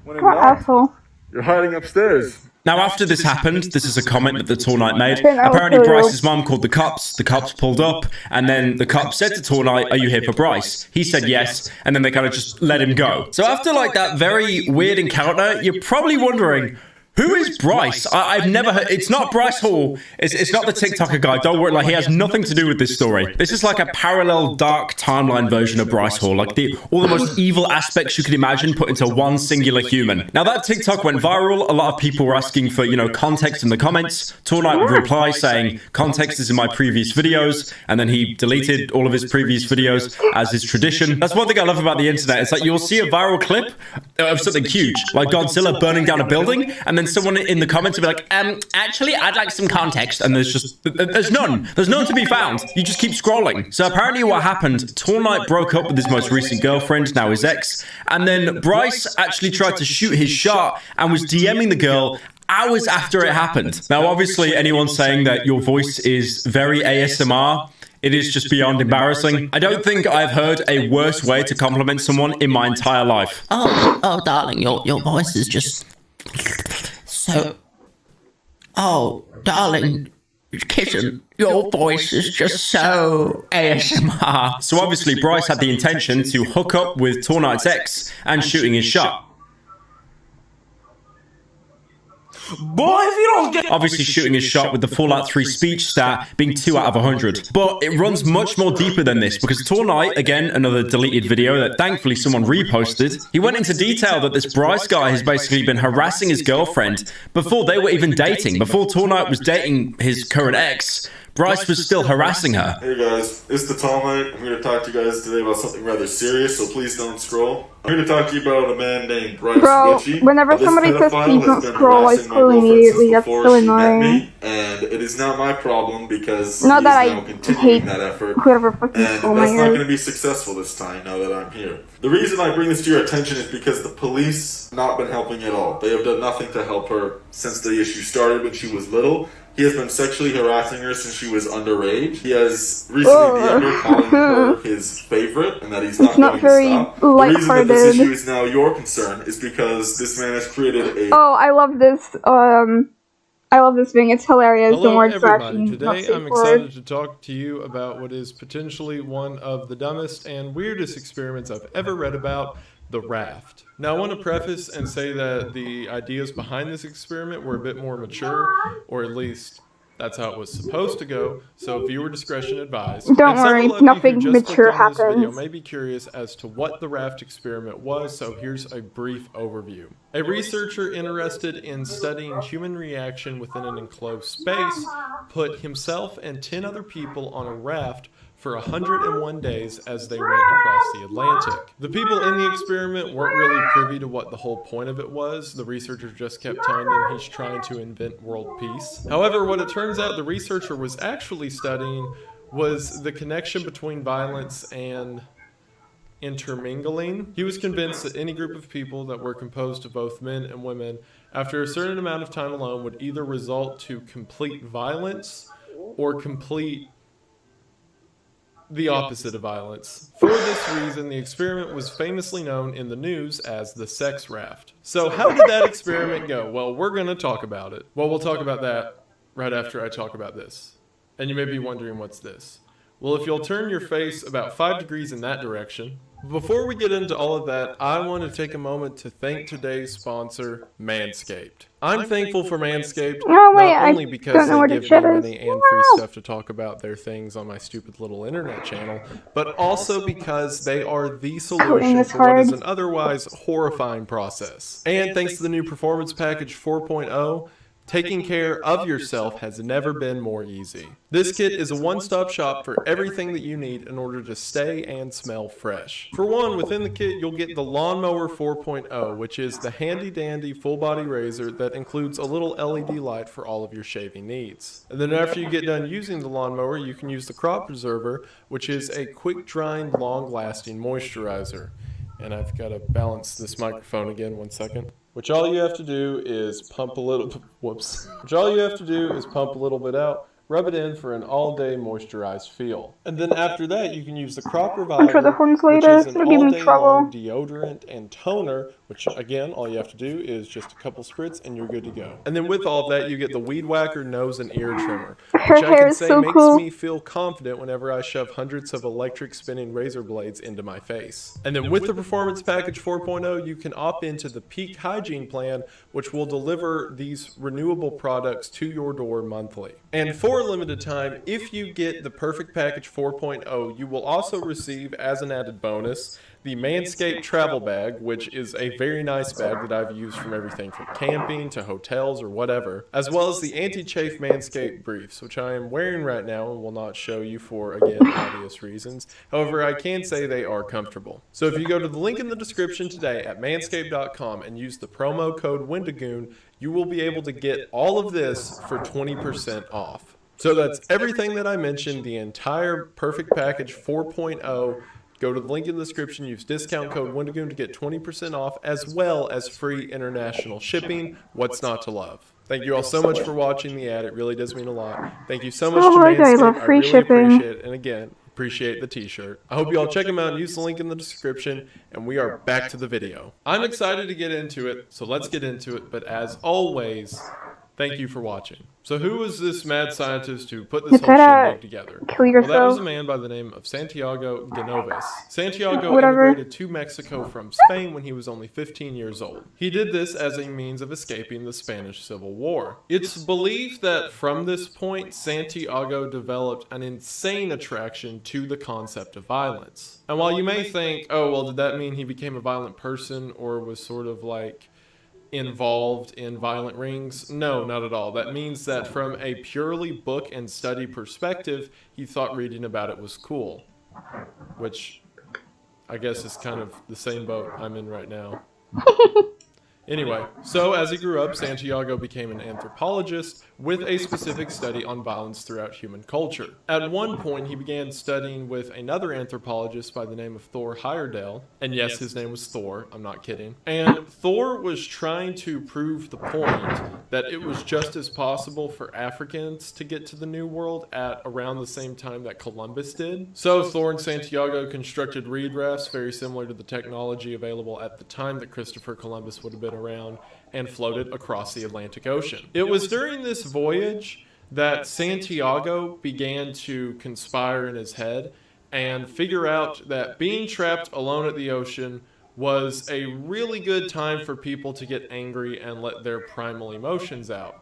When in doubt, you're hiding upstairs. Now, after this happened, this is a comment that the Tall Knight made. Apparently, Bryce's mum called the cops. The cops pulled up, and then the cops said to Tall Knight, "Are you here for Bryce?" He said yes, and then they kind of just let him go. So after like that very weird encounter, you're probably wondering, who is Bryce? I've never heard. It's not Bryce Hall. It's not the TikToker guy. Don't worry. Like, he has nothing to do with this story. This is like a parallel dark timeline version of Bryce Hall. Like all the most evil aspects you could imagine put into one singular human. Now that TikTok went viral, a lot of people were asking for, you know, context in the comments. Tall Knight would reply saying, context is in my previous videos. And then he deleted all of his previous videos as his tradition. That's one thing I love about the internet. It's like you'll see a viral clip of something huge, like Godzilla burning down a building, and then someone in the comments will be like, actually, I'd like some context. And there's none to be found. You just keep scrolling. So apparently what happened, Tall Knight broke up with his most recent girlfriend, now his ex, and then Bryce actually tried to shoot his shot and was DMing the girl hours after it happened. Now, obviously, anyone saying that your voice is very ASMR It is just beyond embarrassing. I don't think I've heard a worse way to compliment someone in my entire life. Oh, darling, your voice is just so... Oh, darling, kitten, your voice is just so ASMR. So obviously Bryce had the intention to hook up with Tornight's ex and shooting his shot. Boy, if you don't get... Obviously shooting his shot with the Fallout 3 speech stat being 2 out of 100. But it runs much more deeper than this, because Tornight, again, another deleted video that thankfully someone reposted, he went into detail that this Bryce guy has basically been harassing his girlfriend before they were even dating. Before Tornight was dating his current ex, Bryce was still harassing her. Hey guys, it's the Tall Knight. I'm here to talk to you guys today about something rather serious, so please don't scroll. I'm here to talk to you about a man named Bryce Ritchie. Whenever somebody says please don't scroll, I scroll immediately. That's so annoying. And it is not my problem because Not that he is now continuing that effort. Whoever fucking And stole my that's not ears. going to be successful this time now that I'm here. The reason I bring this to your attention is because the police have not been helping at all. They have done nothing to help her since the issue started when she was little. He has been sexually harassing her since she was underage. He has recently DM'd her calling her his favorite and that he's not going to stop. The reason that this issue is now your concern is because this man has created a... Oh, I love this. I love this thing. It's hilarious. Hello, Don't worry, everybody. Today I'm excited to talk to you about what is potentially one of the dumbest and weirdest experiments I've ever read about, the raft. Now I want to preface and say that the ideas behind this experiment were a bit more mature, or at least that's how it was supposed to go, so viewer discretion advised. Don't worry, nothing mature This video happens. may be curious as to what the raft experiment was, so here's a brief overview. A researcher interested in studying human reaction within an enclosed space put himself and 10 other people on a raft for 101 days as they went across the Atlantic. The people in the experiment weren't really privy to what the whole point of it was. The researcher just kept telling them he's trying to invent world peace. However, what it turns out the researcher was actually studying was the connection between violence and intermingling. He was convinced that any group of people that were composed of both men and women, after a certain amount of time alone, would either result to complete violence or complete the opposite of violence. For this reason, the experiment was famously known in the news as the sex raft. So how did that experiment go? Well, we're going to talk about it. Well, we'll talk about that right after I talk about this. And you may be wondering, what's this? Well, if you'll turn your face about 5 degrees in that direction. Before we get into all of that, I want to take a moment to thank today's sponsor, Manscaped. I'm thankful for Manscaped, not only because they give me money and free stuff to talk about their things on my stupid little internet channel, but also because they are the solution for what is an otherwise horrifying process. And thanks to the new Performance Package 4.0, taking care of yourself has never been more easy. This kit is a one-stop shop for everything that you need in order to stay and smell fresh. For one, within the kit you'll get the Lawnmower 4.0, which is the handy-dandy full-body razor that includes a little LED light for all of your shaving needs. And then after you get done using the lawnmower, you can use the Crop Preserver, which is a quick-drying, long-lasting moisturizer. And I've got to balance this microphone again, 1 second. Which all you have to do is pump a little, Which all you have to do is pump a little bit out, rub it in for an all-day moisturized feel. And then after that, you can use the Crop Reviver, which is an all-day long deodorant and toner, which again, all you have to do is just a couple spritz and you're good to go. And then with all of that, you get the Weed Whacker nose and ear trimmer, which I can say makes me feel confident whenever I shove hundreds of electric spinning razor blades into my face. And then with the Performance Package 4.0, you can opt into the Peak Hygiene Plan, which will deliver these renewable products to your door monthly. And for a limited time, if you get the Perfect Package 4.0, you will also receive, as an added bonus, the Manscaped Travel Bag, which is a very nice bag that I've used from everything from camping to hotels or whatever, as well as the Anti-Chafe Manscaped Briefs, which I am wearing right now and will not show you for, again, obvious reasons. However, I can say they are comfortable. So if you go to the link in the description today at manscaped.com and use the promo code Wendigoon, you will be able to get all of this for 20% off. So that's everything that I mentioned, the entire Perfect Package 4.0, Go to the link in the description, use discount code Wendigoon to get 20% off, as well as free international shipping. What's not to love? Thank you all so much for watching the ad. It really does mean a lot. Thank you so much to Manscaped. I love free really shipping. Appreciate it. And again, appreciate the t-shirt. I hope you all check them out and use the link in the description, and we are back to the video. I'm excited to get into it, so let's get into it, but as always, thank you for watching. So who was this mad scientist who put this whole shindig together? Kill yourself. Well, that was a man by the name of Santiago Genoves. Santiago immigrated to Mexico from Spain when he was only 15 years old. He did this as a means of escaping the Spanish Civil War. It's believed that from this point, Santiago developed an insane attraction to the concept of violence. And while you may think, oh, well, did that mean he became a violent person or was sort of like involved in violent rings? No, not at all. That means that from a purely book and study perspective, he thought reading about it was cool, which I guess is kind of the same boat I'm in right now. Anyway, so as he grew up, Santiago became an anthropologist with a specific study on violence throughout human culture. At one point, he began studying with another anthropologist by the name of Thor Heyerdahl. And yes, his name was Thor, I'm not kidding. And Thor was trying to prove the point that it was just as possible for Africans to get to the New World at around the same time that Columbus did. So Thor and Santiago constructed reed rafts very similar to the technology available at the time that Christopher Columbus would have been around, and floated across the Atlantic Ocean. It was during this voyage that Santiago began to conspire in his head and figure out that being trapped alone at the ocean was a really good time for people to get angry and let their primal emotions out.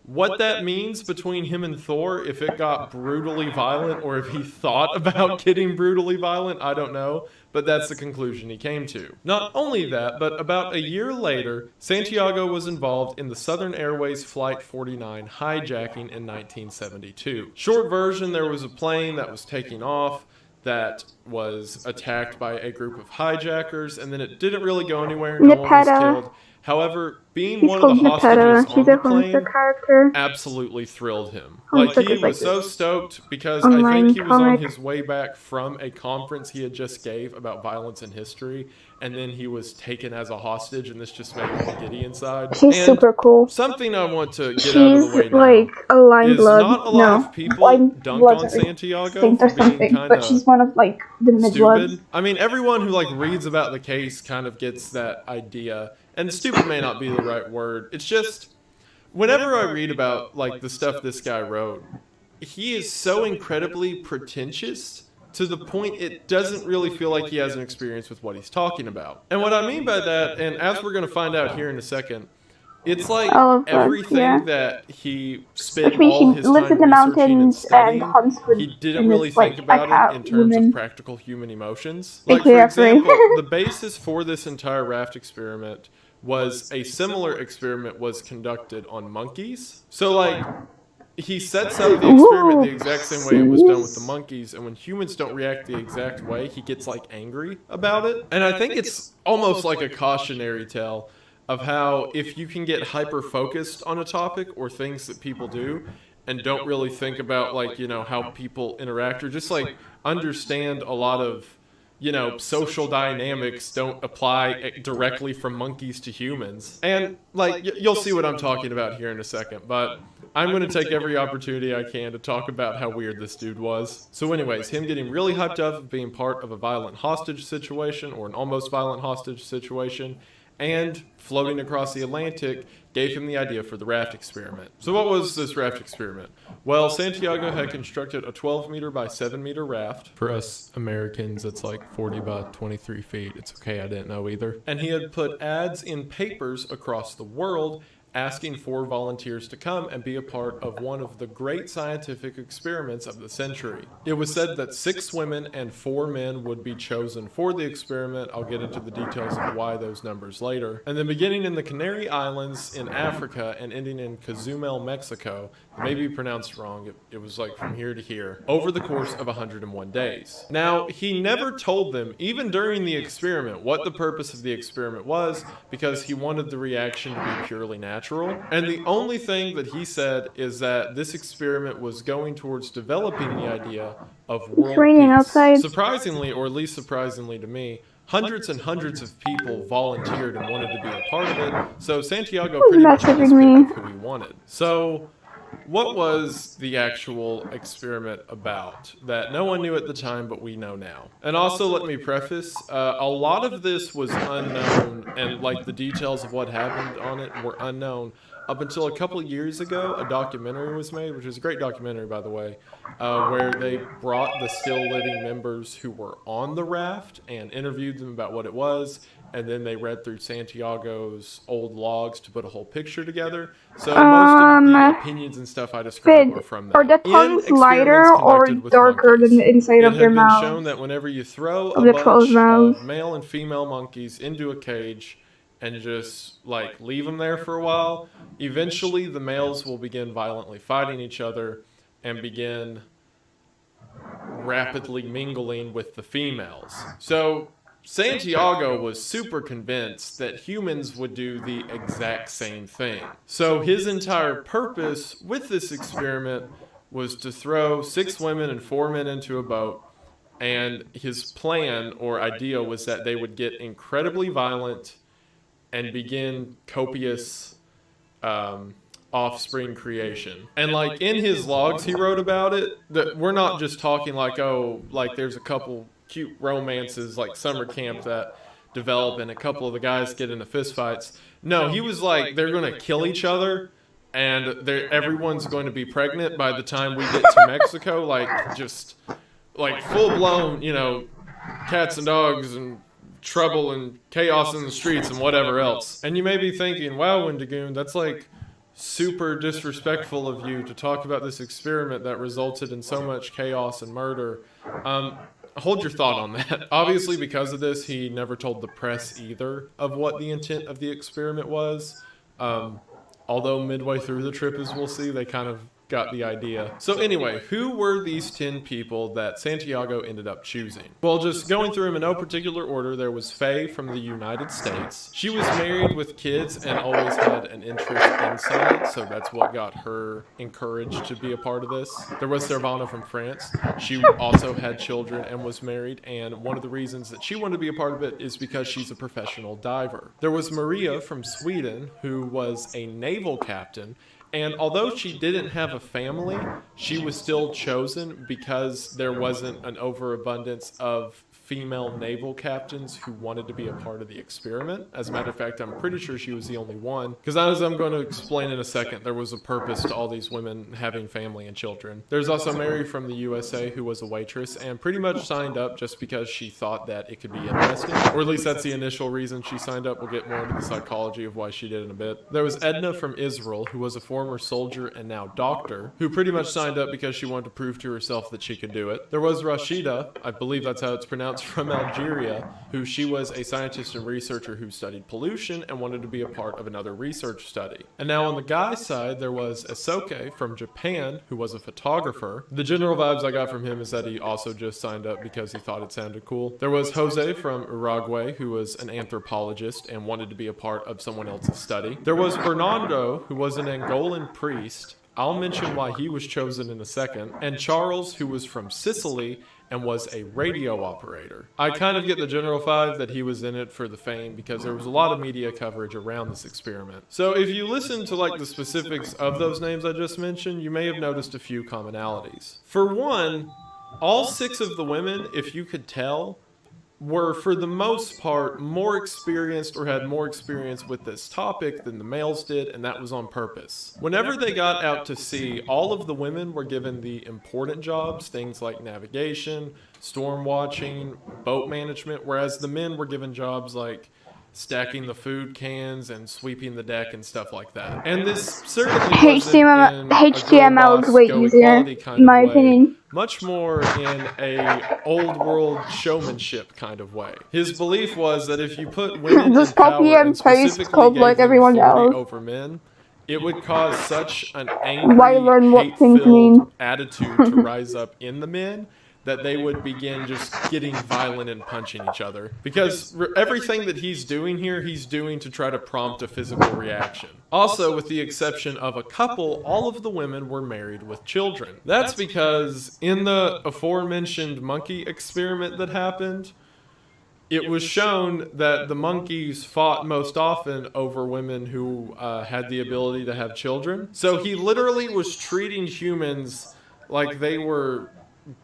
What that means between him and Thor, if it got brutally violent or if he thought about getting brutally violent, I don't know, but that's the conclusion he came to. Not only that, but about a year later, Santiago was involved in the Southern Airways Flight 49 hijacking in 1972. Short version, there was a plane that was taking off that was attacked by a group of hijackers, and then it didn't really go anywhere, no one was killed. However, being one of the hostages on the plane absolutely thrilled him. Like, he was so stoked because I think he was on his way back from a conference he had just gave about violence in history, and then he was taken as a hostage, and this just made him giddy inside. She's super cool. Something I want to get out of the way now like a lime blood. Not a lot of people dunk on Santiago for being kind but she's one of like the mid-bloods. stupid. I mean, everyone who like reads about the case kind of gets that idea. And stupid may not be the right word. It's just, whenever I read about like the stuff this guy wrote, he is so incredibly pretentious to the point it doesn't really feel like he has an experience with what he's talking about. And what I mean by that, and as we're going to find out here in a second, it's like everything that he spent all his time researching and studying, he didn't really think about it in terms of practical human emotions. Like, for example, the basis for this entire raft experiment was a similar experiment was conducted on monkeys. So, like, he sets up the experiment the exact same way it was done with the monkeys, and when humans don't react the exact way, he gets, like, angry about it. And I think it's almost like a cautionary tale of how if you can get hyper-focused on a topic or things that people do and don't really think about, like, you know, how people interact or just, like, understand a lot of, you know, social dynamics don't apply directly from monkeys to humans. And, like, you'll see what I'm talking about here in a second, but I'm going to take every opportunity I can to talk about how weird this dude was. So anyways, him getting really hyped up of being part of a violent hostage situation or an almost violent hostage situation and floating across the Atlantic gave him the idea for the raft experiment. So what was this raft experiment? Well, Santiago had constructed a 12-meter by 7-meter raft. For us Americans, it's like 40 by 23 feet. It's okay, I didn't know either. And he had put ads in papers across the world asking for volunteers to come and be a part of one of the great scientific experiments of the century. It was said that 6 women and 4 men would be chosen for the experiment. I'll get into the details of why those numbers later. And then beginning in the Canary Islands in Africa and ending in Cozumel, Mexico, it may be pronounced wrong, it was like from here to here, over the course of 101 days. Now, he never told them, even during the experiment, what the purpose of the experiment was, because he wanted the reaction to be purely natural. natural. And the only thing that he said is that this experiment was going towards developing the idea of world It's raining peace. outside. Surprisingly, or at least surprisingly to me, hundreds and hundreds of people volunteered and wanted to be a part of it. So Santiago pretty much understood who he wanted. So what was the actual experiment about that no one knew at the time, but we know now? And also, let me preface, a lot of this was unknown, and like the details of what happened on it were unknown up until a couple of years ago. A documentary was made, which is a great documentary, by the way, where they brought the still living members who were on the raft and interviewed them about what it was. And then they read through Santiago's old logs to put a whole picture together. So most of the opinions and stuff I described were from that. Are the tongues lighter or darker than the inside of their mouth? It had been shown that whenever you throw a bunch of male and female monkeys into a cage and just like leave them there for a while, eventually the males will begin violently fighting each other and begin rapidly mingling with the females. So Santiago was super convinced that humans would do the exact same thing. So his entire purpose with this experiment was to throw 6 women and 4 men into a boat, and his plan or idea was that they would get incredibly violent and begin copious offspring creation. And like in his logs he wrote about it, that we're not just talking like, oh, like there's a couple cute romances like summer camp that develop and a couple of the guys get into fistfights. No, he was like, they're going to kill each other and everyone's going to be pregnant by the time we get to Mexico. Like just like full blown, you know, cats and dogs and trouble and chaos in the streets and whatever else. And you may be thinking, wow, Wendigoon, that's like super disrespectful of you to talk about this experiment that resulted in so much chaos and murder. Hold your thought on that. Obviously, because of this, he never told the press either of what the intent of the experiment was. Although midway through the trip, as we'll see, they kind of got the idea. So anyway, who were these 10 people that Santiago ended up choosing? Well, just going through them in no particular order, there was Faye from the United States. She was married with kids and always had an interest in science, so that's what got her encouraged to be a part of this. There was Servana from France. She also had children and was married, and one of the reasons that she wanted to be a part of it is because she's a professional diver. There was Maria from Sweden, who was a naval captain. And although she didn't have a family, she was still chosen because there wasn't an overabundance of female naval captains who wanted to be a part of the experiment. As a matter of fact, I'm pretty sure she was the only one. Because as I'm going to explain in a second, there was a purpose to all these women having family and children. There's also Mary from the USA who was a waitress and pretty much signed up just because she thought that it could be interesting. Or at least that's the initial reason she signed up. We'll get more into the psychology of why she did in a bit. There was Edna from Israel, who was a former soldier and now doctor, who pretty much signed up because she wanted to prove to herself that she could do it. There was Rashida, I believe that's how it's pronounced, from Algeria, who she was a scientist and researcher who studied pollution and wanted to be a part of another research study. And now on the guy side, there was Isoke from Japan, who was a photographer. The general vibes I got from him is that he also just signed up because he thought it sounded cool. There was Jose from Uruguay, who was an anthropologist and wanted to be a part of someone else's study. There was Fernando, who was an Angolan priest. I'll mention why he was chosen in a second. And Charles, who was from Sicily and was a radio operator. I kind of get the general vibe that he was in it for the fame because there was a lot of media coverage around this experiment. So if you listen to like the specifics of those names I just mentioned, you may have noticed a few commonalities. For one, all 6 of the women, if you could tell, were for the most part more experienced or had more experience with this topic than the males did, and that was on purpose. Whenever they got out to sea, all of the women were given the important jobs, things like navigation, storm watching, boat management, whereas the men were given jobs like stacking the food cans and sweeping the deck and stuff like that. And this certainly HTML is way easier, in my opinion. Much more in a old world showmanship kind of way. His belief was that if you put women in power and specifically gave them authority over men, it would cause such an angry, hate-filled attitude to rise up in the men that they would begin just getting violent and punching each other. Because everything that he's doing here, he's doing to try to prompt a physical reaction. Also, with the exception of a couple, all of the women were married with children. That's because in the aforementioned monkey experiment that happened, it was shown that the monkeys fought most often over women who had the ability to have children. So he literally was treating humans like they were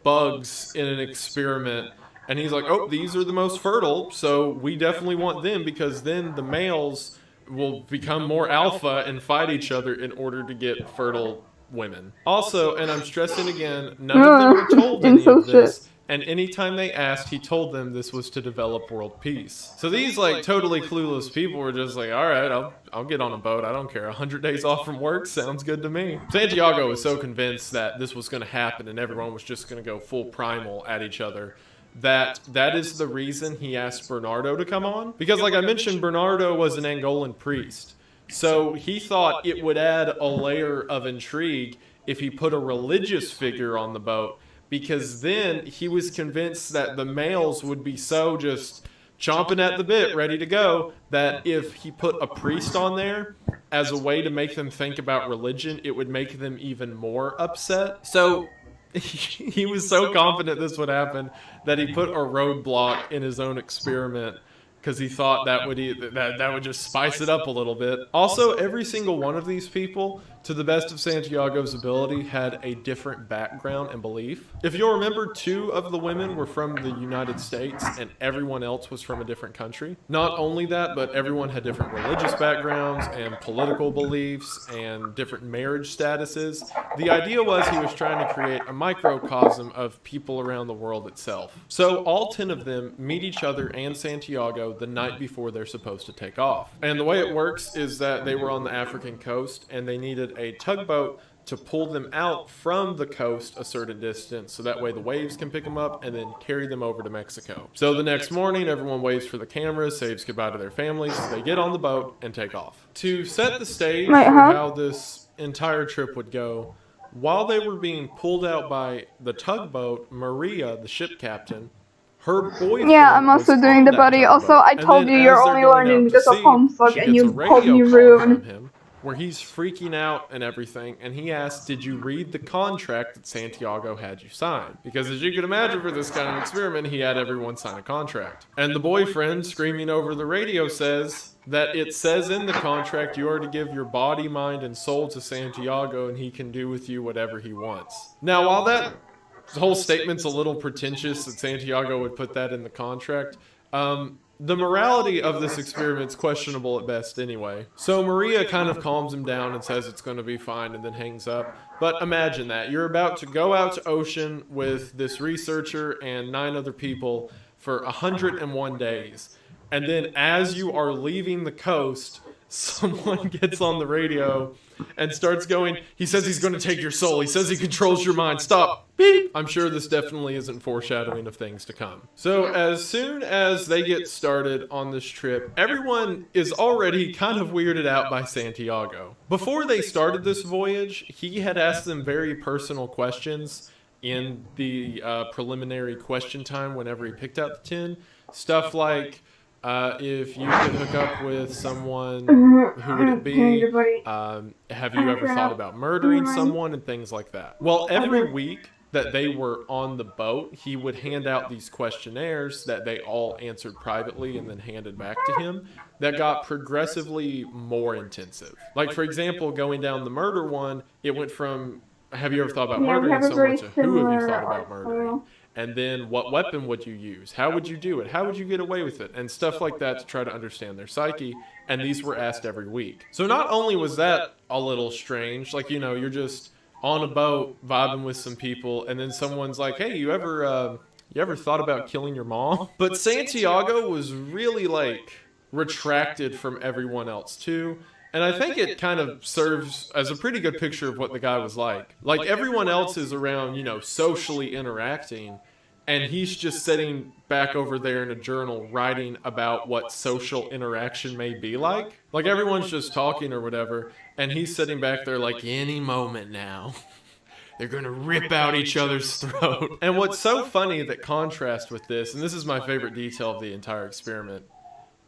bugs in an experiment, and he's like, oh, these are the most fertile, so we definitely want them, because then the males will become more alpha and fight each other in order to get fertile women. Also, and I'm stressing again, none of them were told any of this, and anytime they asked, he told them this was to develop world peace. So these like totally clueless people were just like, all right, I'll get on a boat. I don't care. 100 days off from work sounds good to me. Santiago was so convinced that this was going to happen and everyone was just going to go full primal at each other that is the reason he asked Bernardo to come on. Because like I mentioned, Bernardo was an Angolan priest. So he thought it would add a layer of intrigue if he put a religious figure on the boat, because then he was convinced that the males would be so just chomping at the bit, ready to go, that if he put a priest on there as a way to make them think about religion, it would make them even more upset. So he was so confident this would happen that he put a roadblock in his own experiment, because he thought that would just spice it up a little bit. Also, every single one of these people, to the best of Santiago's ability, had a different background and belief. If you'll remember, 2 of the women were from the United States and everyone else was from a different country. Not only that, but everyone had different religious backgrounds and political beliefs and different marriage statuses. The idea was he was trying to create a microcosm of people around the world itself. So all 10 of them meet each other and Santiago the night before they're supposed to take off. And the way it works is that they were on the African coast and they needed a tugboat to pull them out from the coast a certain distance, so that way the waves can pick them up and then carry them over to Mexico. So the next morning, everyone waits for the cameras, saves goodbye to their families, they get on the boat and take off. To set the stage for how this entire trip would go, while they were being pulled out by the tugboat, Maria, the ship captain, her boyfriend. Yeah, I'm also doing the buddy. Also, I told you you're only learning because of Homestuck, and you called me rude. Where he's freaking out and everything, and he asked, did you read the contract that Santiago had you sign? Because as you can imagine, for this kind of experiment, he had everyone sign a contract. And the boyfriend, screaming over the radio, says that it says in the contract you are to give your body, mind, and soul to Santiago, and he can do with you whatever he wants. Now, while that whole statement's a little pretentious that Santiago would put that in the contract, the morality of this experiment's questionable at best anyway. So Maria kind of calms him down and says it's going to be fine and then hangs up. But imagine that. You're about to go out to ocean with this researcher and 9 other people for 101 days. And then as you are leaving the coast, someone gets on the radio and starts going, he says he's going to take your soul. He says he controls your mind. Stop. Beep. I'm sure this definitely isn't foreshadowing of things to come. So as soon as they get started on this trip, everyone is already kind of weirded out by Santiago. Before they started this voyage, he had asked them very personal questions in the preliminary question time whenever he picked out the 10. Stuff like, if you could hook up with someone, who would it be? Have you ever thought about murdering someone, and things like that. Well, every week that they were on the boat, he would hand out these questionnaires that they all answered privately and then handed back to him that got progressively more intensive. Like, for example, going down the murder one, it went from, have you ever thought about murdering someone, to who have you thought about murdering? And then what weapon would you use? How would you do it? How would you get away with it? And stuff like that to try to understand their psyche. And these were asked every week. So not only was that a little strange, like, you know, you're just on a boat vibing with some people, and then someone's like, hey, you ever thought about killing your mom? But Santiago was really, like, retracted from everyone else too. And I think it kind of serves as a pretty good picture of what the guy was like. Like, everyone else is around, you know, socially interacting, and he's just sitting back over there in a journal writing about what social interaction may be like. Like, everyone's just talking or whatever, and he's sitting back there like, any moment now. they're going to rip out each other's throat. And what's so funny that contrast with this, and this is my favorite detail of the entire experiment,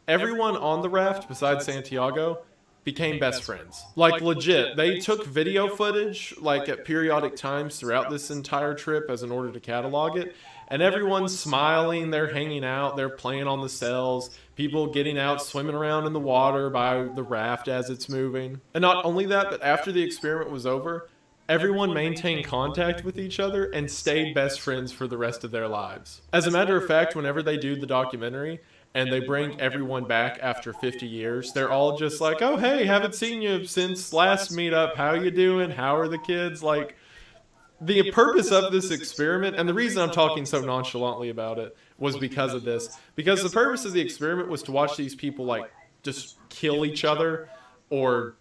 everyone on the raft besides Santiago became best friends. Like, legit, they took video footage, like, at periodic times throughout this entire trip as in order to catalog it, and everyone's smiling, they're hanging out, they're playing on the cells, people getting out, swimming around in the water by the raft as it's moving. And not only that, but after the experiment was over, everyone maintained contact with each other and stayed best friends for the rest of their lives. As a matter of fact, whenever they do the documentary, and they bring everyone back after 50 years, they're all just like, oh, hey, haven't seen you since last meetup. How you doing? How are the kids? Like, the purpose of this experiment, and the reason I'm talking so nonchalantly about it, was because of this. Because the purpose of the experiment was to watch these people, like, just kill each other, or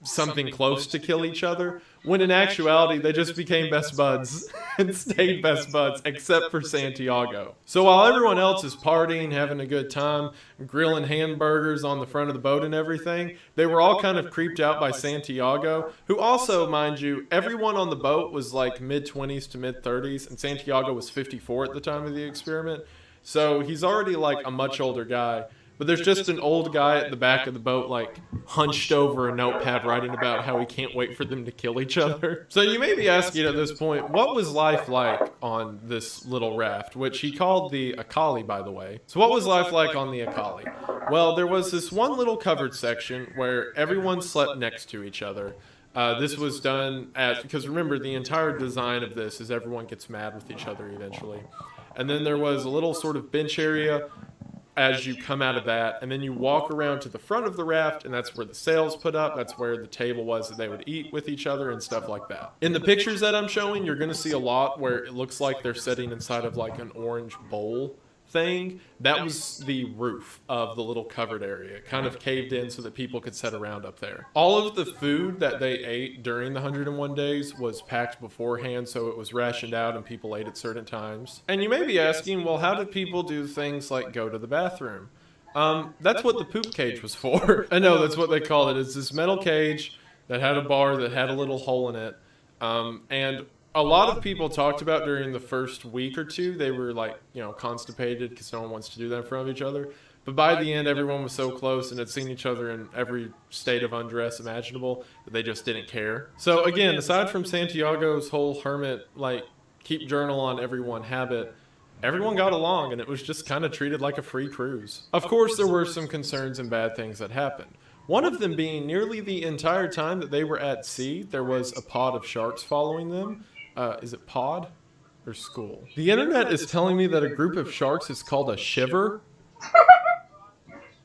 something close to kill each other, when in actuality they just became best buds and stayed best buds, except for Santiago. So while everyone else is partying, having a good time, grilling hamburgers on the front of the boat and everything, they were all kind of creeped out by Santiago, who also, mind you, everyone on the boat was like mid-20s to mid-30s, and Santiago was 54 at the time of the experiment, so he's already like a much older guy. But there's just an old guy at the back of the boat, like, hunched over a notepad writing about how he can't wait for them to kill each other. So you may be asking at this point, what was life like on this little raft, which he called the Akali, by the way. So what was life like on the Akali? Well, there was this one little covered section where everyone slept next to each other. This was done because remember, the entire design of this is everyone gets mad with each other eventually. And then there was a little sort of bench area as you come out of that, and then you walk around to the front of the raft, and that's where the sails put up. That's where the table was that they would eat with each other and stuff like that. In the pictures that I'm showing, you're going to see a lot where it looks like they're sitting inside of like an orange bowl thing. That was the roof of the little covered area. It kind of caved in so that people could sit around up there. All of the food that they ate during the 101 days was packed beforehand, so it was rationed out and people ate at certain times. And you may be asking, well, how did people do things like go to the bathroom? That's what the poop cage was for. I know, that's what they called it. It's this metal cage that had a bar that had a little hole in it. And a lot of people talked about during the first week or two, they were like, you know, constipated because no one wants to do that in front of each other. But by the end, everyone was so close and had seen each other in every state of undress imaginable that they just didn't care. So again, aside from Santiago's whole hermit, like, keep journal on everyone habit, everyone got along and it was just kind of treated like a free cruise. Of course, there were some concerns and bad things that happened. One of them being nearly the entire time that they were at sea, there was a pod of sharks following them. Is it pod or school? The internet is telling me that a group of sharks is called a shiver.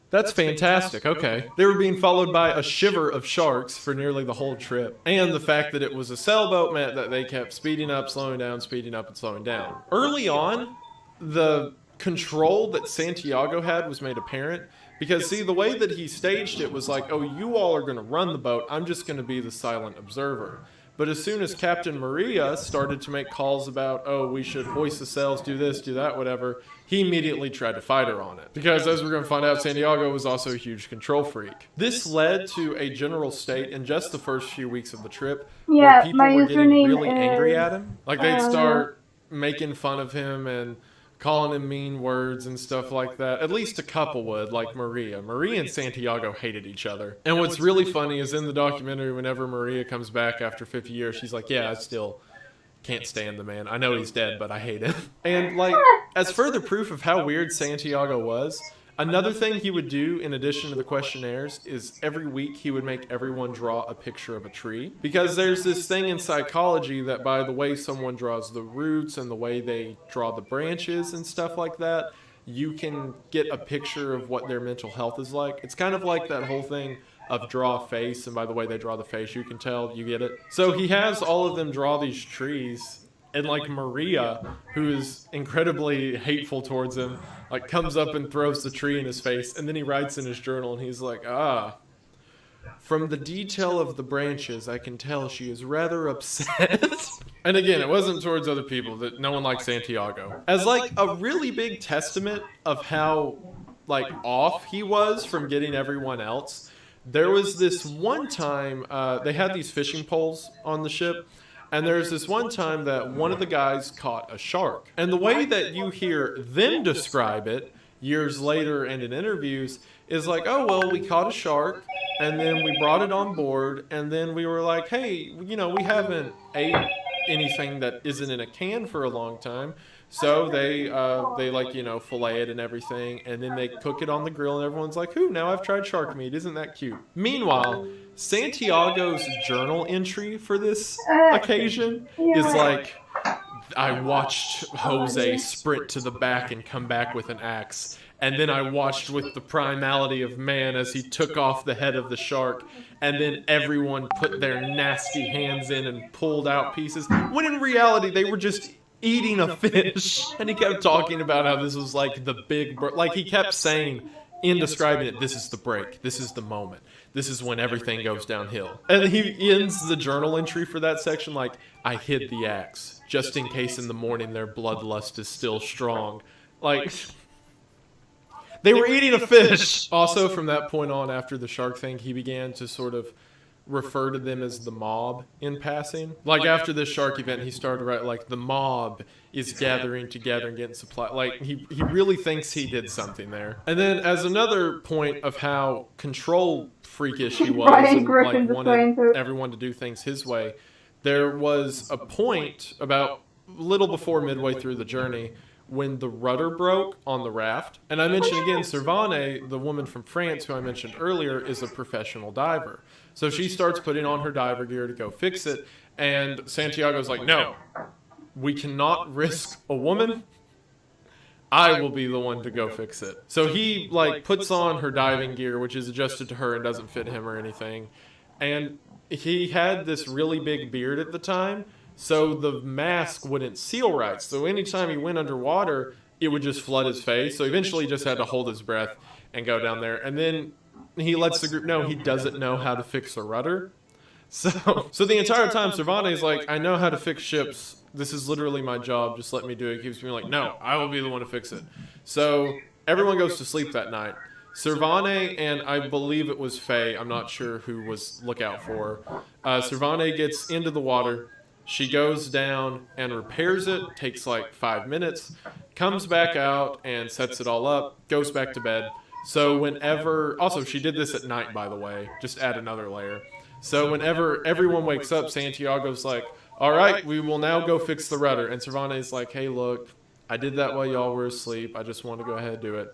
That's fantastic. Okay. They were being followed by a shiver of sharks for nearly the whole trip. And the fact that it was a sailboat meant that they kept speeding up, slowing down, speeding up, and slowing down. Early on, the control that Santiago had was made apparent. Because, see, the way that he staged it was like, oh, you all are going to run the boat. I'm just going to be the silent observer. But as soon as Captain Maria started to make calls about, oh, we should hoist the sails, do this, do that, whatever, he immediately tried to fight her on it. Because as we're going to find out, Santiago was also a huge control freak. This led to a general state in just the first few weeks of the trip where people were getting really angry at him. Like, they'd start making fun of him and calling him mean words and stuff like that. At least a couple would, like Maria. Maria and Santiago hated each other. And what's really funny is in the documentary, whenever Maria comes back after 50 years, she's like, yeah, I still can't stand the man. I know he's dead, but I hate him. And, like, as further proof of how weird Santiago was, another thing he would do in addition to the questionnaires is every week he would make everyone draw a picture of a tree. Because there's this thing in psychology that by the way someone draws the roots and the way they draw the branches and stuff like that, you can get a picture of what their mental health is like. It's kind of like that whole thing of draw a face, and by the way they draw the face, you can tell, you get it? So he has all of them draw these trees, and like Maria, who is incredibly hateful towards him, like comes up and throws the tree in his face, and then he writes in his journal, and he's like, from the detail of the branches, I can tell she is rather upset. And again, it wasn't towards other people, that no one liked Santiago. As like a really big testament of how like off he was from getting everyone else, there was this one time, they had these fishing poles on the ship, And there's this one time that one of the guys caught a shark. And the way that you hear them describe it years later and in interviews is like, oh, well, we caught a shark and then we brought it on board and then we were like, hey, you know, we haven't ate anything that isn't in a can for a long time. So they like, you know, fillet it and everything, and then they cook it on the grill, and everyone's like, "Ooh, now I've tried shark meat. Isn't that cute?" Meanwhile, Santiago's journal entry for this occasion is like, I watched Jose sprint to the back and come back with an axe. And then I watched with the primality of man as he took off the head of the shark. And then everyone put their nasty hands in and pulled out pieces. When in reality, they were just eating a fish. And he kept talking about how this was like the big... Like he kept saying, in describing it, this is the break. This is the moment. This is when everything goes downhill. And he ends the journal entry for that section like, I hid the axe, just in case in the morning their bloodlust is still strong. Like... They were eating a fish. Also, from that point on, after the shark thing, he began to sort of refer to them as the mob in passing. Like, after this shark event, he started to write, like, the mob is gathering together and getting supply. Like, he really thinks he did something there. And then, as another point of how control freakish he was and, like, wanted everyone to do things his way, there was a point about a little before midway through the journey when the rudder broke on the raft. And I mentioned again, Servane, the woman from France who I mentioned earlier, is a professional diver. So she starts putting on her diver gear to go fix it. And Santiago's like, no, we cannot risk a woman. I will be the one to go fix it. So he like puts on her diving gear, which is adjusted to her and doesn't fit him or anything. And he had this really big beard at the time. So the mask wouldn't seal right. So anytime he went underwater, it would just flood his face. So eventually he just had to hold his breath and go down there. And then he lets the group know he doesn't know how to fix a rudder. So the entire time, Servane's like, I know how to fix ships. This is literally my job. Just let me do it. He keeps being like, no, I will be the one to fix it. So everyone goes to sleep that night. Servane and I believe it was Faye, I'm not sure who was lookout for. Servane gets into the water. She goes down and repairs it, takes like 5 minutes, comes back out and sets it all up, goes back to bed. So whenever, also she did this at night, by the way, just add another layer. So whenever everyone wakes up, Santiago's like, all right, we will now go fix the rudder. And Servane's like, hey, look, I did that while y'all were asleep. I just want to go ahead and do it.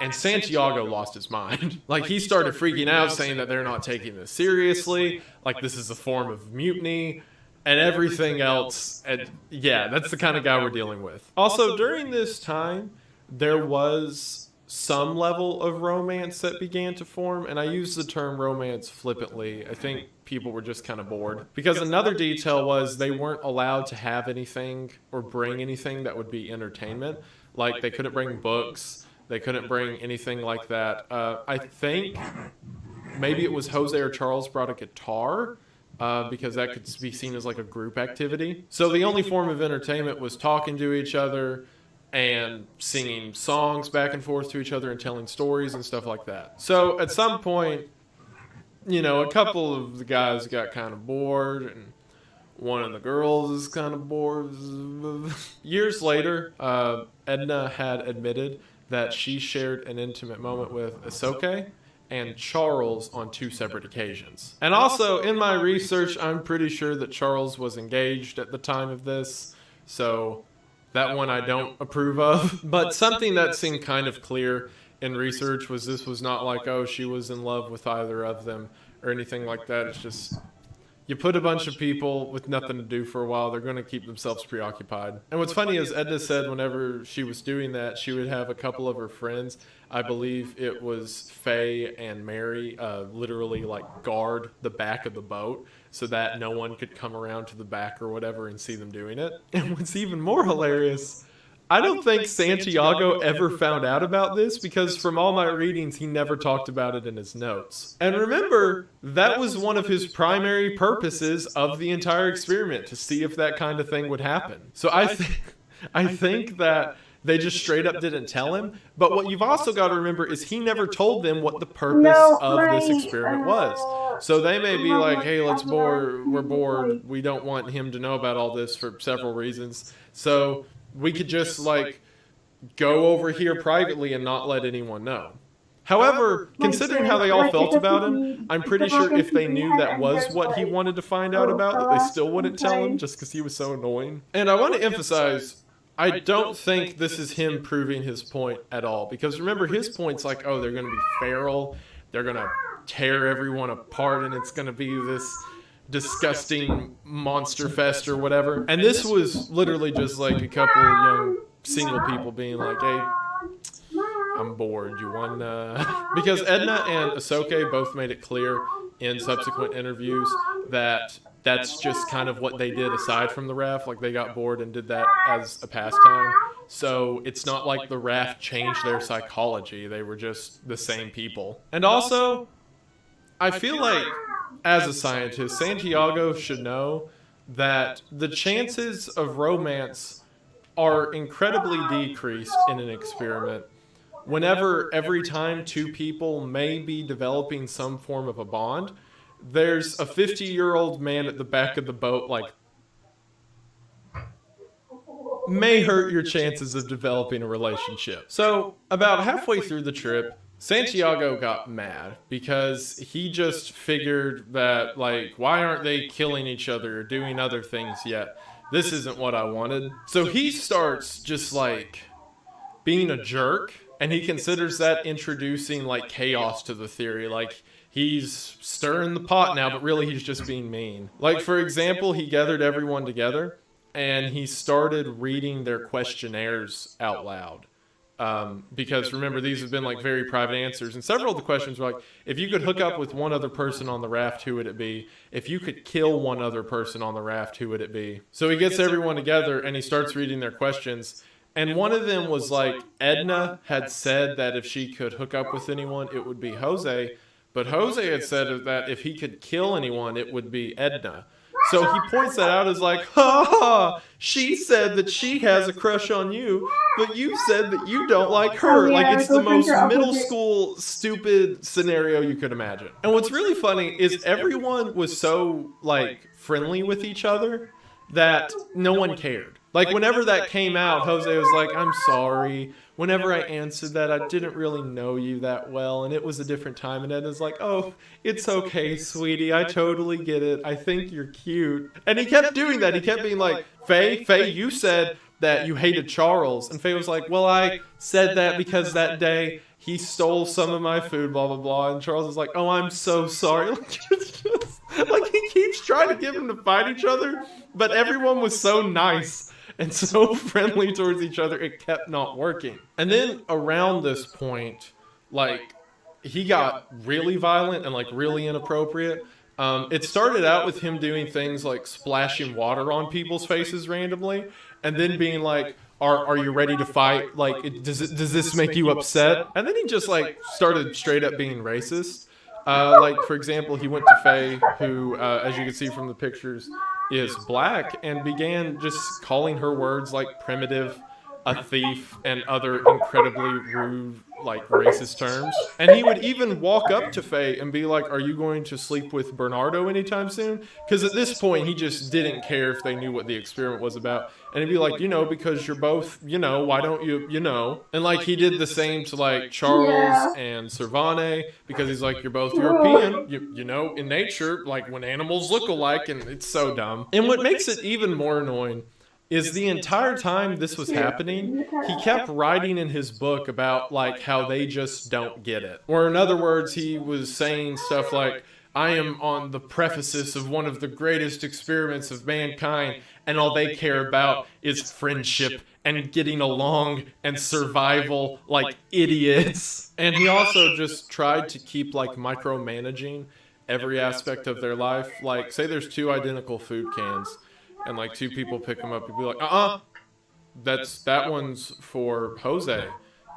And Santiago lost his mind. Like, he started freaking out, saying that they're not taking this seriously, like this is a form of mutiny. And everything else, and yeah, that's the kind of guy we're dealing with. Also, during this time, there was some level of romance that began to form, and I use the term romance flippantly. I think people were just kind of bored. Because another detail was they weren't allowed to have anything or bring anything that would be entertainment. Like, they couldn't bring books, they couldn't bring anything like that. I think maybe it was Jose or Charles brought a guitar, because that could be seen as like a group activity. So the only form of entertainment was talking to each other and singing songs back and forth to each other and telling stories and stuff like that. So at some point, you know, a couple of the guys got kind of bored and one of the girls is kind of bored. Years later, Edna had admitted that she shared an intimate moment with Isoke and Charles on 2 separate occasions. And also, in my research, I'm pretty sure that Charles was engaged at the time of this, so that one I don't approve of. But something that seemed kind of clear in research was this was not like, oh, she was in love with either of them or anything like that. It's just, you put a bunch of people with nothing to do for a while, they're going to keep themselves preoccupied. And what's funny is Edna said whenever she was doing that, she would have a couple of her friends, I believe it was Faye and Mary, literally like guard the back of the boat so that no one could come around to the back or whatever and see them doing it. And what's even more hilarious, I don't think Santiago ever found out about this because from all my readings, he never talked about it in his notes. And remember, that was one of his primary purposes of the entire experiment, to see if that kind of thing would happen. So I think that they just straight up didn't tell him. But what you've also got to remember is he never told them what the purpose of this experiment was. So they may be like, hey, we're bored. We don't want him to know about all this for several reasons. So we could just like go over here privately and not let anyone know. However, considering how they all felt about him, I'm pretty sure if they knew that was what he wanted to find out about, that they still wouldn't tell him just because he was so annoying. And I want to emphasize, I don't think this is him proving his point at all. Because remember, his point's like, oh, they're going to be feral, they're going to tear everyone apart, and it's going to be this disgusting monster fest or whatever. And this was literally just like a couple young single people being like, hey, I'm bored. You want because Edna and Ahsoka both made it clear in subsequent interviews that that's just kind of what they did aside from the raft. Like, they got bored and did that as a pastime. So it's not like the raft changed their psychology. They were just the same people. And also, I feel like as a scientist, Santiago should know that the chances of romance are incredibly decreased in an experiment whenever every time two people may be developing some form of a bond, there's a 50-year-old man at the back of the boat, like, may hurt your chances of developing a relationship. So, about halfway through the trip, Santiago got mad because he just figured that, like, why aren't they killing each other or doing other things yet? This isn't what I wanted. So he starts just, like, being a jerk. And he considers that introducing, like, chaos to the theory. Like, he's stirring the pot now, but really he's just being mean. Like, for example, he gathered everyone together, and he started reading their questionnaires out loud. Because, remember, these have been, like, very private answers. And several of the questions were like, if you could hook up with one other person on the raft, who would it be? If you could kill one other person on the raft, who would it be? So he gets everyone together, and he starts reading their questions. And one of them was like, Edna had said that if she could hook up with anyone, it would be Jose. But Jose had said that if he could kill anyone, it would be Edna. So he points that out as like, ha ha, she said that she has a crush on you, but you said that you don't like her. Like, it's the most middle school stupid scenario you could imagine. And what's really funny is everyone was so, like, friendly with each other that no one cared. Like, whenever that came out, Jose was like, I'm sorry. Whenever I answered that, I didn't really know you that well, and it was a different time. And Edna's like, oh, it's okay, sweetie. I totally get it. I think you're cute. And he kept doing that. He kept being like, Faye, you said that you hated Charles. And Faye was like, well, I said that because that day he stole some of my food, blah, blah, blah. And Charles is like, oh, I'm so sorry. Like, he keeps trying to get them to fight each other, but everyone was so nice and so friendly towards each other, it kept not working. And then around this point, like, he got really violent and, like, really inappropriate. It started out with him doing things like splashing water on people's faces randomly, and then being like, are you ready to fight? Like, does this make you upset? And then he just, like, started straight up being racist. Like, for example, he went to Faye, who, as you can see from the pictures, is black, and began just calling her words like primitive, a thief, and other incredibly rude, like, racist terms. And he would even walk up to Faye and be like, are you going to sleep with Bernardo anytime soon? Because at this point, he just didn't care if they knew what the experiment was about. And he'd be like, you know, because you're both, you know, why don't you, you know? And, like, he did the same to, like, Charles and Servane, because he's like, you're both European, you know, in nature, like, when animals look alike, and it's so dumb. And what makes it even more annoying is the entire time this was happening, he kept writing in his book about, like, how they just don't get it. Or in other words, he was saying stuff like, I am on the prefaces of one of the greatest experiments of mankind, and all they care about is friendship and getting along and survival, like idiots. And he also just tried to keep, like, micromanaging every aspect of their life. Like, say there's two identical food cans, and, like, two people pick them up, you'd be like, that one's for Jose,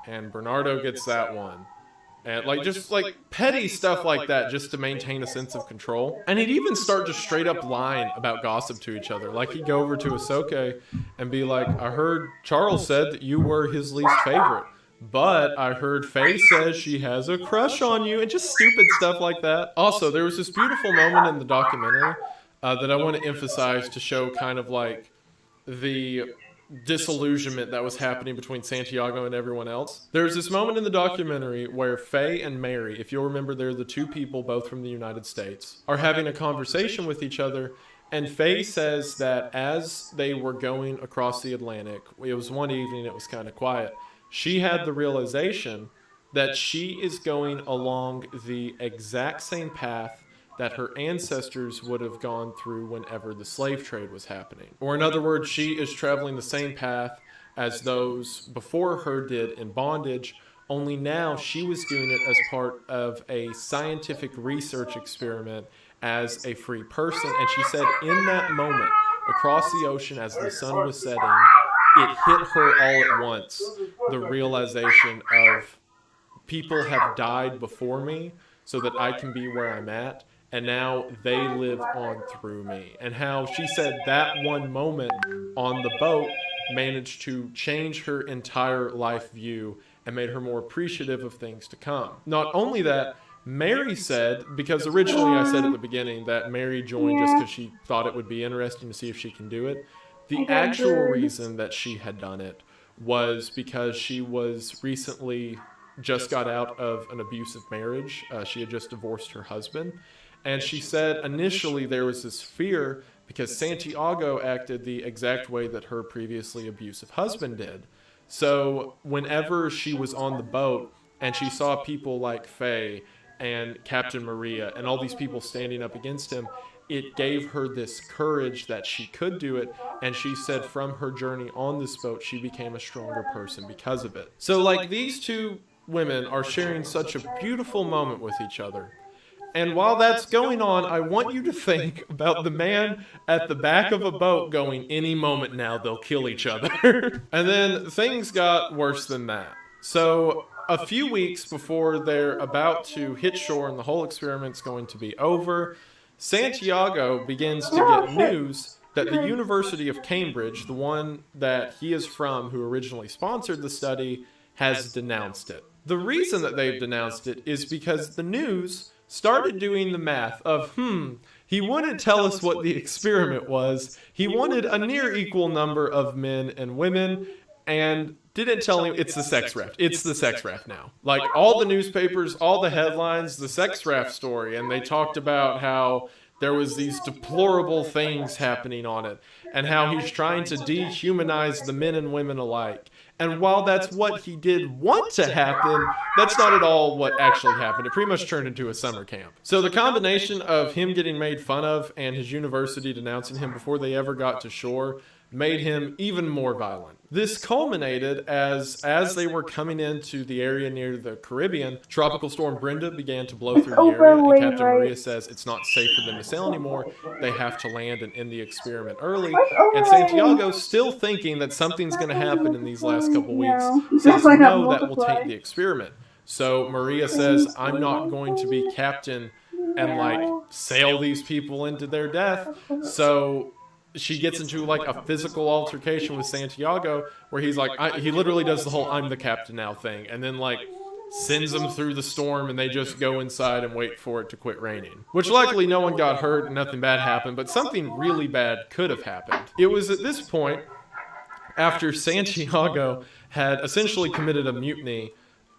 and Bernardo gets that one. And, like, just, like, petty stuff like that just to maintain a sense of control. And he'd even start just straight up lying about gossip to each other. Like, he'd go over to Ahsoka and be like, I heard Charles said that you were his least favorite. But I heard Faye says she has a crush on you, and just stupid stuff like that. Also, there was this beautiful moment in the documentary that I want to emphasize to show kind of like the disillusionment that was happening between Santiago and everyone else. There's this moment in the documentary where Faye and Mary, if you'll remember, they're the two people, both from the United States, are having a conversation with each other. And Faye says that as they were going across the Atlantic, it was one evening, it was kind of quiet, she had the realization that she is going along the exact same path that her ancestors would have gone through whenever the slave trade was happening. Or in other words, she is traveling the same path as those before her did in bondage, only now she was doing it as part of a scientific research experiment as a free person. And she said in that moment, across the ocean as the sun was setting, it hit her all at once, the realization of people have died before me so that I can be where I'm at. And now they live on through me. And how she said that one moment on the boat managed to change her entire life view and made her more appreciative of things to come. Not only that, Mary said, because originally I said at the beginning that Mary joined just because she thought it would be interesting to see if she can do it. The actual reason that she had done it was because she was recently just got out of an abusive marriage. She had just divorced her husband. And she said initially there was this fear because Santiago acted the exact way that her previously abusive husband did. So whenever she was on the boat and she saw people like Faye and Captain Maria and all these people standing up against him, it gave her this courage that she could do it. And she said from her journey on this boat, she became a stronger person because of it. So like these two women are sharing such a beautiful moment with each other. And while that's going on, I want you to think about the man at the back of a boat going, any moment now, they'll kill each other. And then things got worse than that. So a few weeks before they're about to hit shore and the whole experiment's going to be over, Santiago begins to get news that the University of Cambridge, the one that he is from, who originally sponsored the study, has denounced it. The reason that they've denounced it is because the news started doing the math of, he wouldn't tell us what the experiment was. He wanted a near equal number of men and women and didn't tell him it's the sex ref. It's the sex ref now. Like all the newspapers, all the headlines, the sex ref story. And they talked about how there was these deplorable things happening on it and how he's trying to dehumanize the men and women alike. And while that's what he did want to happen, that's not at all what actually happened. It pretty much turned into a summer camp. So the combination of him getting made fun of and his university denouncing him before they ever got to shore made him even more violent. This culminated as they were coming into the area near the Caribbean, Tropical Storm Brenda began to blow through the area, and Captain Maria says it's not safe for them to sail anymore. They have to land and end the experiment early. And Santiago, still thinking that something's going to happen in these last couple weeks, says no, that will taint the experiment. So Maria says, I'm not going to be captain and like sail these people into their death. So she gets into like a physical altercation with Santiago where he's like, he literally does the whole I'm the captain now thing and then like sends them through the storm and they just go inside and wait for it to quit raining. Which luckily no one got hurt and nothing bad happened, but something really bad could have happened. It was at this point, after Santiago had essentially committed a mutiny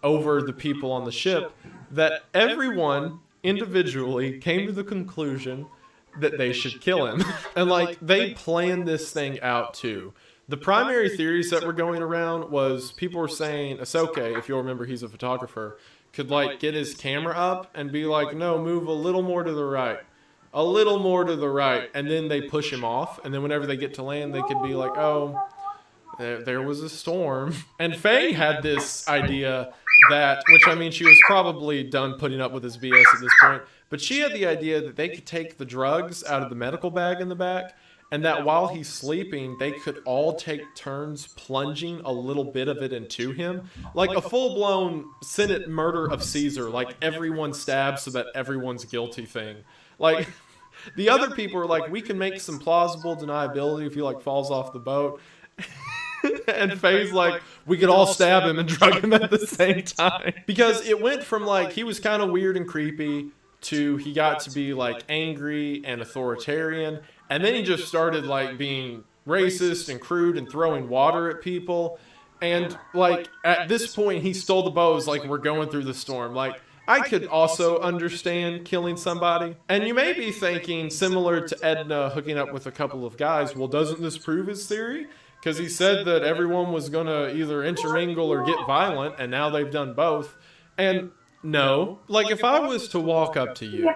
over the people on the ship, that everyone individually came to the conclusion that they should kill him. And like they planned this thing out too. The primary theories that were going around was people were saying Ahsoka, if you'll remember he's a photographer, could like get his camera up and be like, no, move a little more to the right. A little more to the right. And then they push him off. And then whenever they get to land, they could be like, oh, there was a storm. And Faye had this idea that, which I mean, she was probably done putting up with his BS at this point, but she had the idea that they could take the drugs out of the medical bag in the back, and that while he's sleeping, they could all take turns plunging a little bit of it into him. Like a full-blown Senate murder of Caesar, like everyone stabs so that everyone's guilty thing. Like, the other people are like, we can make some plausible deniability if he like falls off the boat. And Faye's like, we could all stab him and drug him at the same time. Because it went from like, he was kind of weird and creepy to he got to be like angry and authoritarian. And then he just started like being racist and crude and throwing water at people. And like at this point, he stole the bows like we're going through the storm. Like, I could also understand killing somebody. And you may be thinking, similar to Edna hooking up with a couple of guys, well, doesn't this prove his theory? Because he said that everyone was going to either intermingle or get violent, and now they've done both. And no, like if I was to walk up to you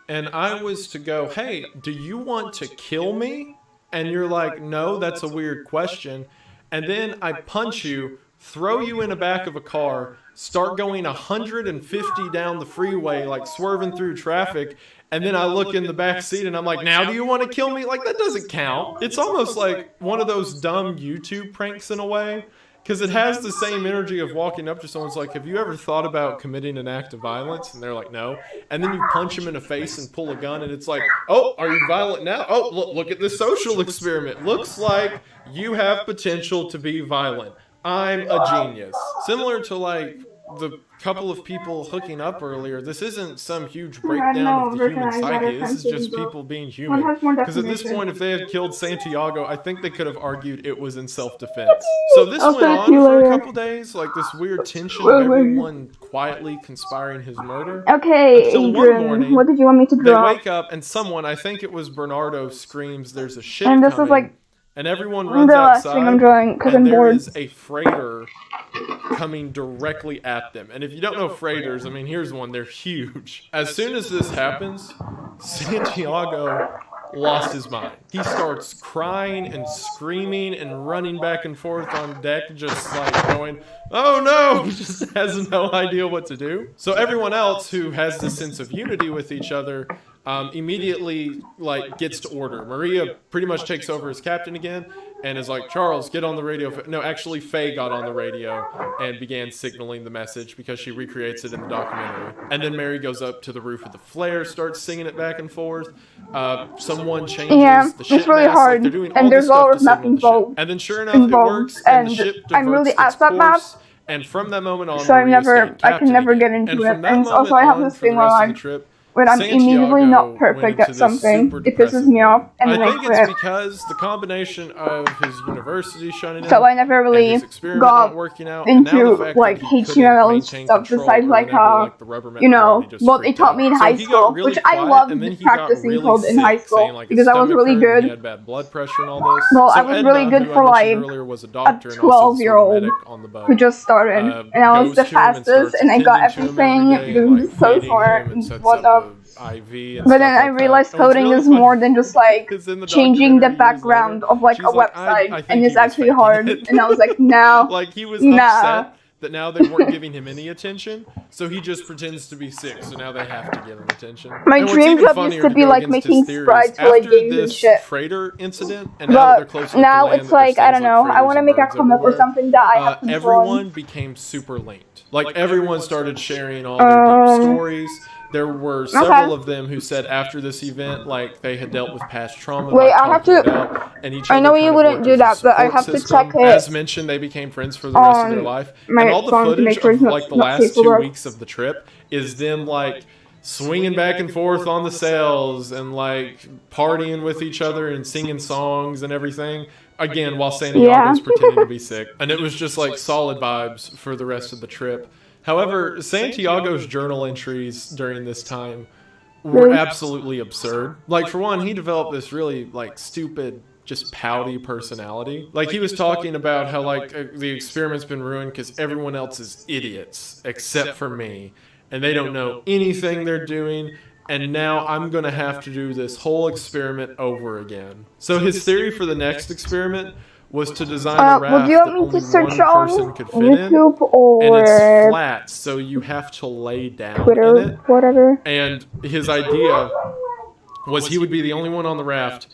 and I was to go, hey, do you want to kill me? And you're like, no, that's a weird question. And then I punch you, throw you in the back of a car, start going 150 down the freeway, like swerving through traffic, and then I look in the back seat and I'm like, now do you want to kill me? Like, that doesn't count. It's almost like one of those dumb YouTube pranks in a way, because it has the same energy of walking up to someone's like, have you ever thought about committing an act of violence? And they're like, no. And then you punch them in the face and pull a gun, and it's like, oh, are you violent now? Oh, look at this social experiment. Looks like you have potential to be violent. I'm a genius. Similar to like the couple of people hooking up earlier, this isn't some huge breakdown of the human psyche. This is just people being human. Because at this point, if they had killed Santiago, I think they could have argued it was in self-defense. So this went on for a couple days, like this weird tension of everyone quietly conspiring his murder. Okay, Until one morning, what did you want me to draw? they wake up and someone, I think it was Bernardo, screams, "There's a ship And this coming." is like And everyone runs the last outside, thing I'm drawing because I'm and there bored. is a freighter coming directly at them. And if you don't know freighters, I mean, here's one. They're huge. As soon as this happens, Santiago lost his mind. He starts crying and screaming and running back and forth on deck, just like going, oh no, he just has no idea what to do. So everyone else who has this sense of unity with each other immediately like gets to order. Maria pretty much takes over as captain again and is like, Charles, get on the radio. No, actually Faye got on the radio and began signaling the message because she recreates it in the documentary. And then Mary goes up to the roof of the flare, starts singing it back and forth. Someone changes the ship it's really mast, hard, like they're doing and all there's this stuff always to map signal the ship. involved. And then sure enough, it works, and the ship diverts I'm really its at that map, course. And from that moment on, so I Maria stayed can captain never again. get into And it. from that And also I moment have on, this for the thing where rest of I'm the trip, when I'm immediately not perfect went at into this something, super it pisses me off, and I then I think it's quit. because the combination of his university shutting down, So I never really and his experiment not got working out, and now the into fact like that he couldn't HTML and maintain stuff control besides or like whenever, how, like, the rubber met you the know, ground, he just well, it freaked taught out. me in So high he got school, really which I quiet, loved and then he practicing got code really in high sick, school saying, like, his because I was stomach really hurt and good. he had bad blood pressure and all this. Well, So I was Edna, really good who for I mentioned like earlier, was a a doctor and also the 12-year-old medic on the boat. who just started, and I was the goes to him and fastest, starts and I got attending to him everything. every day It and, was like, so feeding smart him and and sets whatnot. up a IV and But stuff then I like realized that. And what's coding really is funny more than just like is in the changing the documentary years background later, of like she's a like, website, I think and he it's was actually faking hard. it. And I was like, no, like he was nah. upset that now they weren't giving him any attention, so he just pretends to be sick, so now they have to give him attention. My And what's dream even job funnier used to be go like against his making theories, sprites for like after games and this shit. freighter incident, and now that they're But closer to now land, it's that there's like, I don't things know, like I want to freighters make a and birds comic or everywhere, something that I have control on. everyone became super linked. Like everyone started sharing all their deep stories. There were several of them who said after this event, like they had dealt with past trauma. Wait, by I have talking it to. out, and each I know other you kind of wouldn't worked do as a that, but I support have to system. check it. As mentioned, they became friends for the rest of their life. my And all the phone to footage make sure it's of not- like the not last safe for 2 work. weeks of the trip is them like swinging back and forth on the sails and like partying with each other and singing songs and everything. Again, while Santiago's pretending to be sick. And it was just like solid vibes for the rest of the trip. However, Santiago's journal entries during this time were absolutely absurd. Like, for one, he developed this really, like, stupid, just pouty personality. Like, he was talking about how, like, the experiment's been ruined because everyone else is idiots except for me. And they don't know anything they're doing. And now I'm going to have to do this whole experiment over again. So his theory for the next experiment was to design a raft would you that want me only to search one on person could fit in. YouTube or And it's flat, so you have to lay down Twitter, in it. whatever? And his idea was he would be the only one on the raft,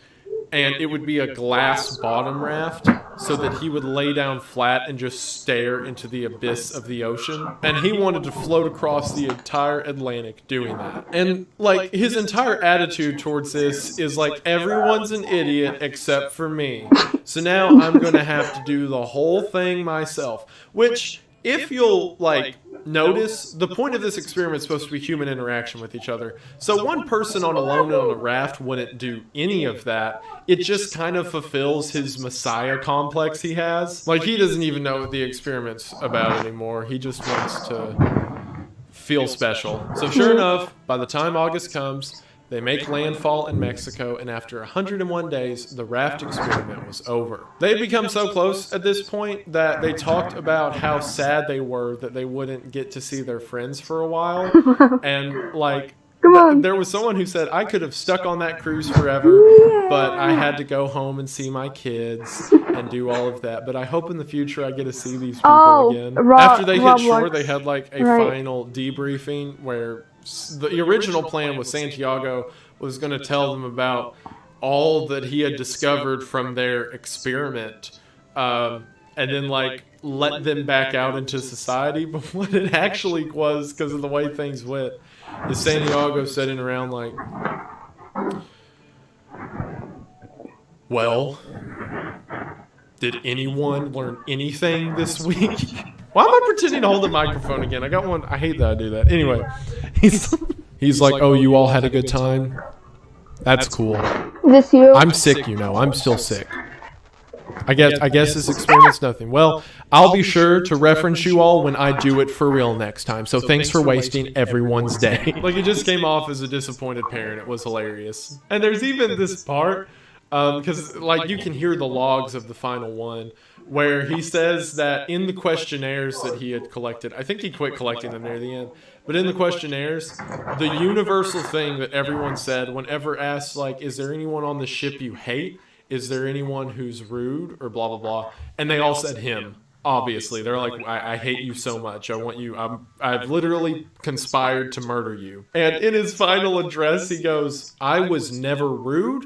and it would be a glass bottom raft, so that he would lay down flat and just stare into the abyss of the ocean. And he wanted to float across the entire Atlantic doing that. And like his entire attitude towards this is like, everyone's an idiot except for me. So now I'm going to have to do the whole thing myself. Which, if you'll like notice, the point of this experiment is supposed to be human interaction with each other. So one person alone on a raft wouldn't do any of that. It just kind of fulfills his messiah complex he has. Like, he doesn't even know what the experiment's about anymore. He just wants to feel special. So sure enough, by the time August comes, they make landfall in Mexico, and after 101 days, the raft experiment was over. They had become so close at this point that they talked about how sad they were that they wouldn't get to see their friends for a while. And, like, there was someone who said, I could have stuck on that cruise forever, but I had to go home and see my kids and do all of that. But I hope in the future I get to see these people again. After they hit shore, they had, like, a final debriefing where the original plan was Santiago was going to tell them about all that he had discovered from their experiment, and then like let them back out into society. But what it actually was, because of the way things went, is Santiago sitting around like, well, did anyone learn anything this week? Why am I pretending to hold the microphone again? I got one. I hate that I do that. Anyway, he's like, oh, you all had a good time? That's cool. This you? I'm sick, you know. I'm still sick. I guess this experiment's nothing. Well, I'll be sure to reference you all when I do it for real next time. So thanks for wasting everyone's day. Like, it just came off as a disappointed parent. It was hilarious. And there's even this part, because like you can hear the logs of the final one, where he says that in the questionnaires that he had collected, I think he quit collecting them near the end, but in the questionnaires, the universal thing that everyone said whenever asked, like, is there anyone on the ship you hate? Is there anyone who's rude or blah, blah, blah? And they all said him, obviously. They're like, I hate you so much. I want you, I've literally conspired to murder you. And in his final address, he goes, I was never rude,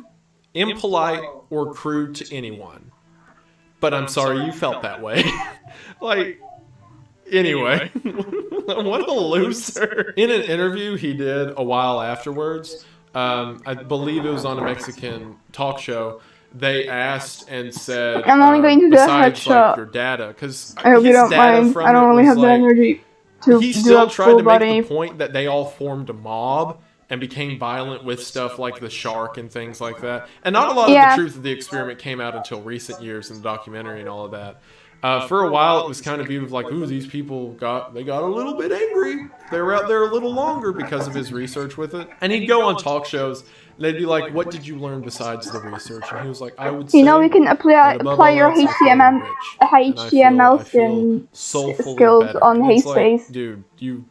impolite, or crude to anyone. But I'm sorry you felt that way. Like, anyway, what a loser. In an interview he did a while afterwards, I believe it was on a Mexican talk show, they asked and said, I'm only going to do a besides headshot. like your data, because I hope you don't mind. I don't really have the energy to he do still a tried full to body. make the point that they all formed a mob and became violent with stuff like the shark and things like that. And not a lot of the truth of the experiment came out until recent years in the documentary and all of that. For a while, it was kind of viewed of like, ooh, these people got a little bit angry. They were out there a little longer because of his research with it. And he'd go on talk shows. They'd be like, what did you learn besides the research? And he was like, I would say, you know, we can apply your HTML skills on HSpace. Like, dude, you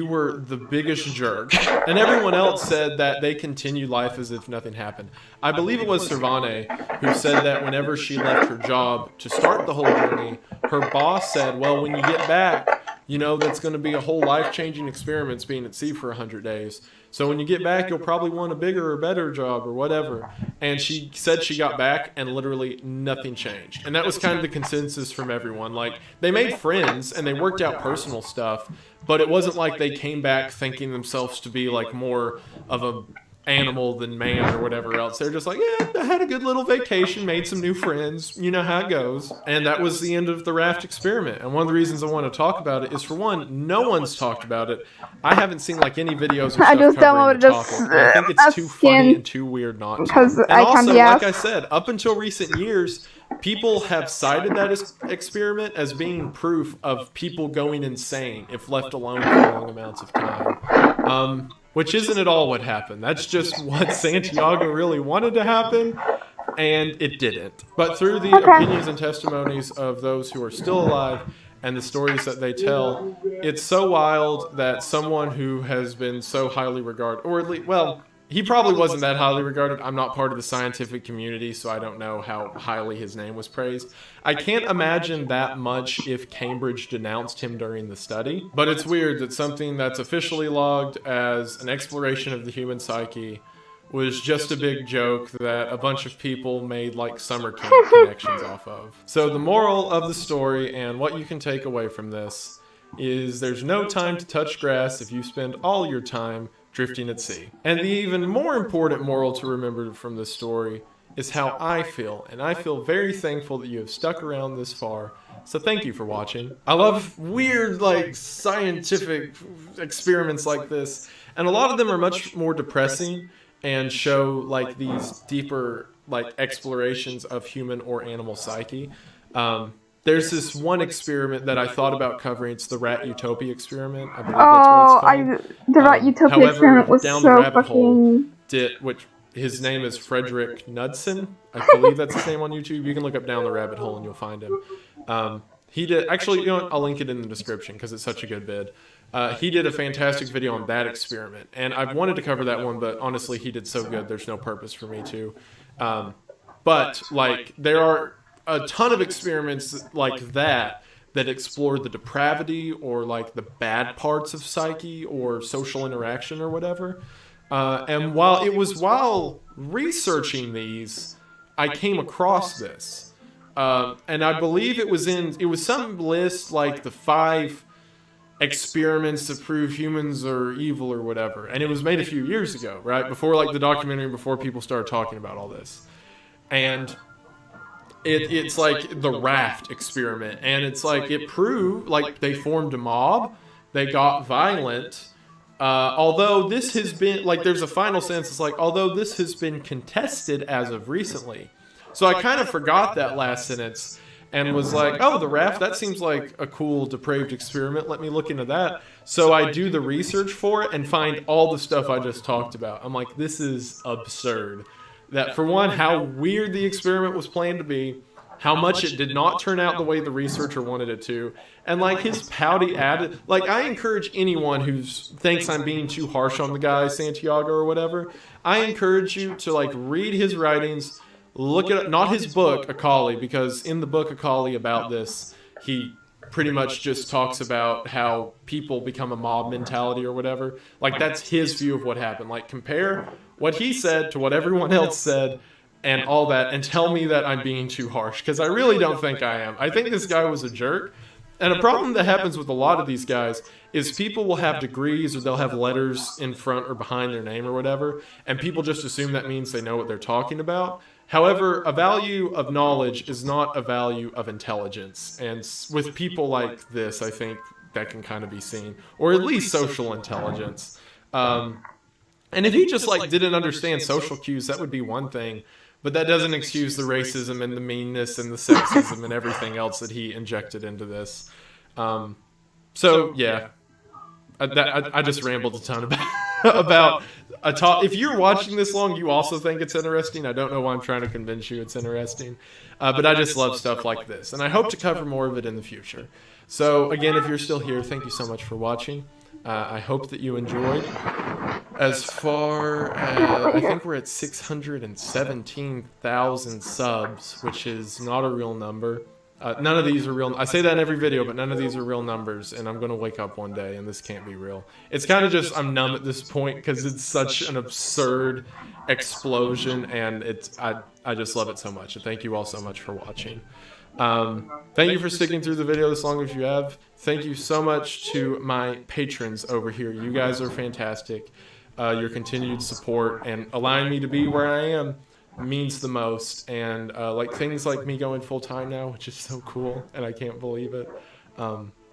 were the biggest jerk. And everyone else said that they continued life as if nothing happened. I believe it was Cervane who said that whenever she left her job to start the whole journey, her boss said, well, when you get back, you know, that's going to be a whole life-changing experience being at sea for 100 days. So when you get back, you'll probably want a bigger or better job or whatever. And she said she got back and literally nothing changed. And that was kind of the consensus from everyone. Like, they made friends and they worked out personal stuff, but it wasn't like they came back thinking themselves to be like more of a animal than man or whatever else. They're just like, yeah, I had a good little vacation, made some new friends, you know how it goes. And that was the end of the raft experiment. And one of the reasons I want to talk about it is, for one, no one's talked about it. I haven't seen like any videos or stuff I just covering the downloaded topic. I think it's too funny and too weird not to. Because And I can't also, be like I asked. said, up until recent years, people have cited that experiment as being proof of people going insane if left alone for long amounts of time. Which isn't at all what happened. That's just what Santiago really wanted to happen, and it didn't. But through the opinions and testimonies of those who are still alive and the stories that they tell, it's so wild that someone who has been so highly regarded, or at least, well, he probably wasn't that highly regarded. I'm not part of the scientific community, so I don't know how highly his name was praised. I can't imagine that much if Cambridge denounced him during the study. But it's weird that something that's officially logged as an exploration of the human psyche was just a big joke that a bunch of people made like summer camp connections off of. So the moral of the story and what you can take away from this is there's no time to touch grass if you spend all your time drifting at sea. And the even more important moral to remember from this story is how I feel, and I feel very thankful that you have stuck around this far. So thank you for watching. I love weird, like, scientific experiments like this, and a lot of them are much more depressing and show, like, these deeper, like, explorations of human or animal psyche. There's this one experiment that I thought about covering. It's the Rat Utopia experiment. I believe that's what it's called. The Rat Utopia experiment was down so the rabbit fucking... hole which his name is Frederick Knudsen. I believe that's his name on YouTube. You can look up Down the Rabbit Hole and you'll find him. He did, actually, you know what? I'll link it in the description because it's such a good vid. He did a fantastic video on that experiment, and I've wanted to cover that one, but honestly, he did so good, there's no purpose for me to. But, like, there are a ton of experiments like that that explore the depravity or, like, the bad parts of psyche or social interaction or whatever. And while researching these, I came across this. And I believe it was some list like the 5 experiments to prove humans are evil or whatever. And it was made a few years ago, right? Before like the documentary, before people started talking about all this. And it's like the raft experiment. And it's like, it proved like they formed a mob. They got violent. Although this has been, like, there's a final sentence, it's like, although this has been contested as of recently. So I kind of forgot that last sentence and was like, oh, the raft, that seems like a cool, depraved experiment. Let me look into that. So I do the research for it and find all the stuff I just talked about. I'm like, this is absurd. That, for one, how weird the experiment was planned to be, how much it did not turn out the way the researcher wanted it to, and like his pouty attitude. Like, I encourage anyone who thinks I'm being too harsh on the guy, Santiago or whatever, I encourage you to like read his writings, look at, not his book, Akali, because in the book Akali about this, he pretty much just talks about how people become a mob mentality or whatever. Like, that's his view of what happened. Like, compare what he said to what everyone else said, and all that, and tell me that I'm being too harsh, because I really don't think I am. I think this guy was a jerk, and a problem that happens with a lot of these guys is people will have degrees or they'll have letters in front or behind their name or whatever, and people just assume that means they know what they're talking about. However, a value of knowledge is not a value of intelligence, and with people like this, I think that can kind of be seen, or at least social intelligence. And if he just like didn't understand social cues, that would be one thing. But that doesn't excuse the racism and the meanness and the sexism and everything else that he injected into this. So, yeah. I just rambled a ton about a talk. If you're watching this long, you also think it's interesting. I don't know why I'm trying to convince you it's interesting. But I just love stuff like this. And I hope to cover more of it in the future. So, again, if you're still here, thank you so much for watching. I hope that you enjoyed. As far as, I think we're at 617,000 subs, which is not a real number. None of these are real. I say that in every video, but none of these are real numbers, and I'm going to wake up one day, and this can't be real. It's kind of just, I'm numb at this point, because it's such an absurd explosion, and I just love it so much. And thank you all so much for watching. Thank you for sticking through the video as long as you have. Thank you so much to my patrons over here. You guys are fantastic. Your continued support and allowing me to be where I am means the most. And like things like me going full time now, which is so cool, and I can't believe it,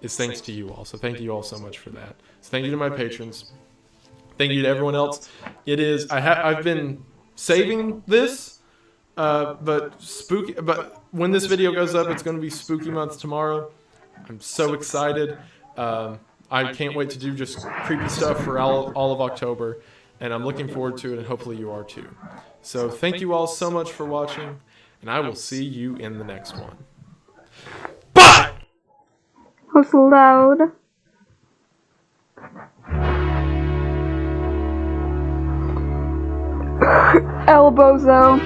is thanks to you all. So thank you all so much for that. So thank you to my patrons. Thank you to everyone else. It is, I've been saving this, but when this video goes up, it's going to be spooky month tomorrow. I'm so excited. I can't wait to do just creepy stuff for all of October, and I'm looking forward to it, and hopefully you are too. So thank you all so much for watching, and I will see you in the next one. Bye! What's loud? Elbozo.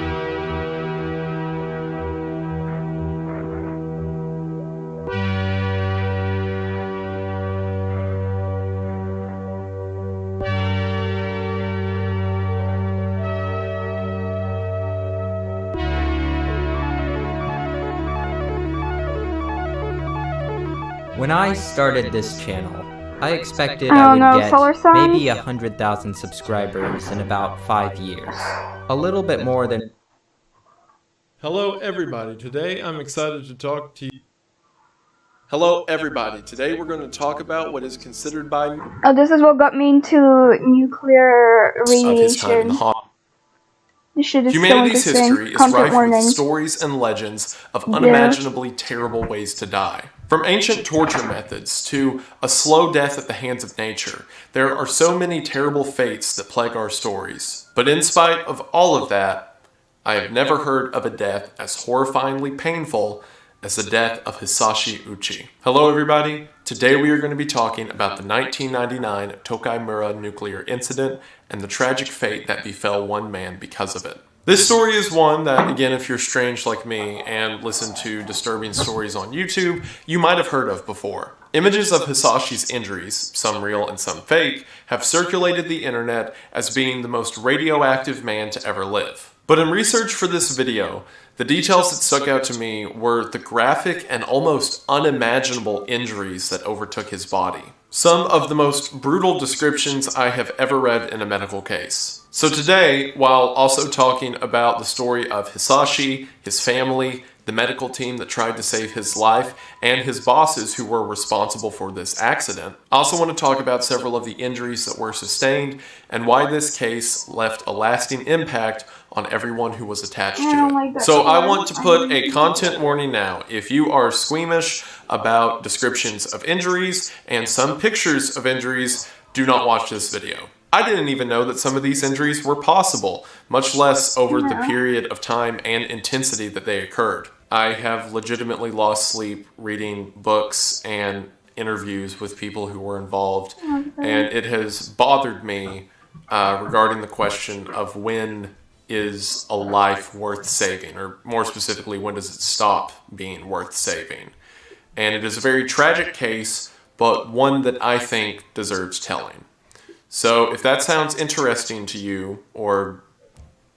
When I started this channel, I expected I I don't know, would solar get signs? maybe 100,000 subscribers in about 5 years. A little bit more than... Hello, everybody. Today I'm excited to talk to you. Hello, everybody. Today we're going to talk about what is considered by Oh, this is what got me into nuclear of his time in radiation. the hot. This shit is Humanity's so interesting. history is Content rife warning. with stories and legends of Yeah. unimaginably terrible ways to die. From ancient torture methods to a slow death at the hands of nature, there are so many terrible fates that plague our stories. But in spite of all of that, I have never heard of a death as horrifyingly painful as the death of Hisashi Uchi. Hello everybody, today we are going to be talking about the 1999 Tokaimura nuclear incident and the tragic fate that befell one man because of it. This story is one that, again, if you're strange like me and listen to disturbing stories on YouTube, you might have heard of before. Images of Hisashi's injuries, some real and some fake, have circulated the internet as being the most radioactive man to ever live. But in research for this video, the details that stuck out to me were the graphic and almost unimaginable injuries that overtook his body. Some of the most brutal descriptions I have ever read in a medical case. So today, while also talking about the story of Hisashi, his family, the medical team that tried to save his life, and his bosses who were responsible for this accident, I also want to talk about several of the injuries that were sustained and why this case left a lasting impact on everyone who was attached to it. So I want to put a content warning now. If you are squeamish about descriptions of injuries and some pictures of injuries, do not watch this video. I didn't even know that some of these injuries were possible, much less over the period of time and intensity that they occurred. I have legitimately lost sleep reading books and interviews with people who were involved, and it has bothered me regarding the question of when is a life worth saving, or more specifically, when does it stop being worth saving? And it is a very tragic case, but one that I think deserves telling. So if that sounds interesting to you, or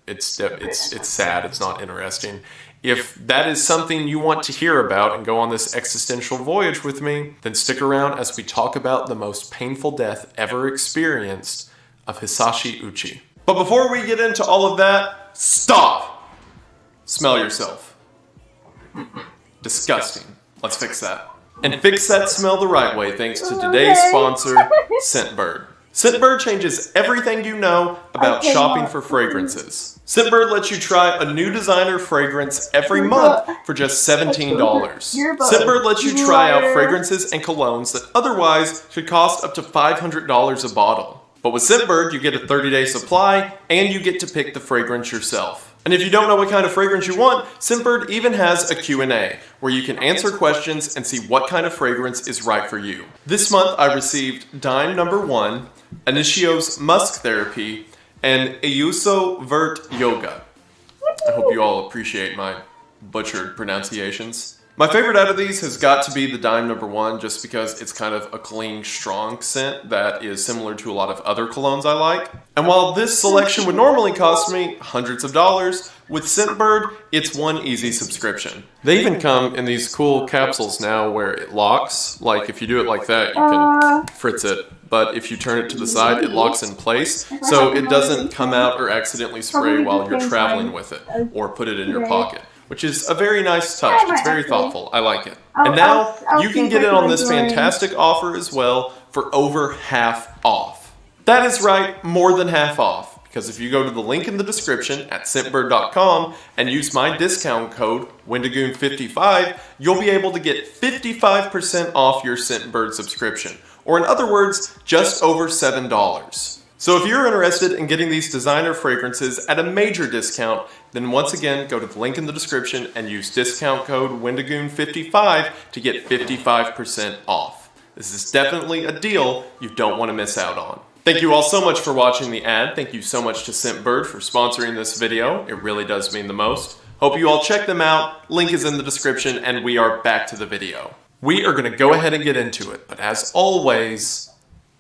it's sad, it's not interesting, if that is something you want to hear about and go on this existential voyage with me, then stick around as we talk about the most painful death ever experienced of Hisashi Uchi. But before we get into all of that, stop! Smell yourself. Disgusting. Let's fix that. And fix that smell the right way thanks to today's sponsor, Scentbird. Scentbird changes everything you know about shopping for fragrances. Scentbird lets you try a new designer fragrance every month for just $17. Scentbird lets you try out fragrances and colognes that otherwise should cost up to $500 a bottle. But with Scentbird, you get a 30-day supply and you get to pick the fragrance yourself. And if you don't know what kind of fragrance you want, Scentbird even has a Q&A where you can answer questions and see what kind of fragrance is right for you. This month I received Dime No. 1, Initio's Musk Therapy, and Ayuso Vert Yoga. I hope you all appreciate my butchered pronunciations. My favorite out of these has got to be the Dime No. 1 just because it's kind of a clean, strong scent that is similar to a lot of other colognes I like. And while this selection would normally cost me hundreds of dollars, with Scentbird, it's one easy subscription. They even come in these cool capsules now where it locks. Like if you do it like that, you can fritz it. But if you turn it to the side, it locks in place, so it doesn't come out or accidentally spray while you're traveling with it, or put it in your pocket, which is a very nice touch. It's very thoughtful. I like it. And now, you can get it on this fantastic offer as well for over half off. That is right, more than half off, because if you go to the link in the description at scentbird.com and use my discount code, Wendigoon55, you'll be able to get 55% off your Scentbird subscription. Or in other words, just over $7. So if you're interested in getting these designer fragrances at a major discount, then once again, go to the link in the description and use discount code Wendigoon55 to get 55% off. This is definitely a deal you don't want to miss out on. Thank you all so much for watching the ad. Thank you so much to Scentbird for sponsoring this video. It really does mean the most. Hope you all check them out. Link is in the description, and we are back to the video. We are going to go ahead and get into it, but as always,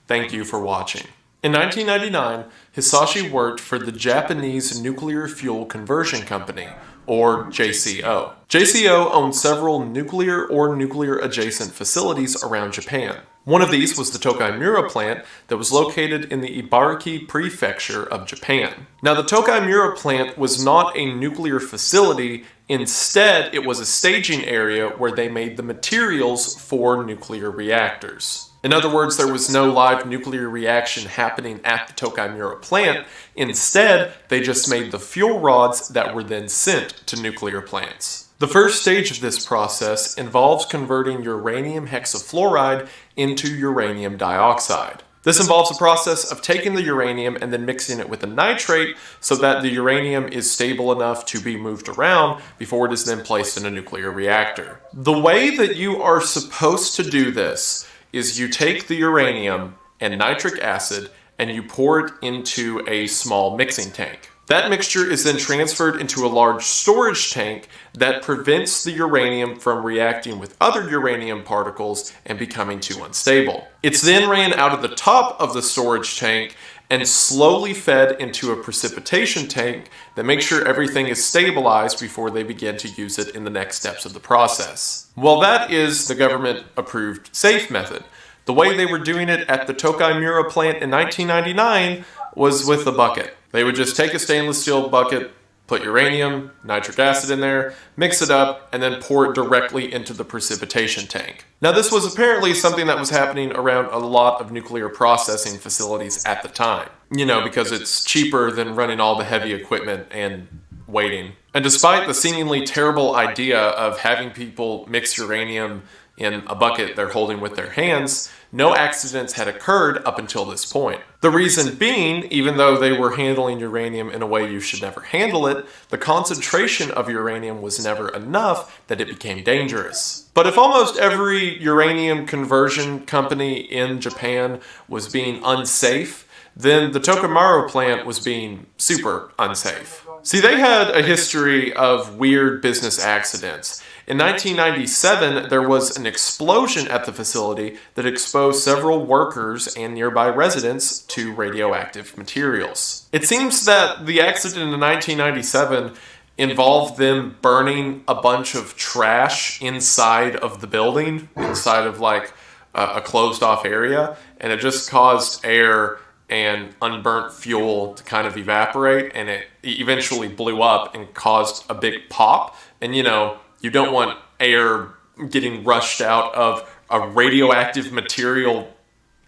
thank you for watching. In 1999, Hisashi worked for the Japanese Nuclear Fuel Conversion Company, or JCO. JCO owned several nuclear or nuclear-adjacent facilities around Japan. One of these was the Tokaimura plant that was located in the Ibaraki Prefecture of Japan. Now, the Tokaimura plant was not a nuclear facility. Instead, it was a staging area where they made the materials for nuclear reactors. In other words, there was no live nuclear reaction happening at the Tokaimura plant. Instead, they just made the fuel rods that were then sent to nuclear plants. The first stage of this process involves converting uranium hexafluoride into uranium dioxide. This involves the process of taking the uranium and then mixing it with a nitrate so that the uranium is stable enough to be moved around before it is then placed in a nuclear reactor. The way that you are supposed to do this is you take the uranium and nitric acid and you pour it into a small mixing tank. That mixture is then transferred into a large storage tank that prevents the uranium from reacting with other uranium particles and becoming too unstable. It's then ran out of the top of the storage tank and slowly fed into a precipitation tank that makes sure everything is stabilized before they begin to use it in the next steps of the process. Well, that is the government-approved safe method. The way they were doing it at the Tokaimura plant in 1999 was with a bucket. They would just take a stainless steel bucket, put uranium, nitric acid in there, mix it up, and then pour it directly into the precipitation tank. Now, this was apparently something that was happening around a lot of nuclear processing facilities at the time. You know, because it's cheaper than running all the heavy equipment and waiting. And despite the seemingly terrible idea of having people mix uranium in a bucket they're holding with their hands, no accidents had occurred up until this point. The reason being, even though they were handling uranium in a way you should never handle it, the concentration of uranium was never enough that it became dangerous. But if almost every uranium conversion company in Japan was being unsafe, then the Tokaimura plant was being super unsafe. See, they had a history of weird business accidents. In 1997, there was an explosion at the facility that exposed several workers and nearby residents to radioactive materials. It seems that the accident in 1997 involved them burning a bunch of trash inside of the building, inside of like a closed off area, and it just caused air and unburnt fuel to kind of evaporate, and it eventually blew up and caused a big pop. And you know, you don't want air getting rushed out of a radioactive material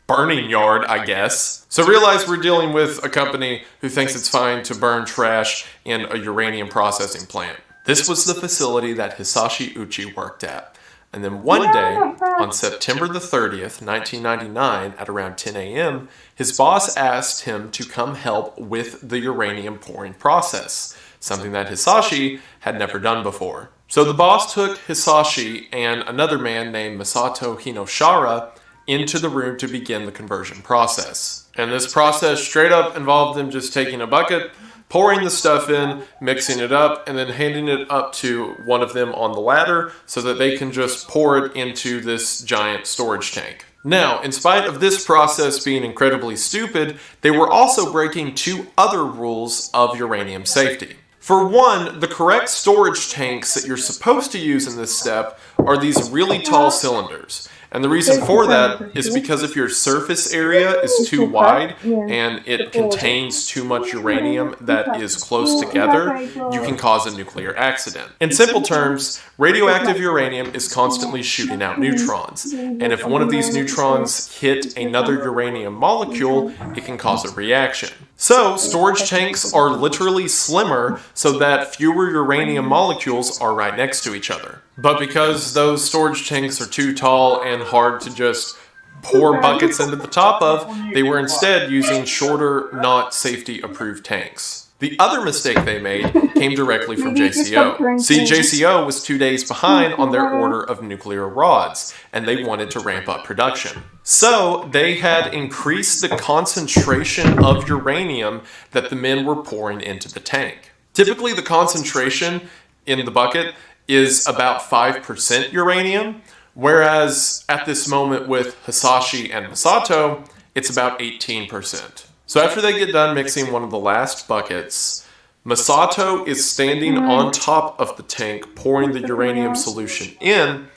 burning yard, I guess. So realize we're dealing with a company who thinks it's fine to burn trash in a uranium processing plant. This was the facility that Hisashi Uchi worked at. And then one day, on September the 30th, 1999, at around 10 a.m., his boss asked him to come help with the uranium pouring process, something that Hisashi had never done before. So the boss took Hisashi and another man named Masato Hinoshara into the room to begin the conversion process. And this process straight up involved them just taking a bucket, pouring the stuff in, mixing it up, and then handing it up to one of them on the ladder so that they can just pour it into this giant storage tank. Now, in spite of this process being incredibly stupid, they were also breaking two other rules of uranium safety. For one, the correct storage tanks that you're supposed to use in this step are these really tall cylinders. And the reason for that is because if your surface area is too wide and it contains too much uranium that is close together, you can cause a nuclear accident. In simple terms, radioactive uranium is constantly shooting out neutrons. And if one of these neutrons hit another uranium molecule, it can cause a reaction. So, storage tanks are literally slimmer so that fewer uranium molecules are right next to each other. But because those storage tanks are too tall and hard to just pour buckets into the top of, they were instead using shorter, not safety-approved tanks. The other mistake they made came directly from JCO. See, JCO was 2 days behind on their order of nuclear rods, and they wanted to ramp up production. So, they had increased the concentration of uranium that the men were pouring into the tank. Typically, the concentration in the bucket is about 5% uranium, whereas at this moment with Hisashi and Masato, it's about 18%. So after they get done mixing one of the last buckets, Masato is standing on top of the tank pouring the uranium solution in,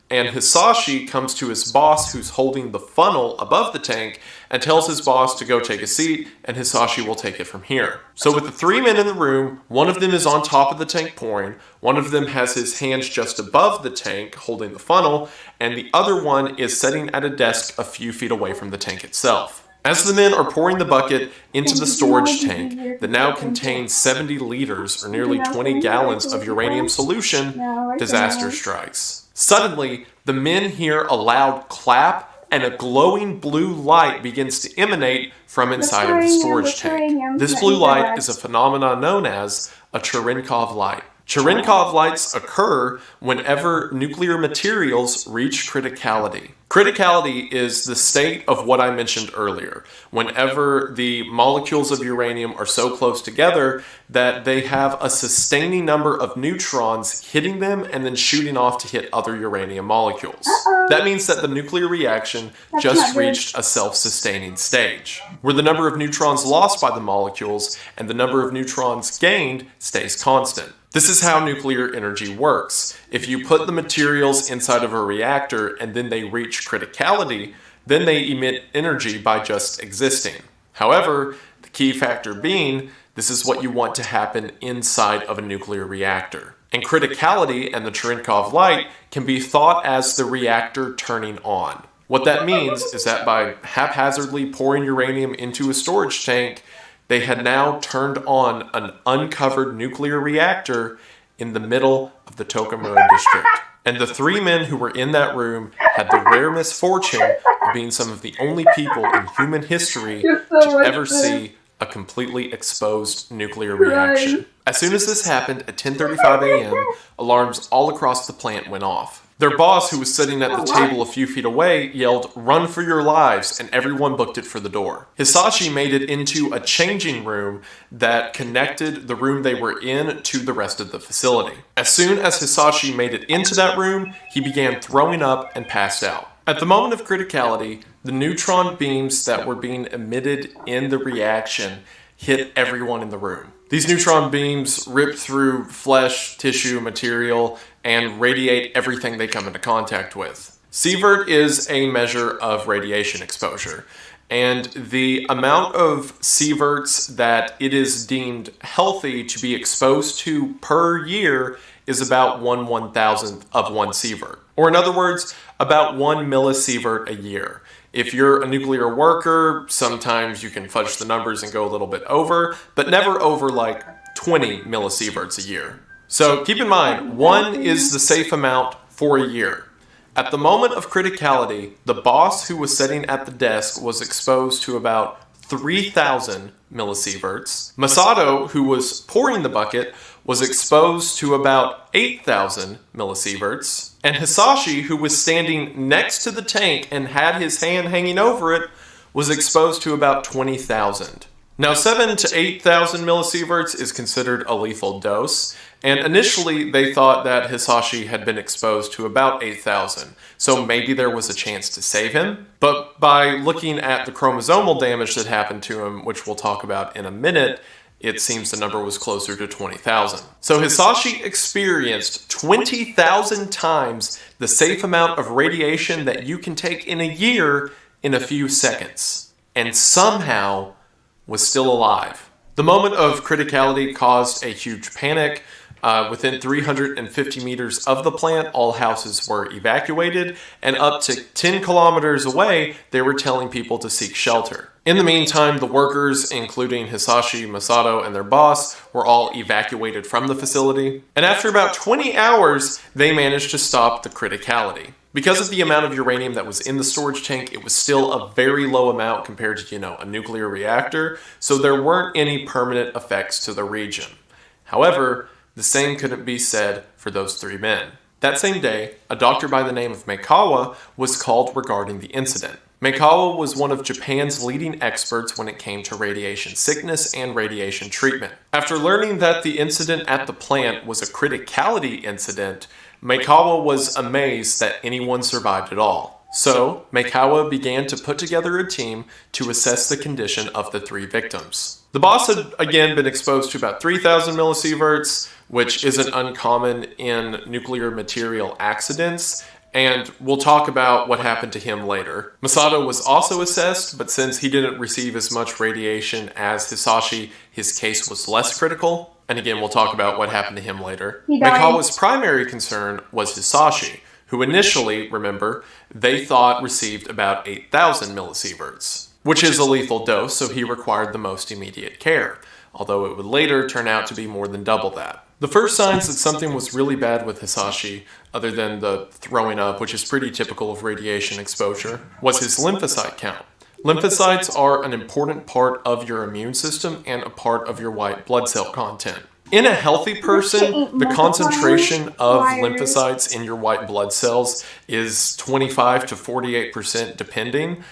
and Hisashi comes to his boss who's holding the funnel above the tank and tells his boss to go take a seat, and Hisashi will take it from here. So with the 3 men in the room, one of them is on top of the tank pouring, one of them has his hands just above the tank holding the funnel, and the other one is sitting at a desk a few feet away from the tank itself. As the men are pouring the bucket into the storage tank that now contains 70 liters or nearly 20 gallons of uranium solution, disaster strikes. Suddenly, the men hear a loud clap and a glowing blue light begins to emanate from inside of the storage tank. This blue light is a phenomenon known as a Cherenkov light. Cherenkov lights occur whenever nuclear materials reach criticality. Criticality is the state of what I mentioned earlier, whenever the molecules of uranium are so close together that they have a sustaining number of neutrons hitting them and then shooting off to hit other uranium molecules. That means that the nuclear reaction just reached a self-sustaining stage, where the number of neutrons lost by the molecules and the number of neutrons gained stays constant. This is how nuclear energy works. If you put the materials inside of a reactor and then they reach criticality, then they emit energy by just existing. However, the key factor being, this is what you want to happen inside of a nuclear reactor. And criticality and the Cherenkov light can be thought as the reactor turning on. What that means is that by haphazardly pouring uranium into a storage tank, they had now turned on an uncovered nuclear reactor in the middle of the Tokomura district. And the 3 men who were in that room had the rare misfortune of being some of the only people in human history to ever see a completely exposed nuclear reaction. As soon as this happened at 10:35 a.m., alarms all across the plant went off. Their boss, who was sitting at the table a few feet away, yelled, "Run for your lives," and everyone booked it for the door. Hisashi made it into a changing room that connected the room they were in to the rest of the facility. As soon as Hisashi made it into that room, he began throwing up and passed out. At the moment of criticality, the neutron beams that were being emitted in the reaction hit everyone in the room. These neutron beams rip through flesh, tissue, material, and radiate everything they come into contact with. Sievert is a measure of radiation exposure, and the amount of sieverts that it is deemed healthy to be exposed to per year is about 1/1000th of 1 sievert. Or in other words, about 1 millisievert a year. If you're a nuclear worker, sometimes you can fudge the numbers and go a little bit over, but never over like 20 millisieverts a year. So keep in mind, 1 is the safe amount for a year. At the moment of criticality, the boss who was sitting at the desk was exposed to about 3,000 millisieverts. Masato, who was pouring the bucket, was exposed to about 8,000 millisieverts. And Hisashi, who was standing next to the tank and had his hand hanging over it, was exposed to about 20,000. Now, 7,000 to 8,000 millisieverts is considered a lethal dose, and initially they thought that Hisashi had been exposed to about 8,000, so maybe there was a chance to save him. But by looking at the chromosomal damage that happened to him, which we'll talk about in a minute, it seems the number was closer to 20,000. So Hisashi experienced 20,000 times the safe amount of radiation that you can take in a year in a few seconds, and somehow was still alive. The moment of criticality caused a huge panic. Within 350 meters of the plant, all houses were evacuated, and up to 10 kilometers away, they were telling people to seek shelter. In the meantime, the workers, including Hisashi, Masato, and their boss, were all evacuated from the facility. And after about 20 hours, they managed to stop the criticality. Because of the amount of uranium that was in the storage tank, it was still a very low amount compared to, a nuclear reactor, so there weren't any permanent effects to the region. However, the same couldn't be said for those 3 men. That same day, a doctor by the name of Meikawa was called regarding the incident. Meikawa was one of Japan's leading experts when it came to radiation sickness and radiation treatment. After learning that the incident at the plant was a criticality incident, Meikawa was amazed that anyone survived at all. So, Meikawa began to put together a team to assess the condition of the 3 victims. The boss had again been exposed to about 3,000 millisieverts, which isn't uncommon in nuclear material accidents, and we'll talk about what happened to him later. Masato was also assessed, but since he didn't receive as much radiation as Hisashi, his case was less critical. And again, we'll talk about what happened to him later. Meikawa's primary concern was Hisashi, who initially, remember, they thought received about 8,000 millisieverts, which is a lethal dose, so he required the most immediate care, although it would later turn out to be more than double that. The first signs that something was really bad with Hisashi, other than the throwing up, which is pretty typical of radiation exposure, was his lymphocyte count. Lymphocytes are an important part of your immune system and a part of your white blood cell content. In a healthy person, the concentration of lymphocytes in your white blood cells is 25 to 48% depending.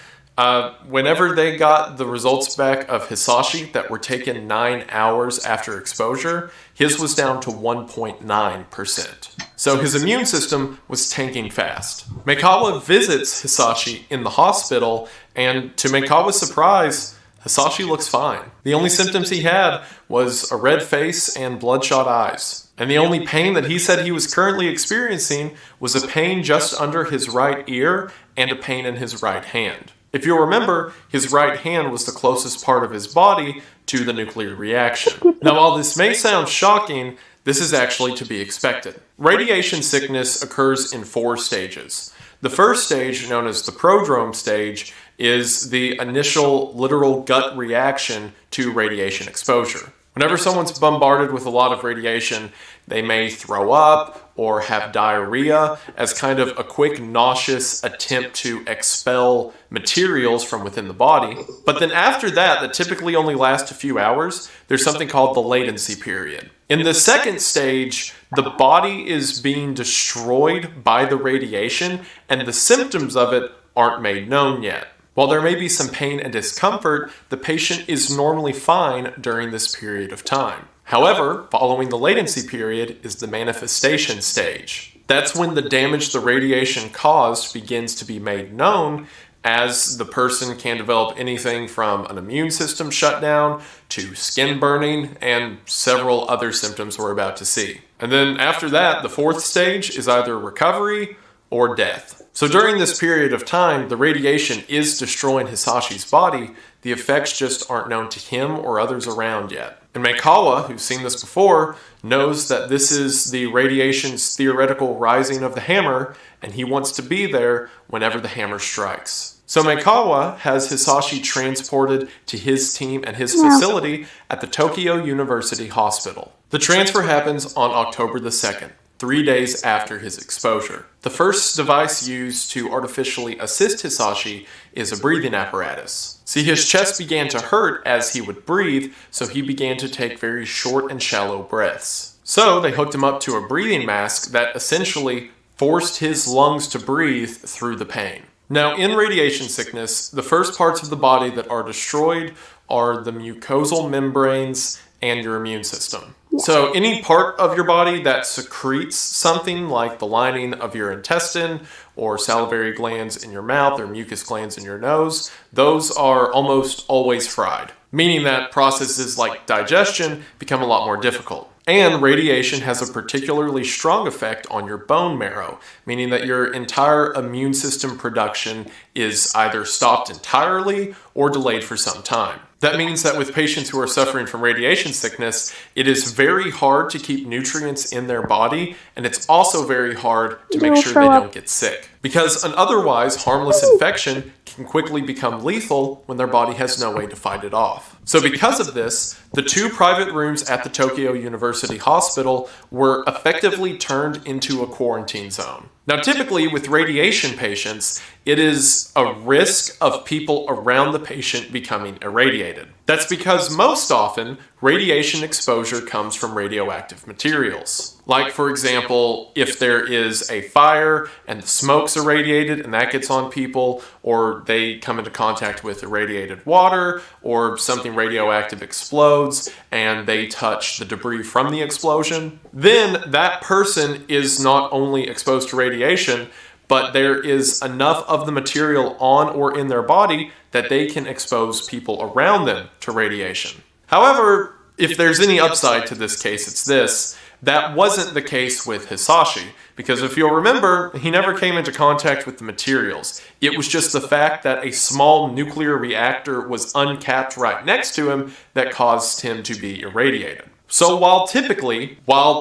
Whenever they got the results back of Hisashi that were taken 9 hours after exposure, his was down to 1.9%. So his immune system was tanking fast. Meikawa visits Hisashi in the hospital, and to Meikawa's surprise, Hisashi looks fine. The only symptoms he had was a red face and bloodshot eyes. And the only pain that he said he was currently experiencing was a pain just under his right ear and a pain in his right hand. If you'll remember, his right hand was the closest part of his body to the nuclear reaction. Now, while this may sound shocking, this is actually to be expected. Radiation sickness occurs in 4 stages. The first stage, known as the prodrome stage, is the initial literal gut reaction to radiation exposure. Whenever someone's bombarded with a lot of radiation, they may throw up or have diarrhea as kind of a quick nauseous attempt to expel materials from within the body. But then after that typically only lasts a few hours, there's something called the latency period. In the second stage, the body is being destroyed by the radiation and the symptoms of it aren't made known yet. While there may be some pain and discomfort, the patient is normally fine during this period of time. However, following the latency period is the manifestation stage. That's when the damage the radiation caused begins to be made known, as the person can develop anything from an immune system shutdown to skin burning and several other symptoms we're about to see. And then after that, the 4th stage is either recovery or death. So during this period of time, the radiation is destroying Hisashi's body. The effects just aren't known to him or others around yet. And Meikawa, who's seen this before, knows that this is the radiation's theoretical rising of the hammer, and he wants to be there whenever the hammer strikes. So Meikawa has Hisashi transported to his team and his facility at the Tokyo University Hospital. The transfer happens on October the 2nd. 3 days after his exposure. The first device used to artificially assist Hisashi is a breathing apparatus. See, his chest began to hurt as he would breathe, so he began to take very short and shallow breaths. So they hooked him up to a breathing mask that essentially forced his lungs to breathe through the pain. Now, in radiation sickness, the first parts of the body that are destroyed are the mucosal membranes and your immune system. So any part of your body that secretes something like the lining of your intestine or salivary glands in your mouth or mucus glands in your nose, those are almost always fried, meaning that processes like digestion become a lot more difficult. And radiation has a particularly strong effect on your bone marrow, meaning that your entire immune system production is either stopped entirely or delayed for some time. That means that with patients who are suffering from radiation sickness, it is very hard to keep nutrients in their body, and it's also very hard to make sure they don't get sick. Because an otherwise harmless infection can quickly become lethal when their body has no way to fight it off. So because of this, the 2 private rooms at the Tokyo University Hospital were effectively turned into a quarantine zone. Now, typically with radiation patients, it is a risk of people around the patient becoming irradiated. That's because most often, radiation exposure comes from radioactive materials. Like, for example, if there is a fire and the smoke's irradiated and that gets on people, or they come into contact with irradiated water, or something radioactive explodes and they touch the debris from the explosion, then that person is not only exposed to radiation, but there is enough of the material on or in their body that they can expose people around them to radiation. However, if there's any upside to this case, it's this. That wasn't the case with Hisashi, because if you'll remember, he never came into contact with the materials. It was just the fact that a small nuclear reactor was uncapped right next to him that caused him to be irradiated. So while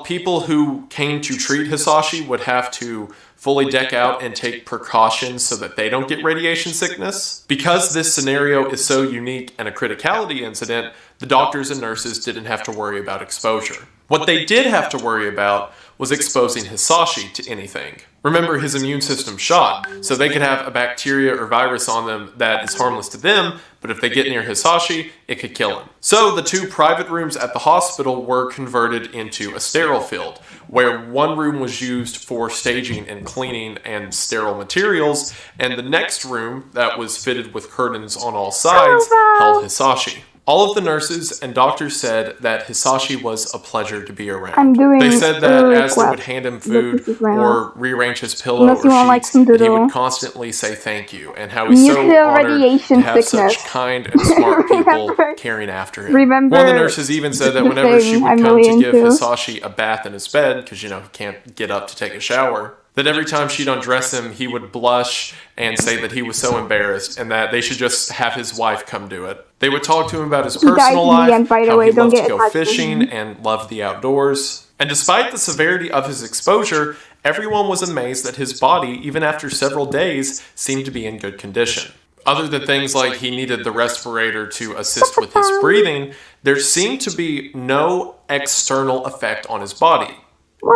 people who came to treat Hisashi would have to fully deck out and take precautions so that they don't get radiation sickness, because this scenario is so unique and a criticality incident, the doctors and nurses didn't have to worry about exposure. What they did have to worry about was exposing Hisashi to anything. Remember, his immune system shot, so they could have a bacteria or virus on them that is harmless to them, but if they get near Hisashi, it could kill him. So the 2 private rooms at the hospital were converted into a sterile field, where one room was used for staging and cleaning and sterile materials, and the next room that was fitted with curtains on all sides held Hisashi. All of the nurses and doctors said that Hisashi was a pleasure to be around. They said that as they would hand him food or rearrange his pillow or sheets, that he would constantly say thank you, and how he's so honored to have such kind and smart people caring after him. One of the nurses even said that whenever she would come to give Hisashi a bath in his bed, because, he can't get up to take a shower, that every time she'd undress him, he would blush and say that he was so embarrassed and that they should just have his wife come do it. They would talk to him about his personal life, how he loved to go fishing and loved the outdoors. And despite the severity of his exposure, everyone was amazed that his body, even after several days, seemed to be in good condition. Other than things like he needed the respirator to assist with his breathing, there seemed to be no external effect on his body.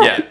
Yet.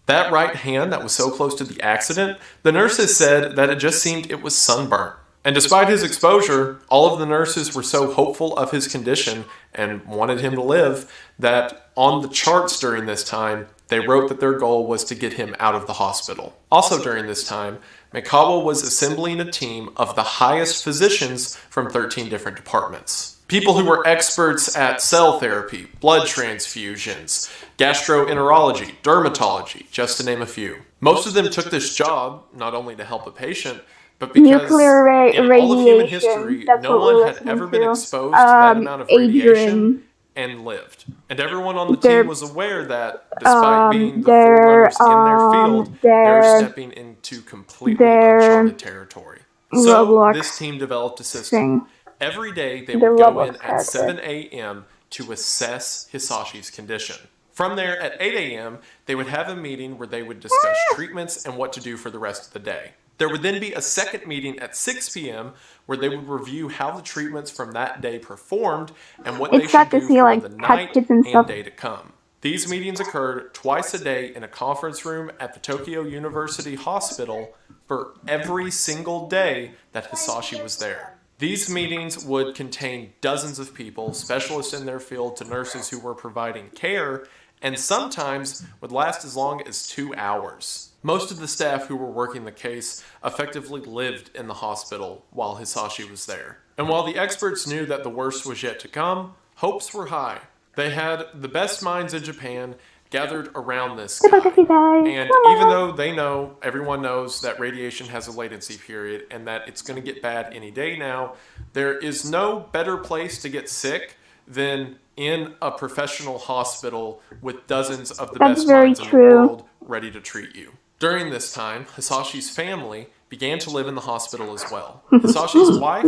That right hand that was so close to the accident, the nurses said that it just seemed it was sunburnt. And despite his exposure, all of the nurses were so hopeful of his condition and wanted him to live that on the charts during this time, they wrote that their goal was to get him out of the hospital. Also during this time, Mikawa was assembling a team of the highest physicians from 13 different departments. People who were experts at cell therapy, blood transfusions, gastroenterology, dermatology, just to name a few. Most of them took this job not only to help a patient, but because in all of human history, no one had ever been exposed to that amount of radiation and lived. And everyone on the team was aware that despite being the forerunners in their field, they were stepping into completely uncharted territory. So this team developed a system. Every day, they would go in at 7 a.m. to assess Hisashi's condition. From there, at 8 a.m., they would have a meeting where they would discuss treatments and what to do for the rest of the day. There would then be a second meeting at 6 p.m. where they would review how the treatments from that day performed and what they should do for the night and day to come. These meetings occurred twice a day in a conference room at the Tokyo University Hospital for every single day that Hisashi was there. These meetings would contain dozens of people, specialists in their field to nurses who were providing care, and sometimes would last as long as 2 hours. Most of the staff who were working the case effectively lived in the hospital while Hisashi was there. And while the experts knew that the worst was yet to come, hopes were high. They had the best minds in Japan gathered around this guy. And even though everyone knows that radiation has a latency period and that it's going to get bad any day now, there is no better place to get sick than in a professional hospital with dozens of the best minds in the world ready to treat you. During this time, Hisashi's family began to live in the hospital as well. Hisashi's wife,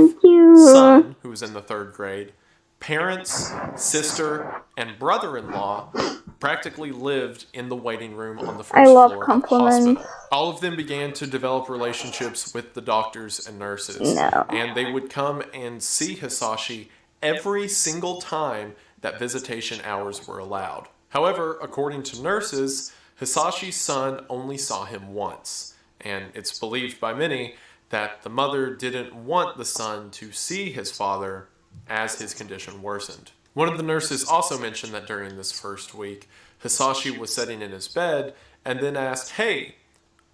son, who was in the 3rd grade, parents, sister, and brother-in-law practically lived in the waiting room on the first floor of the hospital. All of them began to develop relationships with the doctors and nurses, and they would come and see Hisashi every single time that visitation hours were allowed. However, according to nurses, Hisashi's son only saw him once, and it's believed by many that the mother didn't want the son to see his father as his condition worsened. One of the nurses also mentioned that during this first week, Hisashi was sitting in his bed and then asked, "Hey,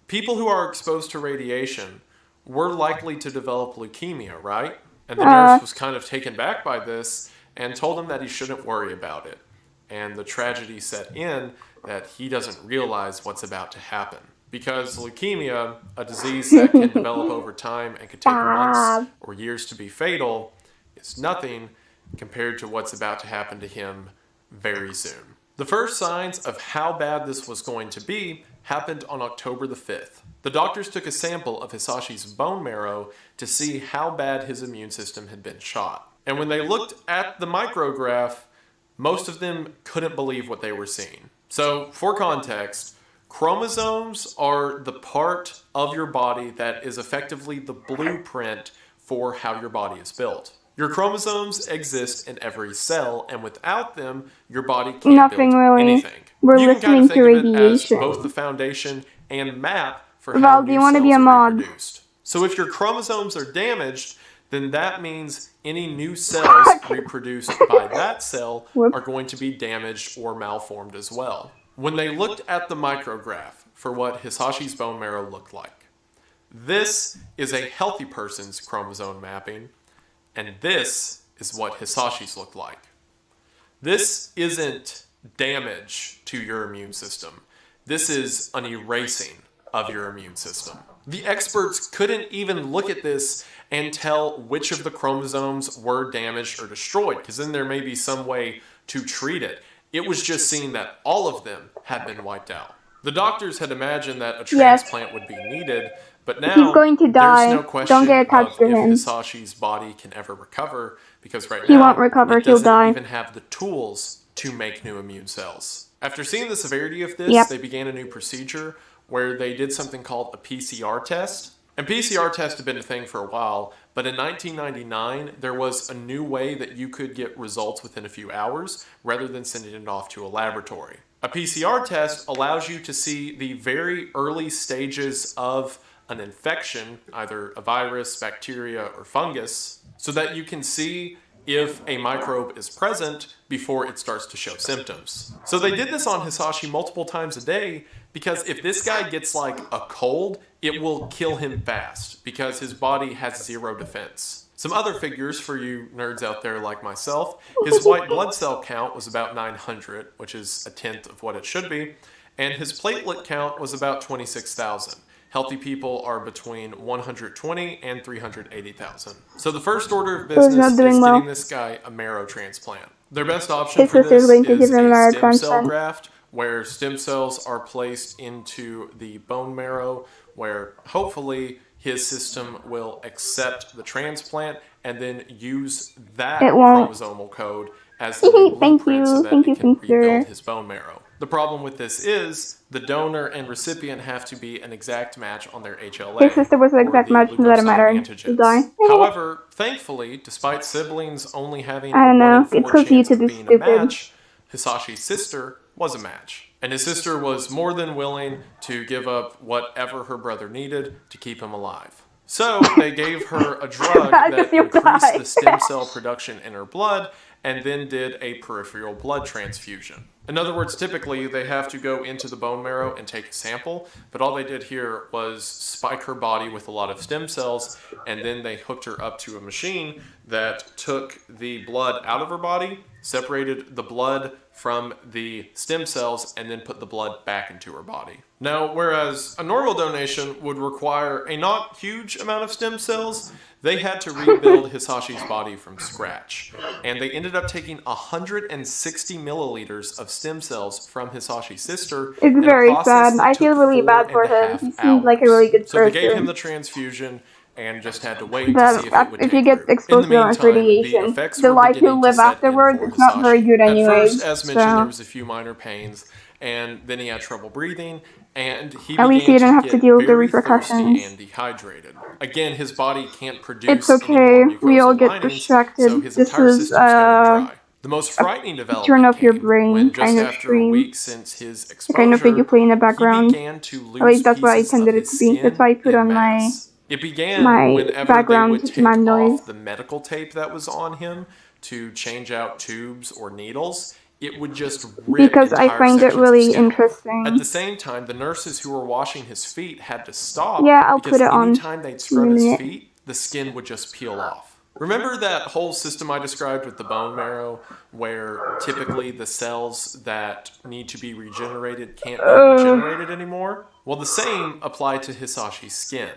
people who are exposed to radiation were likely to develop leukemia, right?" And the nurse was kind of taken back by this and told him that he shouldn't worry about it. And the tragedy set in that he doesn't realize what's about to happen. because leukemia, a disease that can develop over time and could take months or years to be fatal, is nothing compared to what's about to happen to him very soon. The first signs of how bad this was going to be happened on October the 5th. The doctors took a sample of Hisashi's bone marrow to see how bad his immune system had been shot. And when they looked at the micrograph, most of them couldn't believe what they were seeing. So, for context, chromosomes are the part of your body that is effectively the blueprint for how your body is built. Your chromosomes exist in every cell, and without them, your body can't build anything. We're you listening can kind of think to of it as radiation. both the foundation and map for Val, how do you new want to be cells a are mod? reproduced. So if your chromosomes are damaged, then that means any new cells reproduced by that cell are going to be damaged or malformed as well. When they looked at the micrograph for what Hisashi's bone marrow looked like, this is a healthy person's chromosome mapping, and this is what Hisashi's looked like. This isn't damage to your immune system. This is an erasing of your immune system. The experts couldn't even look at this and tell which of the chromosomes were damaged or destroyed, because then there may be some way to treat it. It was just seen that all of them had been wiped out. The doctors had imagined that a transplant would be needed, but now He's going to die. there's no question Don't get attached of to if him. Hisashi's body can ever recover, because right He now won't recover, it he'll doesn't die. even have the tools to make new immune cells. After seeing the severity of this, they began a new procedure where they did something called a PCR test. And PCR tests have been a thing for a while, but in 1999, there was a new way that you could get results within a few hours rather than sending it off to a laboratory. A PCR test allows you to see the very early stages of an infection, either a virus, bacteria, or fungus, so that you can see if a microbe is present before it starts to show symptoms. So they did this on Hisashi multiple times a day, because if this guy gets like a cold, it will kill him fast because his body has zero defense. Some other figures for you nerds out there like myself: his white blood cell count was about 900, which is a tenth of what it should be, and his platelet count was about 26,000. Healthy people are between 120 and 380,000. So the first order of business is getting this guy a marrow transplant. Their best option for this is a stem cell graft, where stem cells are placed into the bone marrow, where hopefully his system will accept the transplant and then use that chromosomal code as the blueprint so that it can rebuild his bone marrow. The problem with this is the donor and recipient have to be an exact match on their HLA. His sister was an exact match, no matter matter. He died. However, thankfully, despite siblings only having I don't know. a 1 in 4 It's chance YouTube of is being stupid. a match, Hisashi's sister was a match. And his sister was more than willing to give up whatever her brother needed to keep him alive. So they gave her a drug that increased the stem cell production in her blood, and then did a peripheral blood transfusion. In other words, typically they have to go into the bone marrow and take a sample, but all they did here was spike her body with a lot of stem cells, and then they hooked her up to a machine that took the blood out of her body, separated the blood from the stem cells, and then put the blood back into her body. Now, whereas a normal donation would require a not huge amount of stem cells, they had to rebuild Hisashi's body from scratch. And they ended up taking 160 milliliters of stem cells from Hisashi's sister. It's very sad. I feel really bad for him. He seems like a really good So they gave him person. the transfusion and just had to wait to But see if it would if take he gets root. exposed In the to much meantime, radiation, effects the were life beginning he'll to live set in afterwards, for it's not very Hisashi. good At anyways. first, as mentioned, So there was a few minor pains, and then he had trouble breathing, and he at least he began didn't have to get deal with the very thirsty repercussions. and dehydrated. Again, his body can't produce It's okay. We all get distracted. so his This entire is system's going dry. The most frightening turn development off your when brain just kind of after a stream. week since his The exposure, kind of thing you play in the he background. began to lose At least that's what I pieces of intended it his to be. That's skin why I put en on my masse. It began my whenever background they would just take my noise. off the medical tape that was on him to change out tubes or needles. It would just rip Because I entire find it sections of really skin off. interesting. At the same time, the nurses who were washing his feet had to stop Yeah, I'll because put it on anytime they'd in a scrub his minute. feet, the skin would just peel off. Remember that whole system I described with the bone marrow, where typically the cells that need to be regenerated can't be regenerated anymore? Well, the same applied to Hisashi's skin.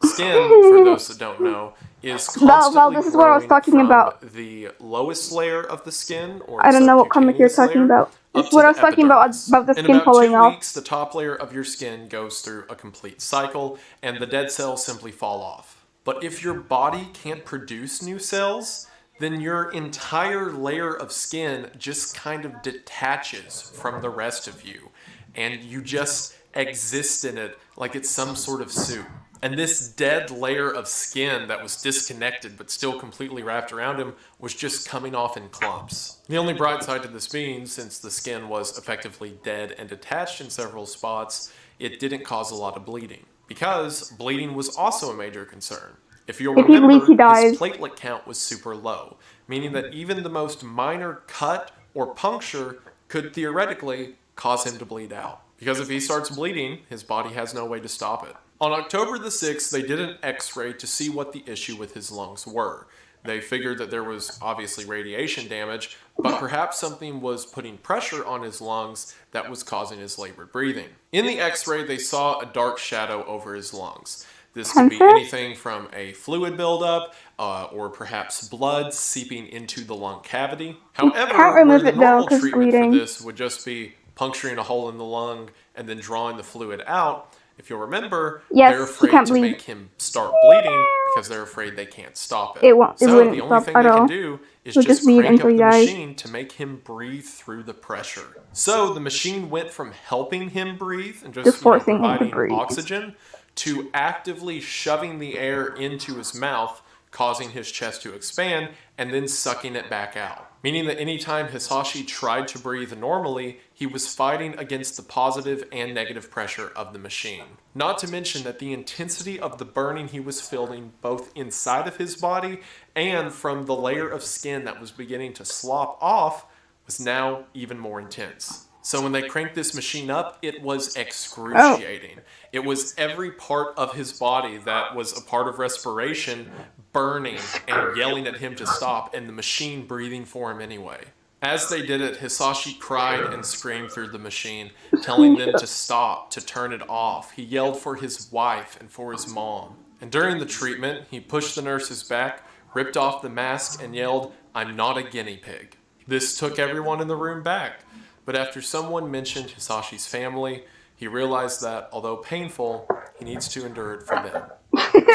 Skin, for those that don't know, is constantly this is what I was talking from about. the lowest layer of the skin, or I don't know what comic you're talking about. This is what I was talking about the in skin about falling 2 off. weeks, the top layer of your skin goes through a complete cycle, and the dead cells simply fall off. But if your body can't produce new cells, then your entire layer of skin just kind of detaches from the rest of you, and you just exist in it like it's some sort of suit. And this dead layer of skin that was disconnected but still completely wrapped around him was just coming off in clumps. The only bright side to this being, since the skin was effectively dead and detached in several spots, it didn't cause a lot of bleeding. Because bleeding was also a major concern. If you'll remember, his platelet count was super low, meaning that even the most minor cut or puncture could theoretically cause him to bleed out. Because if he starts bleeding, his body has no way to stop it. On October the 6th, they did an x-ray to see what the issue with his lungs were. They figured that there was obviously radiation damage, but perhaps something was putting pressure on his lungs that was causing his labored breathing. In the x-ray, they saw a dark shadow over his lungs. This could be anything from a fluid buildup, or perhaps blood seeping into the lung cavity. However, where the normal treatment for this would just be puncturing a hole in the lung and then drawing the fluid out, if you'll remember, they're afraid to make him start bleeding because they're afraid they can't stop it. So the only thing they can do is just crank up the machine to make him breathe through the pressure. So the machine went from helping him breathe and just providing oxygen to actively shoving the air into his mouth, causing his chest to expand, and then sucking it back out. Meaning that anytime Hisashi tried to breathe normally, he was fighting against the positive and negative pressure of the machine. Not to mention that the intensity of the burning he was feeling both inside of his body and from the layer of skin that was beginning to slop off was now even more intense. So when they cranked this machine up, it was excruciating. It was every part of his body that was a part of respiration burning and yelling at him to stop, and the machine breathing for him anyway. As they did it, Hisashi cried and screamed through the machine, telling them to stop, to turn it off. He yelled for his wife and for his mom. And during the treatment, he pushed the nurses back, ripped off the mask, and yelled, "I'm not a guinea pig." This took everyone in the room back. But after someone mentioned Hisashi's family, he realized that, although painful, he needs to endure it for them.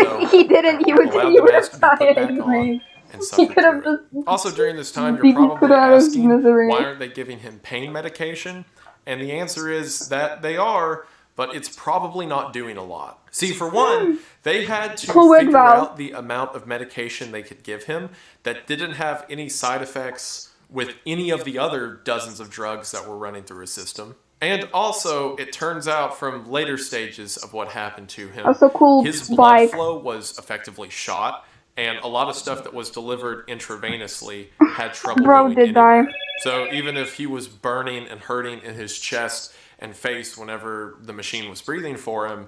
So, he didn't. He was fine anyway. He could have just. Also, during this time, you're probably asking, why aren't they giving him pain medication? And the answer is that they are, but it's probably not doing a lot. See, for one, they had to figure out the amount of medication they could give him that didn't have any side effects with any of the other dozens of drugs that were running through his system. And also, it turns out from later stages of what happened to him, his blood flow was effectively shot, and a lot of stuff that was delivered intravenously had trouble going anywhere. So even if he was burning and hurting in his chest and face whenever the machine was breathing for him,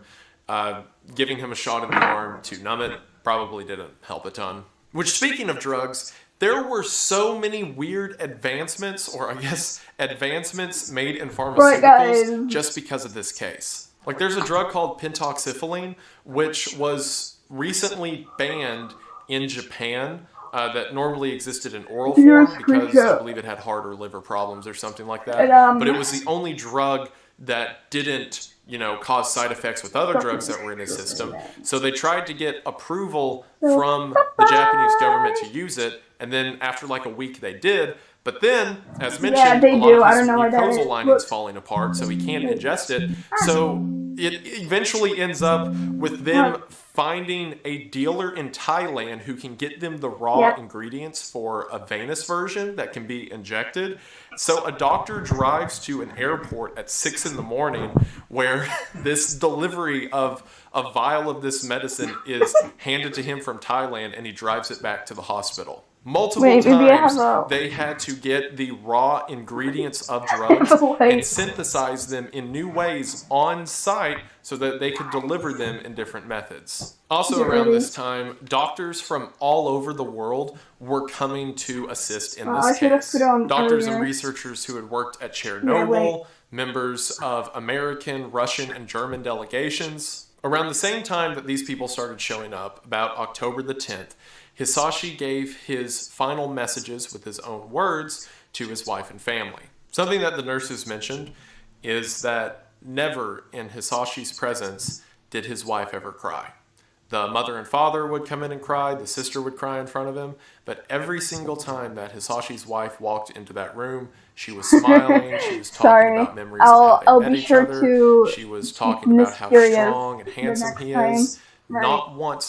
giving him a shot in the arm to numb it probably didn't help a ton. Which, speaking of drugs, there were so many weird advancements, or I guess advancements made in pharmaceuticals just because of this case. Like, there's a drug called pentoxifylline, which was recently banned in Japan, that normally existed in oral form because I believe it had heart or liver problems or something like that. But it was the only drug that didn't, cause side effects with other drugs that were in his system. So they tried to get approval from the Japanese government to use it, and then after like a week they did. But then, as mentioned, a lot of his mucosal lining's falling apart, so he can't ingest it. So it eventually ends up with them finding a dealer in Thailand who can get them the raw ingredients for a venous version that can be injected. So a doctor drives to an airport at 6 in the morning where this delivery of a vial of this medicine is handed to him from Thailand, and he drives it back to the hospital. Multiple Wait, maybe I times, have a- they had to get the raw ingredients of drugs and synthesize them in new ways on site so that they could deliver them in different methods. Also around this time, doctors from all over the world were coming to assist in I this should have case. put on Doctors and earlier. researchers who had worked at Yeah, Chernobyl, wait. members of American, Russian, and German delegations. Around the same time that these people started showing up, about October the 10th, Hisashi gave his final messages with his own words to his wife and family. Something that the nurses mentioned is that never in Hisashi's presence did his wife ever cry. The mother and father would come in and cry, the sister would cry in front of him, but every single time that Hisashi's wife walked into that room, she was smiling, she was talking about memories of how I'll they be met each sure other, to she was keep talking about how mysterious strong and the handsome next he time. is. Right. Not once